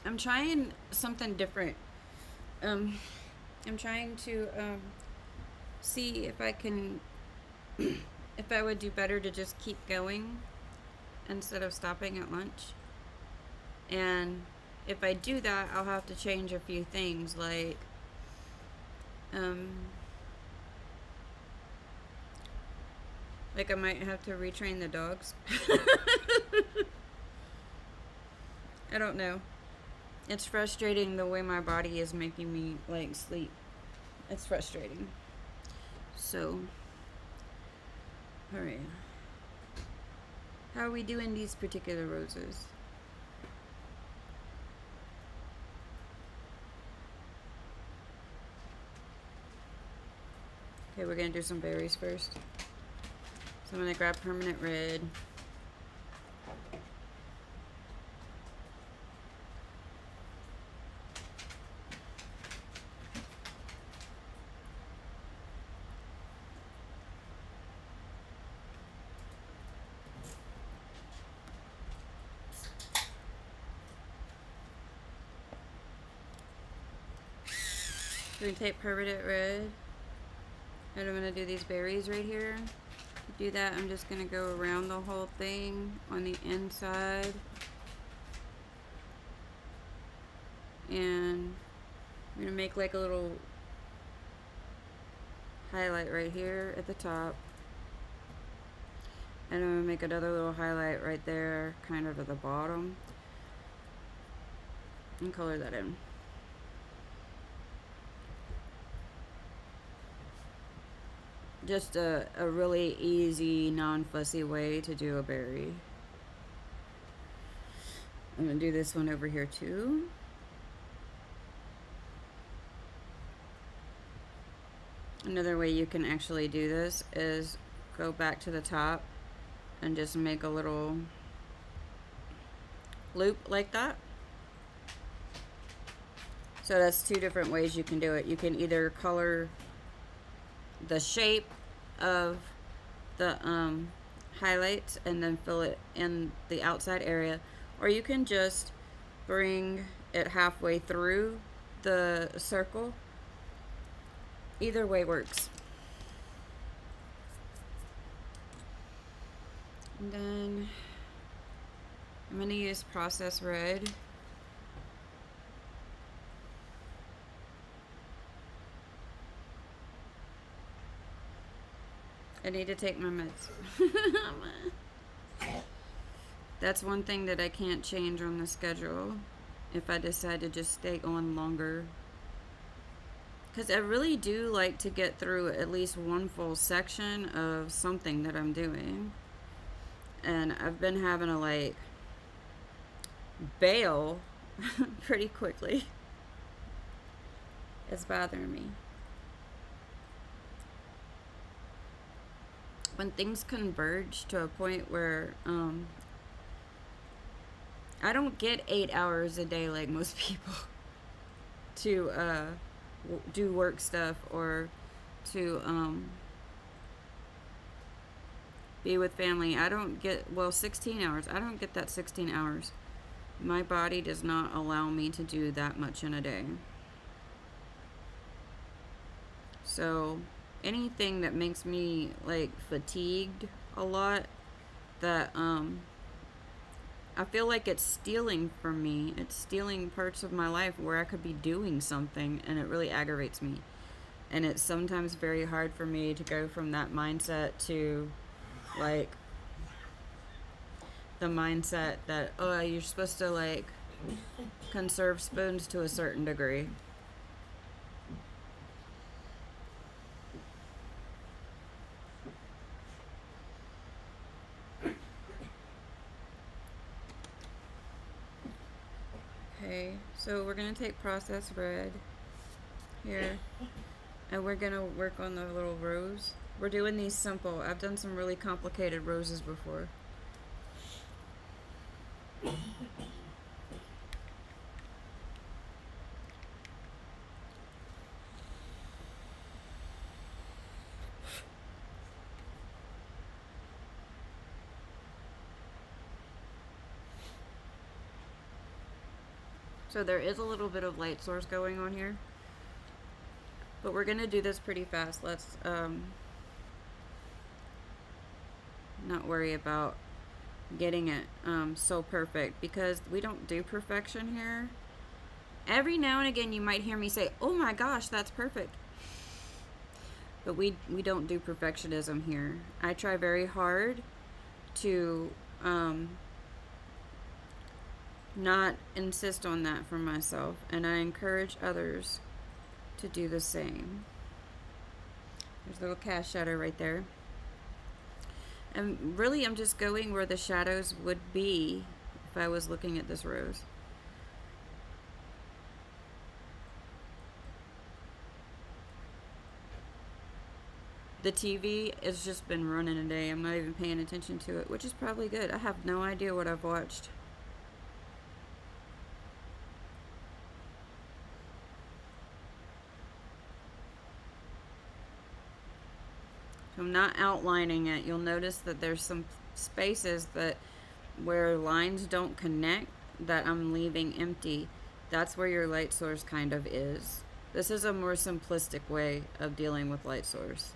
I'm trying something different. I'm trying to see if I can, if I would do better to just keep going instead of stopping at lunch. And if I do that, I'll have to change a few things, like I might have to retrain the dogs. I don't know. It's frustrating the way my body is making me like sleep. It's frustrating. So, all right. How are we doing these particular roses? Okay, we're gonna do some berries first. So I'm gonna grab permanent red. We're gonna take permanent red. And I'm gonna do these berries right here. To do that, I'm just gonna go around the whole thing on the inside. And I'm gonna make like a little highlight right here at the top. And I'm gonna make another little highlight right there, kind of at the bottom. And color that in. Just a really easy, non-fussy way to do a berry. I'm gonna do this one over here too. Another way you can actually do this is go back to the top and just make a little loop like that. So that's two different ways you can do it. You can either color the shape of the highlights and then fill it in the outside area, or you can just bring it halfway through the circle. Either way works. And then I'm going to use processed red. I need to take my meds. That's one thing that I can't change on the schedule if I decide to just stay on longer. Because I really do like to get through at least one full section of something that I'm doing. And I've been having to like bail pretty quickly. It's bothering me. when things converge to a point where I don't get 8 hours a day like most people to do work stuff or to be with family. I don't get, well, 16 hours. I don't get that 16 hours. My body does not allow me to do that much in a day. So anything that makes me like fatigued a lot, that I feel like it's stealing from me. It's stealing parts of my life where I could be doing something, and it really aggravates me. And it's sometimes very hard for me to go from that mindset to like the mindset that, oh, you're supposed to like conserve spoons to a certain degree. Okay, so we're gonna take processed red here, and we're gonna work on the little rose. We're doing these simple. I've done some really complicated roses before. So there is a little bit of light source going on here, but we're gonna do this pretty fast. Let's not worry about getting it so perfect, because we don't do perfection here. Every now and again you might hear me say, oh my gosh, that's perfect, but we don't do perfectionism here. I try very hard to not insist on that for myself, and I encourage others to do the same. There's a little cast shadow right there. And really, I'm just going where the shadows would be if I was looking at this rose. The TV has just been running today. I'm not even paying attention to it, which is probably good. I have no idea what I've watched. I'm not outlining it. You'll notice that there's some spaces that where lines don't connect that I'm leaving empty. That's where your light source kind of is. This is a more simplistic way of dealing with light source.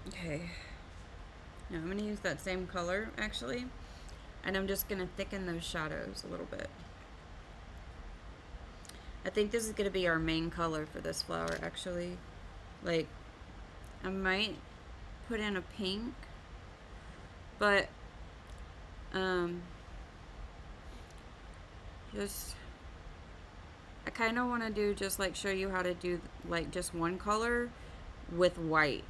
Okay, now I'm going to use that same color actually, and I'm just going to thicken those shadows a little bit. I think this is going to be our main color for this flower actually. Like, I might put in a pink, but just, I kind of want to do just like show you how to do like just one color with white,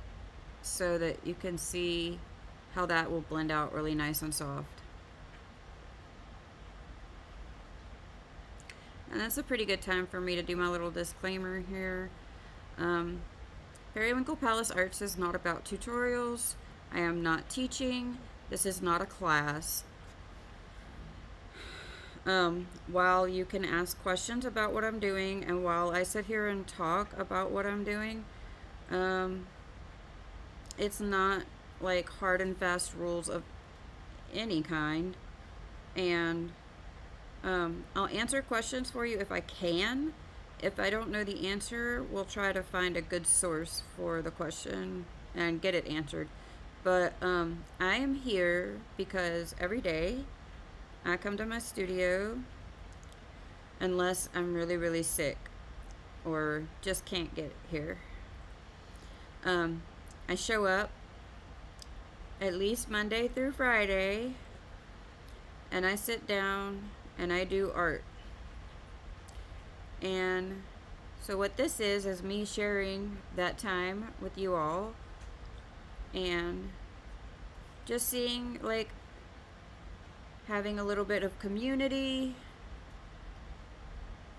so that you can see how that will blend out really nice and soft. And that's a pretty good time for me to do my little disclaimer here. Periwinkle Palace Arts is not about tutorials. I am not teaching. This is not a class. While you can ask questions about what I'm doing, and while I sit here and talk about what I'm doing, it's not like hard and fast rules of any kind. And I'll answer questions for you if I can. If I don't know the answer, we'll try to find a good source for the question and get it answered. But I am here because every day I come to my studio, unless I'm really, really sick or just can't get here. I show up at least Monday through Friday, and I sit down and I do art. And so what this is me sharing that time with you all and just seeing, like, having a little bit of community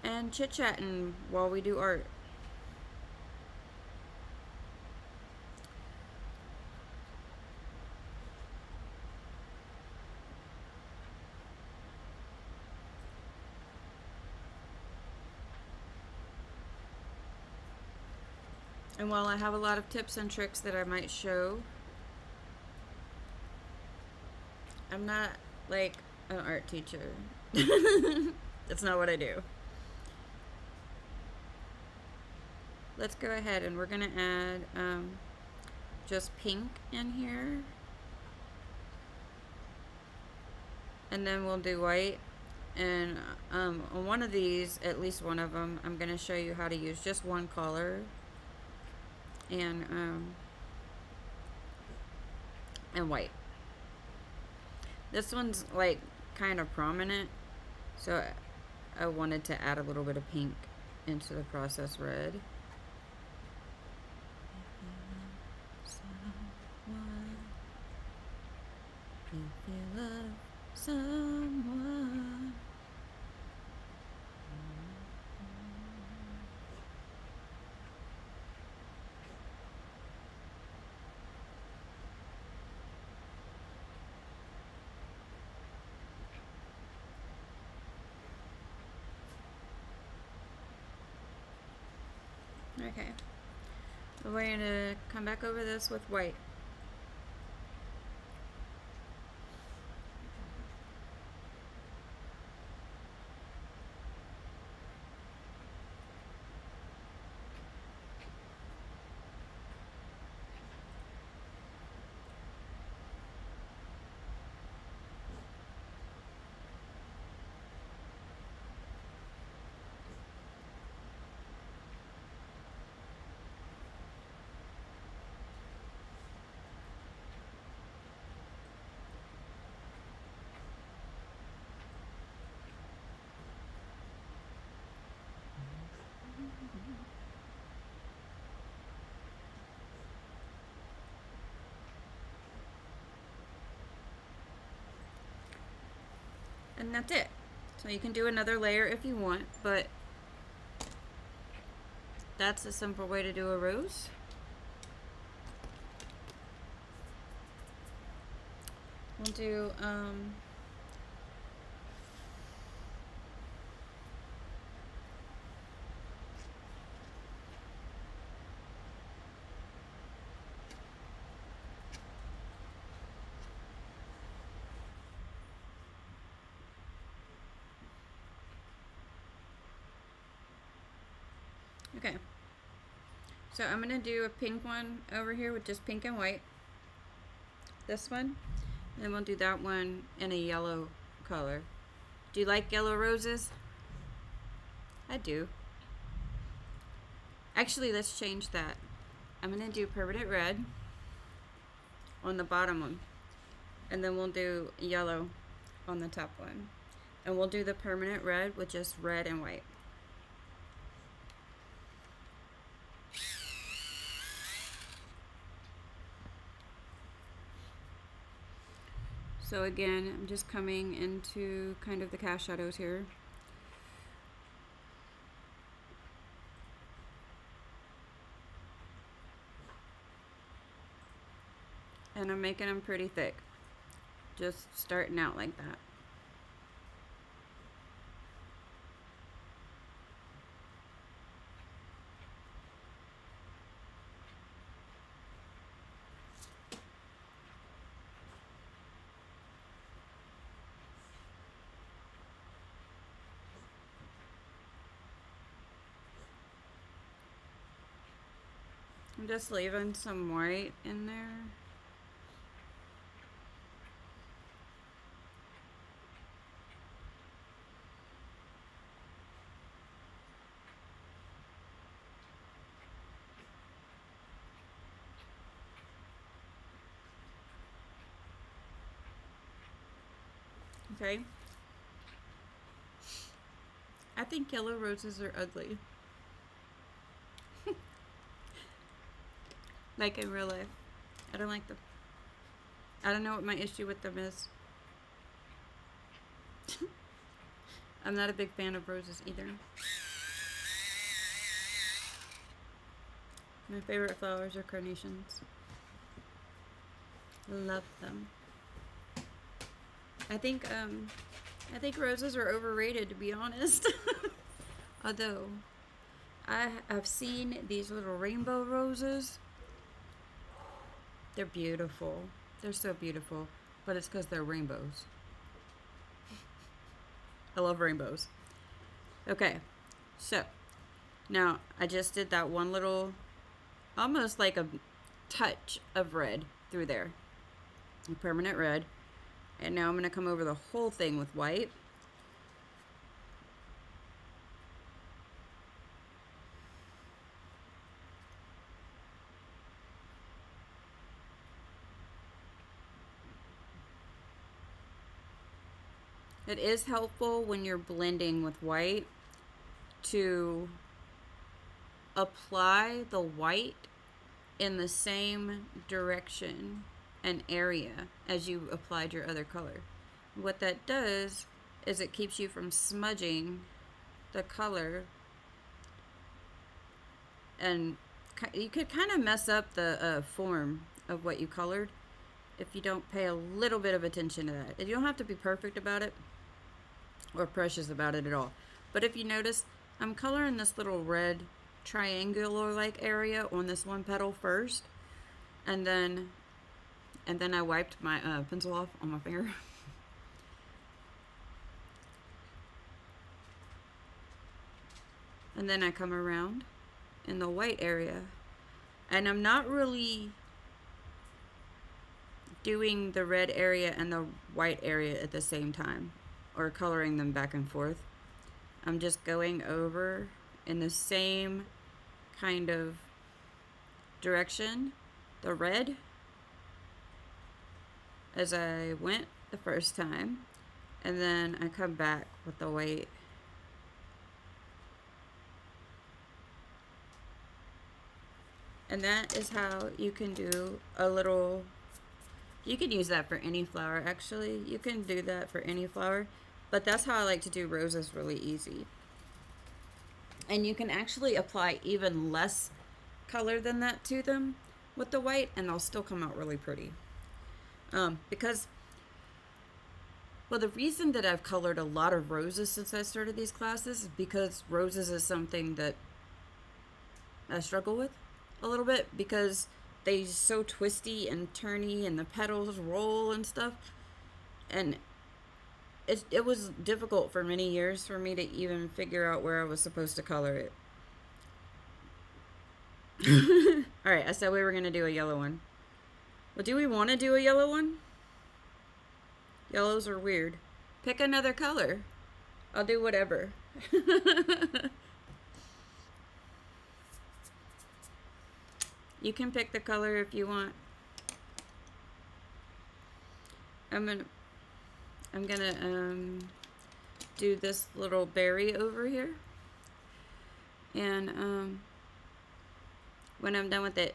and chit-chatting while we do art. And while I have a lot of tips and tricks that I might show, I'm not like an art teacher. That's not what I do. Let's go ahead and we're gonna add just pink in here. And then we'll do white. And on one of these, at least one of them, I'm gonna show you how to use just one color. And white. This one's like kind of prominent, so I wanted to add a little bit of pink into the process red. If you love someone. Okay, we're going to come back over this with white. And that's it. So you can do another layer if you want, but that's a simple way to do a rose. We'll do okay. So I'm gonna do a pink one over here with just pink and white. This one. And we'll do that one in a yellow color. Do you like yellow roses? I do. Actually, let's change that. I'm gonna do permanent red on the bottom one. And then we'll do yellow on the top one. And we'll do the permanent red with just red and white. So again, I'm just coming into kind of the cast shadows here. And I'm making them pretty thick. Just starting out like that. I'm just leaving some white in there. Okay. I think yellow roses are ugly. Like in real life. I don't like them. I don't know what my issue with them is. I'm not a big fan of roses either. My favorite flowers are carnations. Love them. I think roses are overrated, to be honest. Although I've seen these little rainbow roses. They're beautiful. They're so beautiful, but it's because they're rainbows. I love rainbows. Okay, so now I just did that one little, almost like a touch of red through there, a permanent red. And now I'm going to come over the whole thing with white. It is helpful when you're blending with white to apply the white in the same direction and area as you applied your other color. What that does is it keeps you from smudging the color, and you could kind of mess up the form of what you colored if you don't pay a little bit of attention to that. You don't have to be perfect about it or precious about it at all. But if you notice, I'm coloring this little red triangular like area on this one petal first, and then I wiped my pencil off on my finger. And then I come around in the white area, and I'm not really doing the red area and the white area at the same time or coloring them back and forth. I'm just going over in the same kind of direction, the red, as I went the first time, and then I come back with the white. And that is how you can do a little, you can use that for any flower actually. You can do that for any flower, but that's how I like to do roses, really easy. And you can actually apply even less color than that to them with the white, and they'll still come out really pretty. Because, well, the reason that I've colored a lot of roses since I started these classes is because roses is something that I struggle with a little bit, because they're so twisty and turny and the petals roll and stuff, and it was difficult for many years for me to even figure out where I was supposed to color it. Alright, I said we were going to do a yellow one. Well, do we want to do a yellow one? Yellows are weird. Pick another color. I'll do whatever. You can pick the color if you want. I'm gonna do this little berry over here, and when I'm done with it,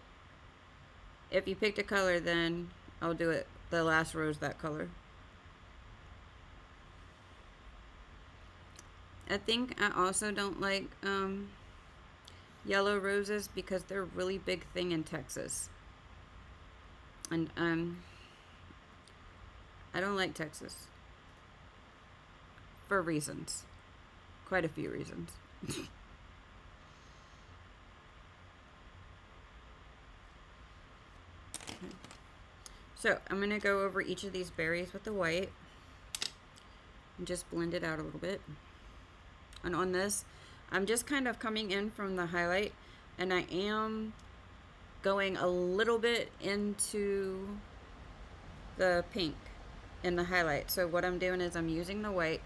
if you picked a color, then I'll do it the last rose that color. I think I also don't like yellow roses because they're a really big thing in Texas, and I don't like Texas for reasons, quite a few reasons. So I'm gonna go over each of these berries with the white and just blend it out a little bit. And on this, I'm just kind of coming in from the highlight, and I am going a little bit into the pink in the highlight. So what I'm doing is I'm using the white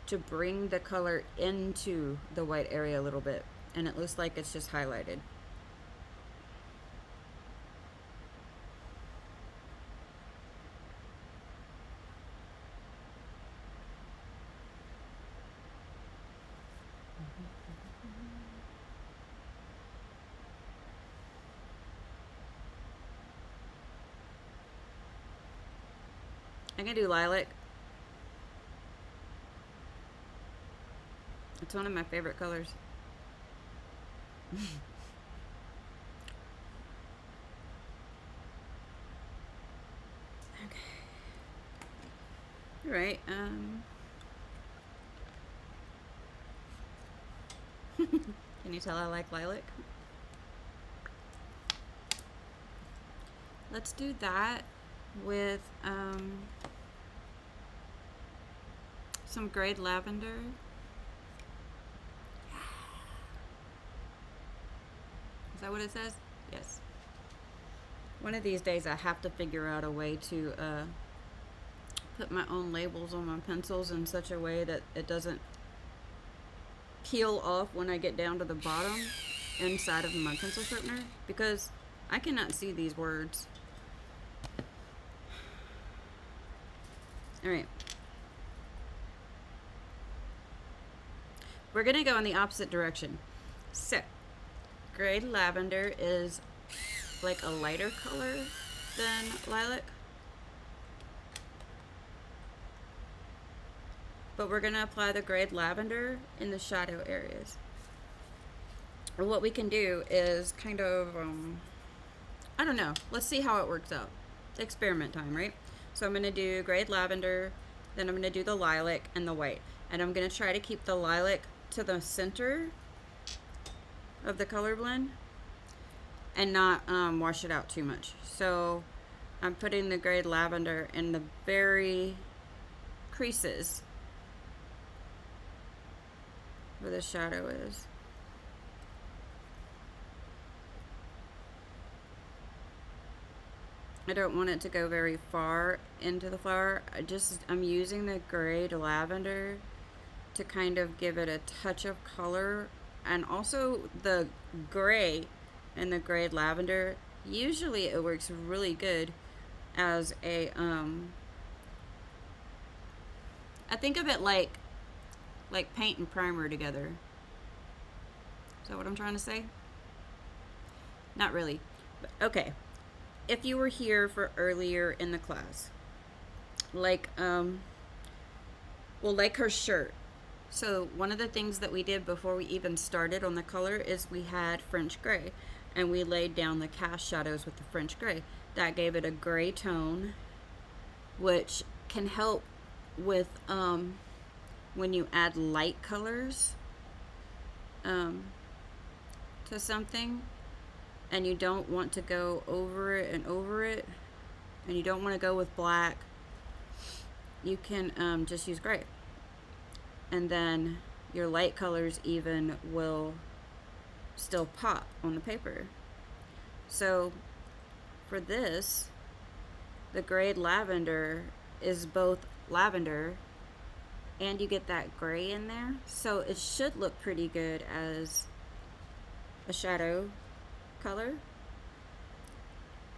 to bring the color into the white area a little bit, and it looks like it's just highlighted. I'm gonna do lilac. It's one of my favorite colors. Okay. All right. Can you tell I like lilac? Let's do that with some grayed lavender. Is that what it says? Yes. One of these days I have to figure out a way to put my own labels on my pencils in such a way that it doesn't peel off when I get down to the bottom inside of my pencil sharpener, because I cannot see these words. Alright. We're going to go in the opposite direction. So, grayed lavender is like a lighter color than lilac. But we're going to apply the grayed lavender in the shadow areas. And what we can do is kind of, I don't know. Let's see how it works out. It's experiment time, right? So I'm going to do grayed lavender, then I'm going to do the lilac and the white. And I'm going to try to keep the lilac to the center of the color blend and not wash it out too much. So I'm putting the grayed lavender in the very creases where the shadow is. I don't want it to go very far into the flower. I'm using the grayed lavender to kind of give it a touch of color, and also the gray and the grayed lavender, usually it works really good as a I think of it like paint and primer together. Is that what I'm trying to say? Not really. But okay. If you were here for earlier in the class, like like her shirt. So one of the things that we did before we even started on the color is we had French gray, and we laid down the cast shadows with the French gray. That gave it a gray tone, which can help with when you add light colors to something, and you don't want to go over it and over it, and you don't want to go with black, you can just use gray. And then your light colors even will still pop on the paper. So for this, the grayed lavender is both lavender and you get that gray in there. So it should look pretty good as a shadow color.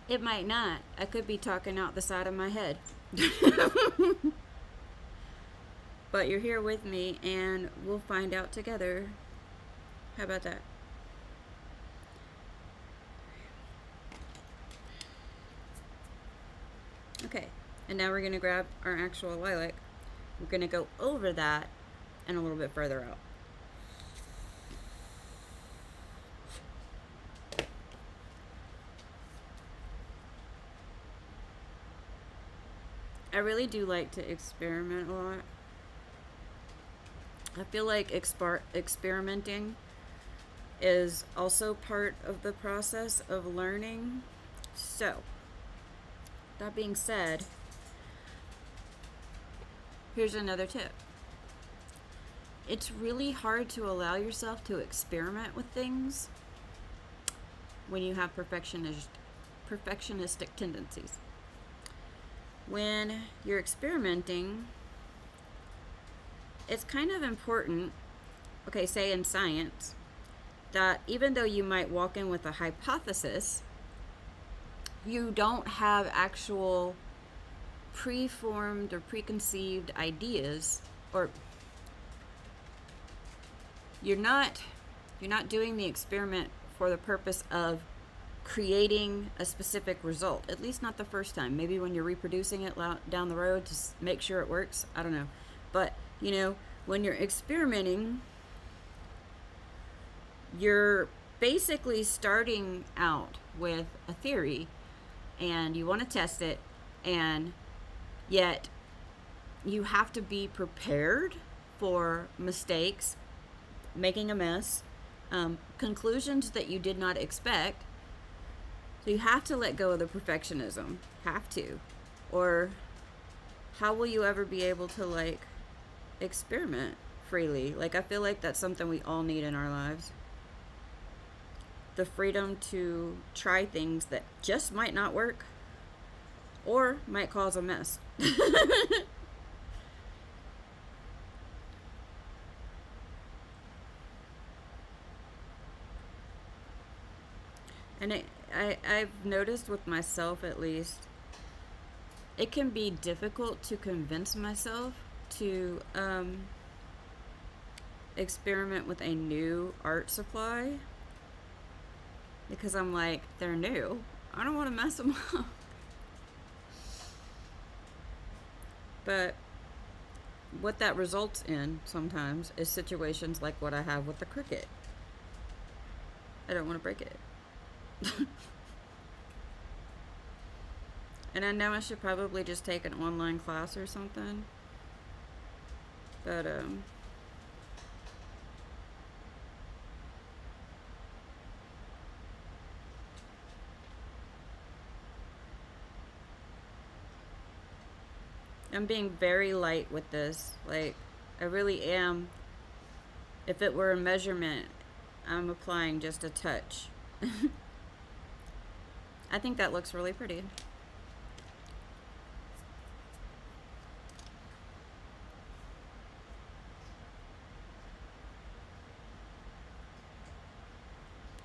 It might not. I could be talking out the side of my head. But you're here with me and we'll find out together. How about that? Okay, and now we're going to grab our actual lilac. We're going to go over that and a little bit further out. I really do like to experiment a lot. I feel like experimenting is also part of the process of learning. So, that being said, here's another tip. It's really hard to allow yourself to experiment with things when you have perfectionistic tendencies. When you're experimenting, it's kind of important, okay, say in science, that even though you might walk in with a hypothesis, you don't have actual preformed or preconceived ideas, or you're not doing the experiment for the purpose of creating a specific result, at least not the first time. Maybe when you're reproducing it down the road to make sure it works, I don't know. But you know, when you're experimenting, you're basically starting out with a theory and you want to test it, and yet you have to be prepared for mistakes, making a mess, conclusions that you did not expect. So you have to let go of the perfectionism. Have to. Or how will you ever be able to, like, experiment freely? Like, I feel like that's something we all need in our lives. The freedom to try things that just might not work or might cause a mess. And I've noticed with myself, at least, it can be difficult to convince myself to experiment with a new art supply, because I'm like, they're new. I don't want to mess them up. But what that results in sometimes is situations like what I have with the Cricut. I don't want to break it. And I know I should probably just take an online class or something. But I'm being very light with this. Like, I really am. If it were a measurement, I'm applying just a touch. I think that looks really pretty.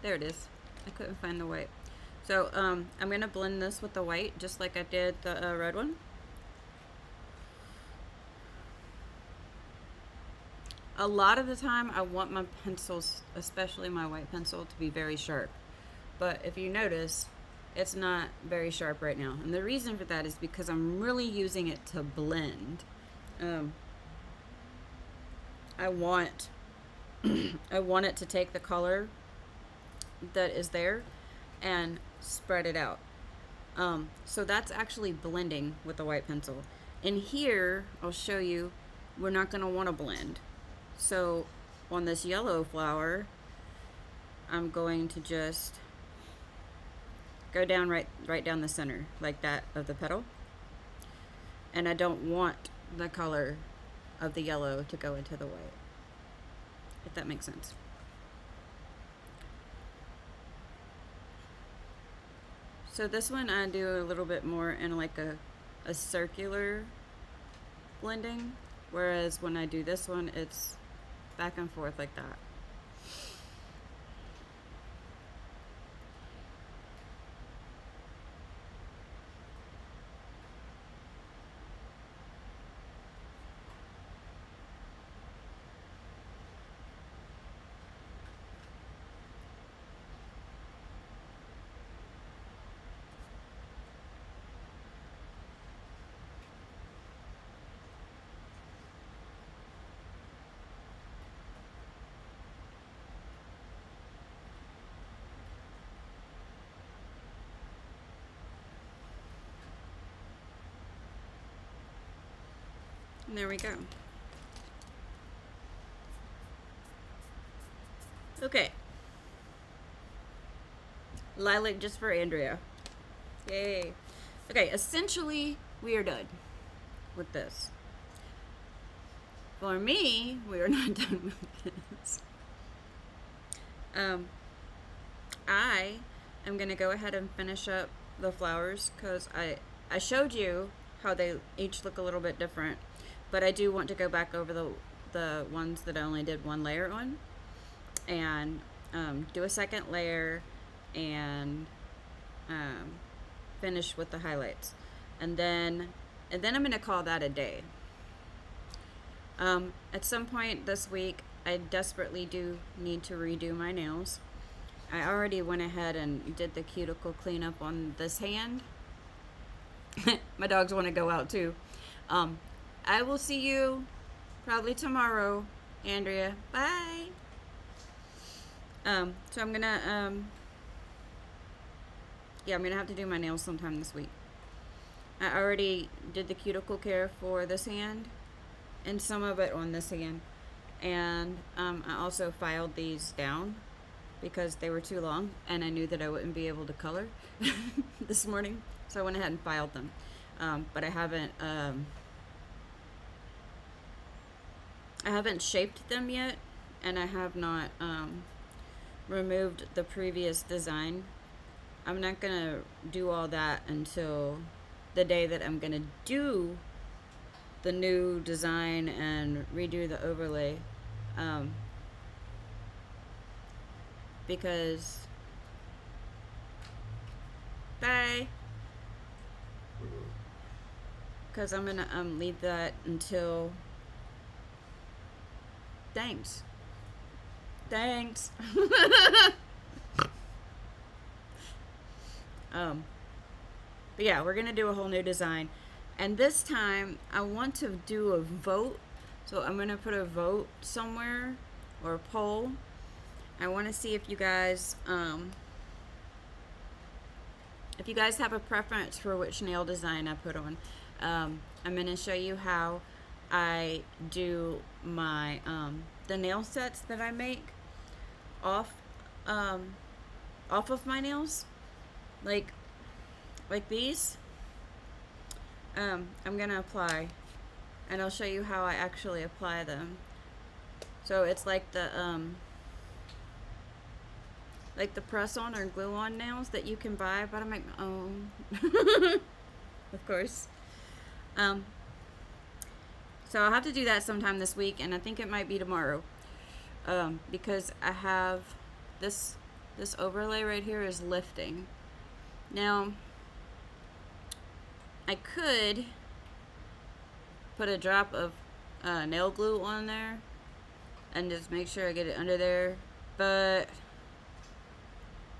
There it is. I couldn't find the white. So I'm going to blend this with the white just like I did the red one. A lot of the time I want my pencils, especially my white pencil, to be very sharp. But if you notice, it's not very sharp right now. And the reason for that is because I'm really using it to blend. I want I want it to take the color that is there and spread it out. So that's actually blending with the white pencil. In here, I'll show you, we're not going to want to blend. So on this yellow flower, I'm going to just go down right down the center, like that of the petal. And I don't want the color of the yellow to go into the white, if that makes sense. So this one I do a little bit more in like a circular blending, whereas when I do this one, it's back and forth like that. And there we go. Okay. Lilac just for Andrea. Yay. Okay, essentially, we are done with this. For me, we are not done with this. I am going to go ahead and finish up the flowers because I showed you how they each look a little bit different. But I do want to go back over the ones that I only did one layer on, and do a second layer and finish with the highlights, and then I'm going to call that a day. At some point this week, I desperately do need to redo my nails. I already went ahead and did the cuticle cleanup on this hand. My dogs want to go out too. I will see you probably tomorrow, Andrea. Bye. So I'm gonna, yeah, I'm gonna have to do my nails sometime this week. I already did the cuticle care for this hand and some of it on this hand. And I also filed these down because they were too long and I knew that I wouldn't be able to color this morning. So I went ahead and filed them. But I haven't shaped them yet, and I have not removed the previous design. I'm not gonna do all that until the day that I'm gonna do the new design and redo the overlay, because because I'm gonna leave that until thanks but yeah, we're gonna do a whole new design, and this time I want to do a vote. So I'm gonna put a vote somewhere, or a poll. I want to see if you guys have a preference for which nail design I put on. I'm gonna show you how I do my the nail sets that I make off of my nails, like these. I'm gonna apply, and I'll show you how I actually apply them. So it's like the press on or glue on nails that you can buy, but I make my own. Of course. So I'll have to do that sometime this week, and I think it might be tomorrow, because I have this overlay right here is lifting. Now I could put a drop of nail glue on there and just make sure I get it under there, but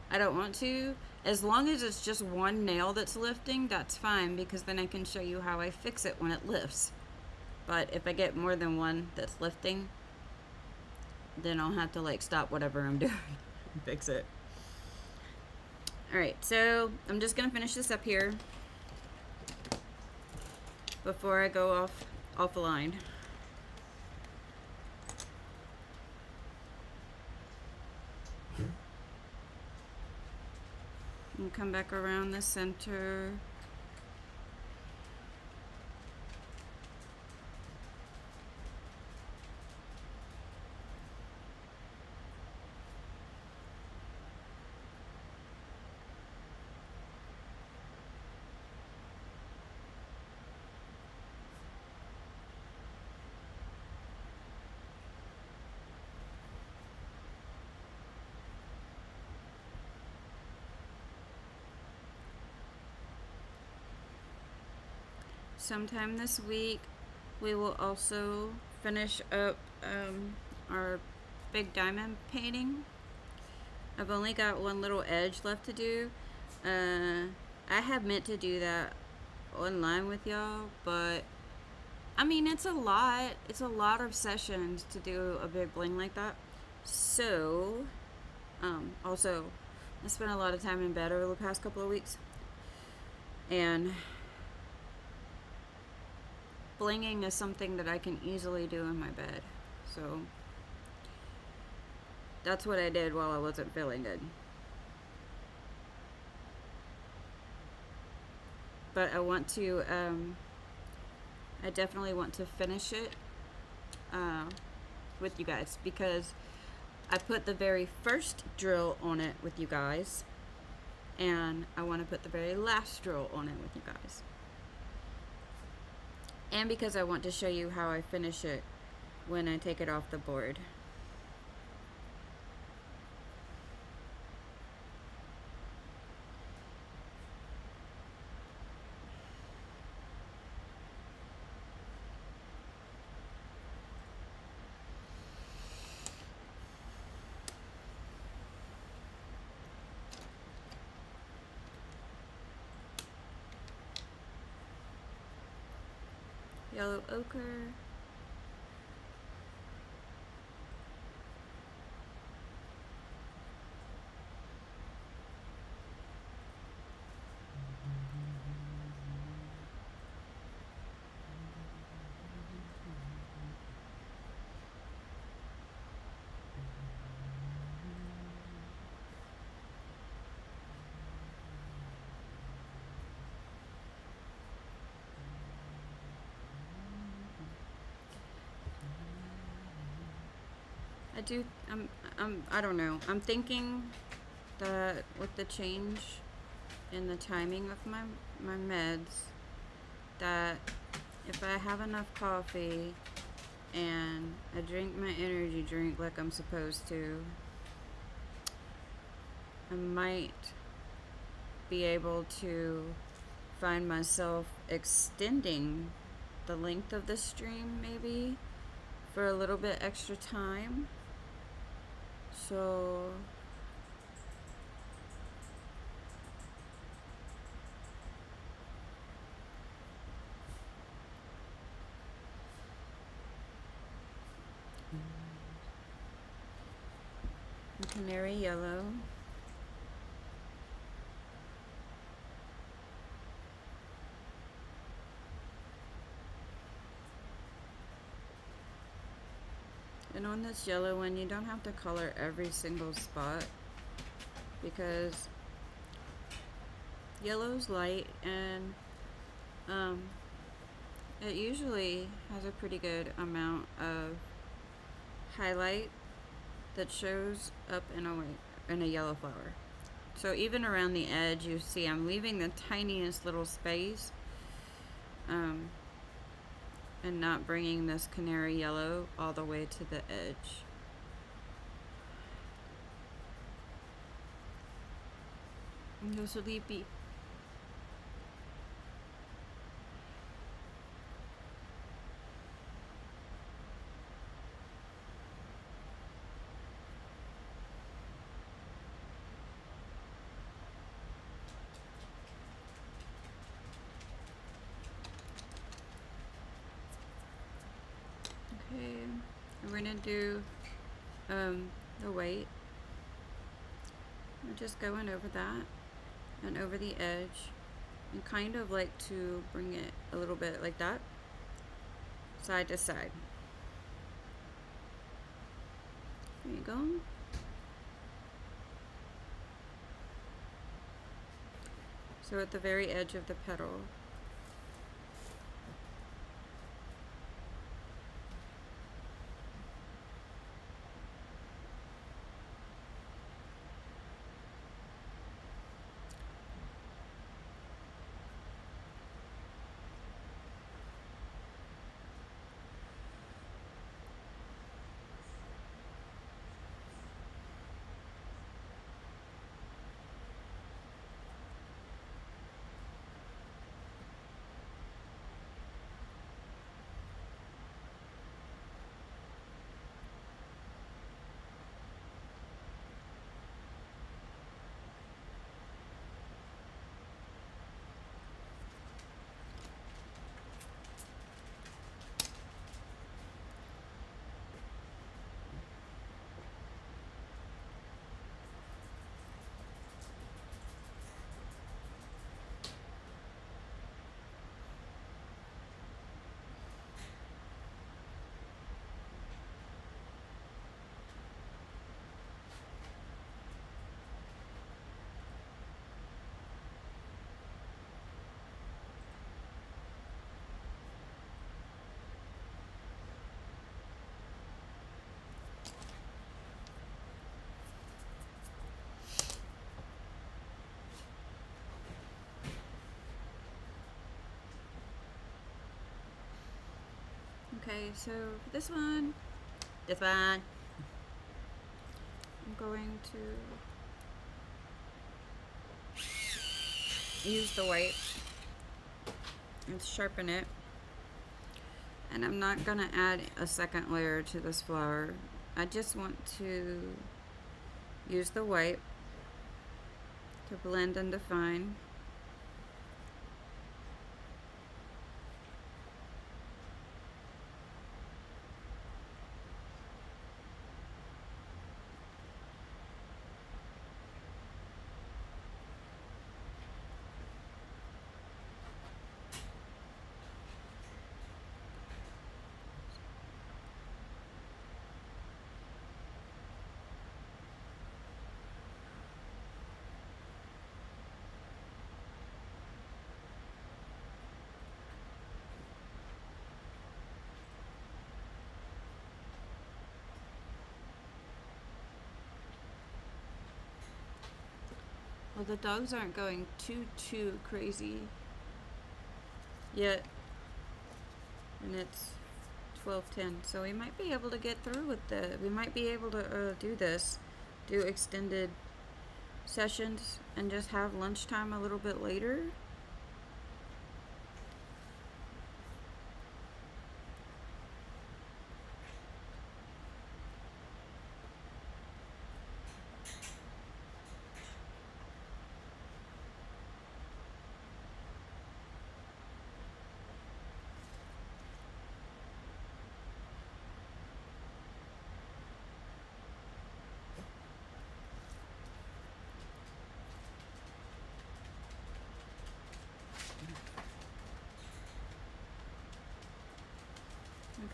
I don't want to. As long as it's just one nail that's lifting, that's fine, because then I can show you how I fix it when it lifts. But if I get more than one that's lifting, then I'll have to like stop whatever I'm doing and fix it. Alright, so I'm just gonna finish this up here before I go offline. And come back around the center. Sometime this week, we will also finish up our big diamond painting. I've only got one little edge left to do. I had meant to do that online with y'all, but I mean, it's a lot. It's a lot of sessions to do a big bling like that. So, also, I spent a lot of time in bed over the past couple of weeks, and blinging is something that I can easily do in my bed. So that's what I did while I wasn't feeling good. But I want to, I definitely want to finish it with you guys, because I put the very first drill on it with you guys, and I want to put the very last drill on it with you guys. And because I want to show you how I finish it when I take it off the board. yellow ochre. I don't know. I'm thinking that with the change in the timing of my meds, that if I have enough coffee and I drink my energy drink like I'm supposed to, I might be able to find myself extending the length of the stream maybe for a little bit extra time. So canary yellow. And on this yellow one, you don't have to color every single spot because yellow's light and it usually has a pretty good amount of highlight that shows up in a yellow flower. So even around the edge, you see I'm leaving the tiniest little space and not bringing this canary yellow all the way to the edge. I'm so sleepy. Okay, we're gonna do the weight. We're just going over that and over the edge and kind of like to bring it a little bit like that, side to side. There you go. So at the very edge of the petal. Okay, so for this one, I'm going to use the white and sharpen it. And I'm not gonna add a second layer to this flower. I just want to use the white to blend and define. Well, the dogs aren't going too crazy yet, and it's 12:10, so we might be able to get through with we might be able to do extended sessions and just have lunchtime a little bit later.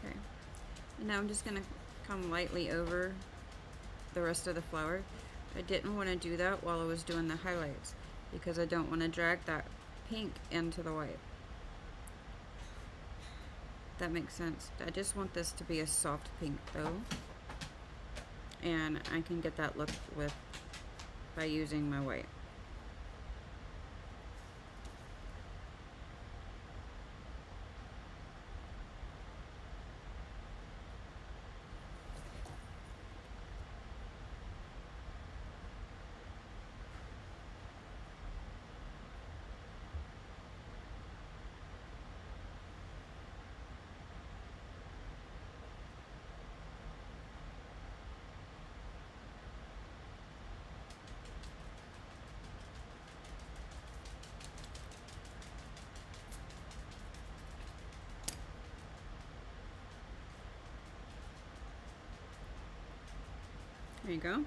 Okay, and now I'm just gonna come lightly over the rest of the flower. I didn't want to do that while I was doing the highlights because I don't want to drag that pink into the white. That makes sense. I just want this to be a soft pink though, and I can get that look by using my white. There you go.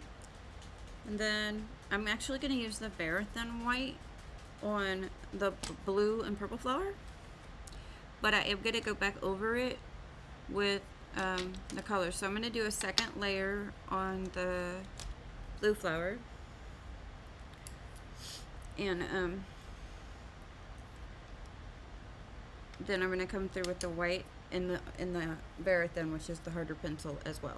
And then I'm actually going to use the Verithin white on the blue and purple flower, but I am going to go back over it with the color. So I'm going to do a second layer on the blue flower, and then I'm going to come through with the white in the Verithin, which is the harder pencil as well.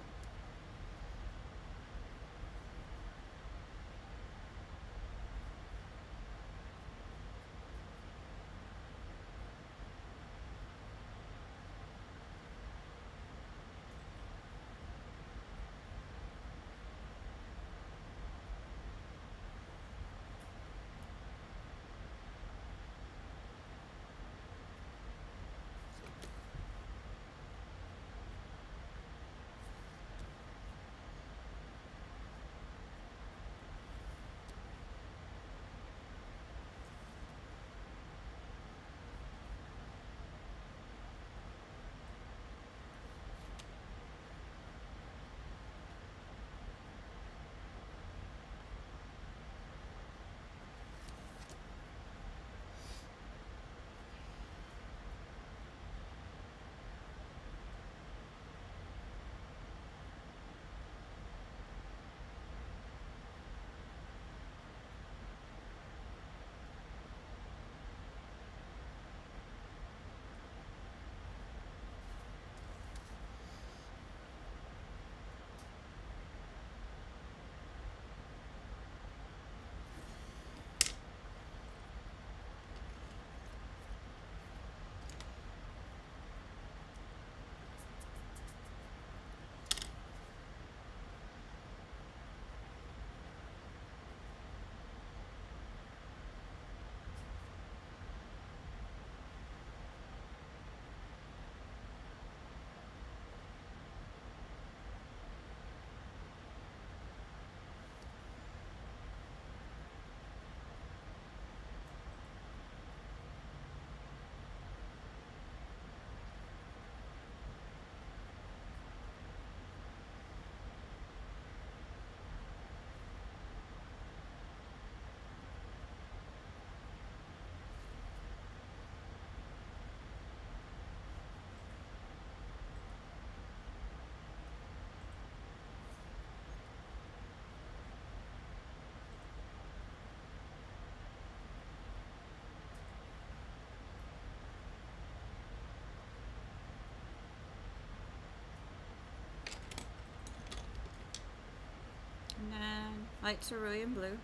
And then light cerulean blue.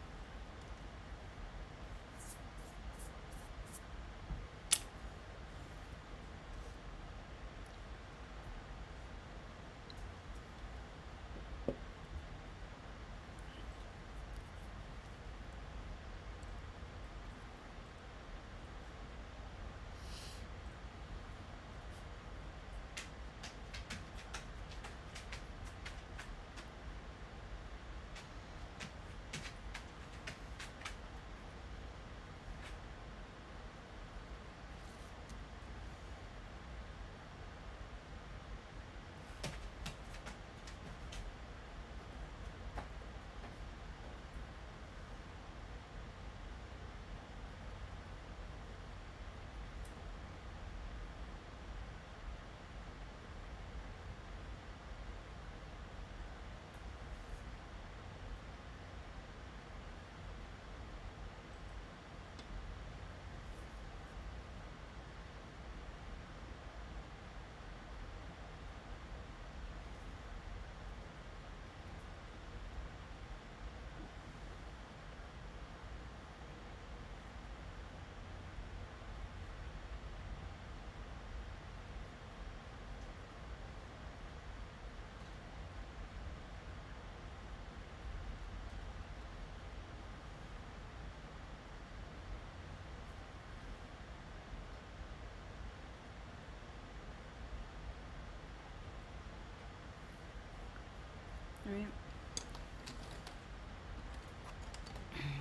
Alright.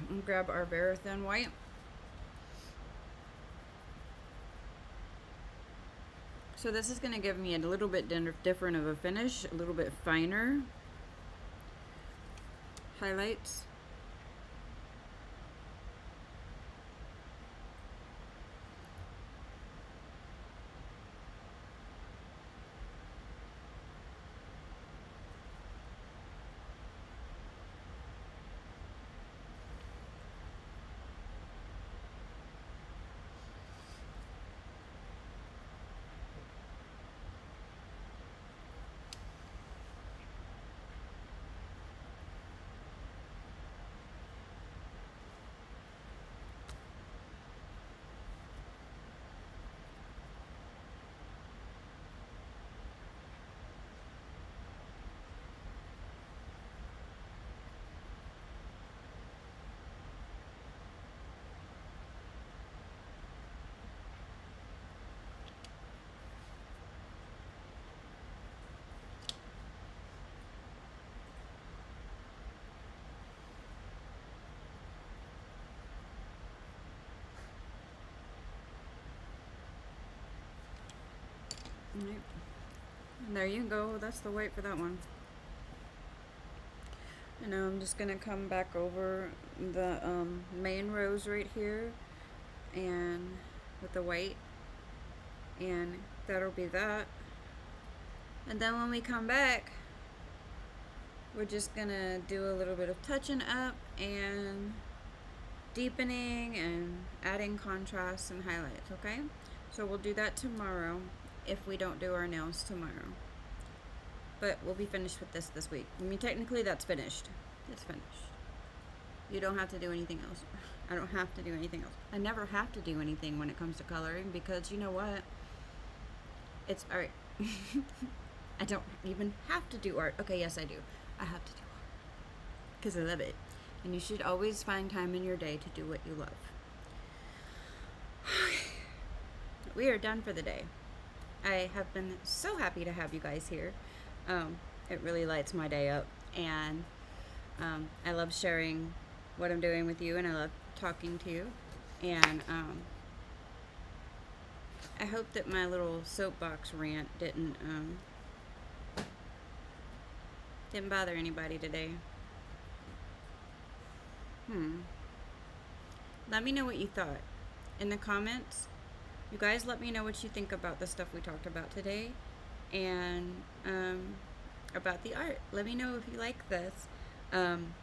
And grab our very thin white. So this is going to give me a little bit different of a finish, a little bit finer highlights. Right. And there you go, that's the white for that one. And now I'm just gonna come back over the main rows right here and with the white, and that'll be that. And then when we come back, we're just gonna do a little bit of touching up and deepening and adding contrast and highlights, okay? So we'll do that tomorrow if we don't do our nails tomorrow. But we'll be finished with this week. I mean, technically that's finished. It's finished. You don't have to do anything else. I don't have to do anything else. I never have to do anything when it comes to coloring because you know what? It's art. I don't even have to do art. Okay, yes I do. I have to do art because I love it. And you should always find time in your day to do what you love. We are done for the day. I have been so happy to have you guys here. It really lights my day up, and I love sharing what I'm doing with you, and I love talking to you, and I hope that my little soapbox rant didn't bother anybody today. Let me know what you thought in the comments. You guys let me know what you think about the stuff we talked about today, and about the art. Let me know if you like this. I'm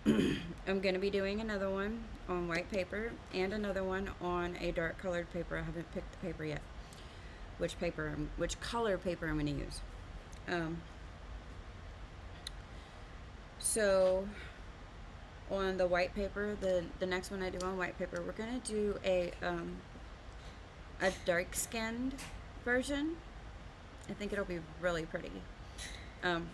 going to be doing another one on white paper and another one on a dark colored paper. I haven't picked the paper yet. Which color paper I'm going to use. So on the white paper, the next one I do on white paper, we're going to do a dark skinned version. I think it'll be really pretty. And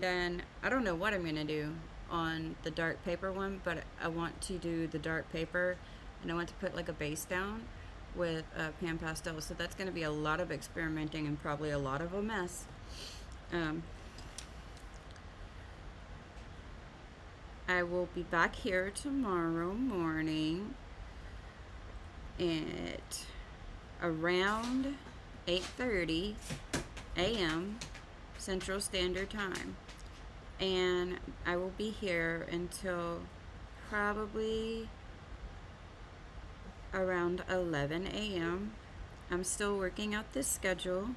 then I don't know what I'm gonna do on the dark paper one, but I want to do the dark paper, and I want to put like a base down with pan pastel. So that's gonna be a lot of experimenting and probably a lot of a mess. I will be back here tomorrow morning at around 8:30 a.m. Central Standard Time, and I will be here until probably around 11 a.m. I'm still working out this schedule,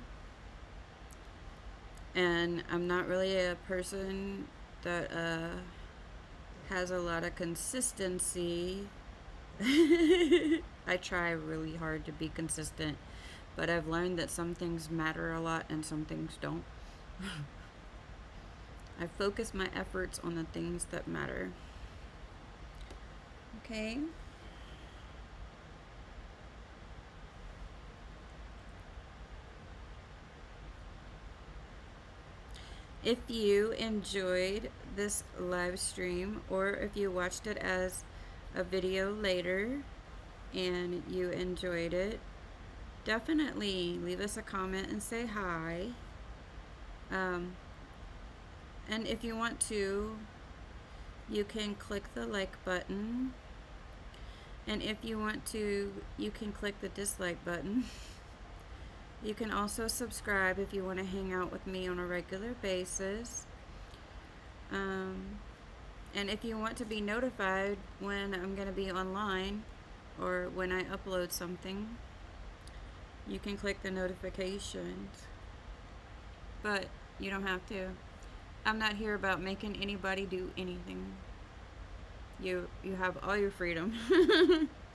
and I'm not really a person that has a lot of consistency. I try really hard to be consistent, but I've learned that some things matter a lot and some things don't. I focus my efforts on the things that matter. Okay? If you enjoyed this live stream, or if you watched it as a video later and you enjoyed it, definitely leave us a comment and say hi. And if you want to, you can click the like button. And if you want to, you can click the dislike button. You can also subscribe if you want to hang out with me on a regular basis. And if you want to be notified when I'm going to be online or when I upload something, you can click the notifications. But you don't have to. I'm not here about making anybody do anything. You have all your freedom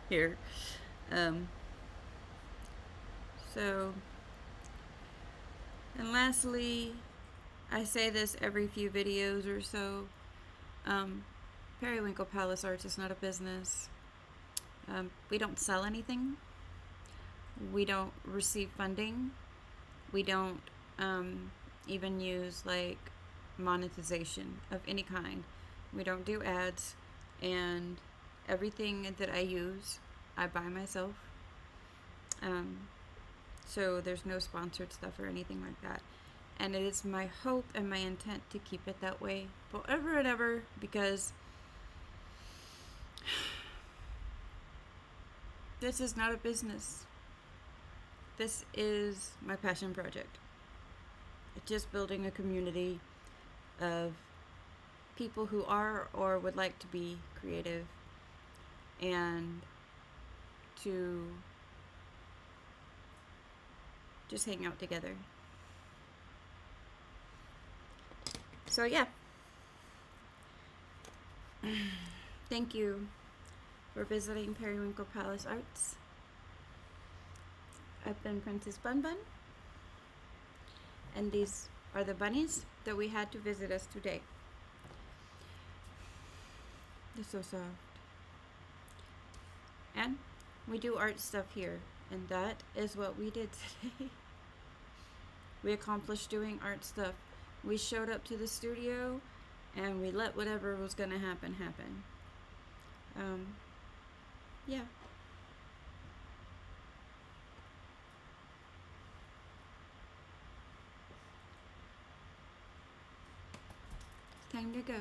here. So, and lastly, I say this every few videos or so. Periwinkle Palace Arts is not a business. We don't sell anything. We don't receive funding. We don't even use like monetization of any kind. We don't do ads, and everything that I use, I buy myself. So there's no sponsored stuff or anything like that. And it is my hope and my intent to keep it that way forever and ever, because this is not a business. This is my passion project. It's just building a community of people who are or would like to be creative and to just hang out together. So yeah. Thank you for visiting Periwinkle Palace Arts. I've been Princess Bun Bun, and these are the bunnies that we had to visit us today. They're so soft. And we do art stuff here, and that is what we did today. We accomplished doing art stuff. We showed up to the studio and we let whatever was gonna happen. Yeah. Time to go.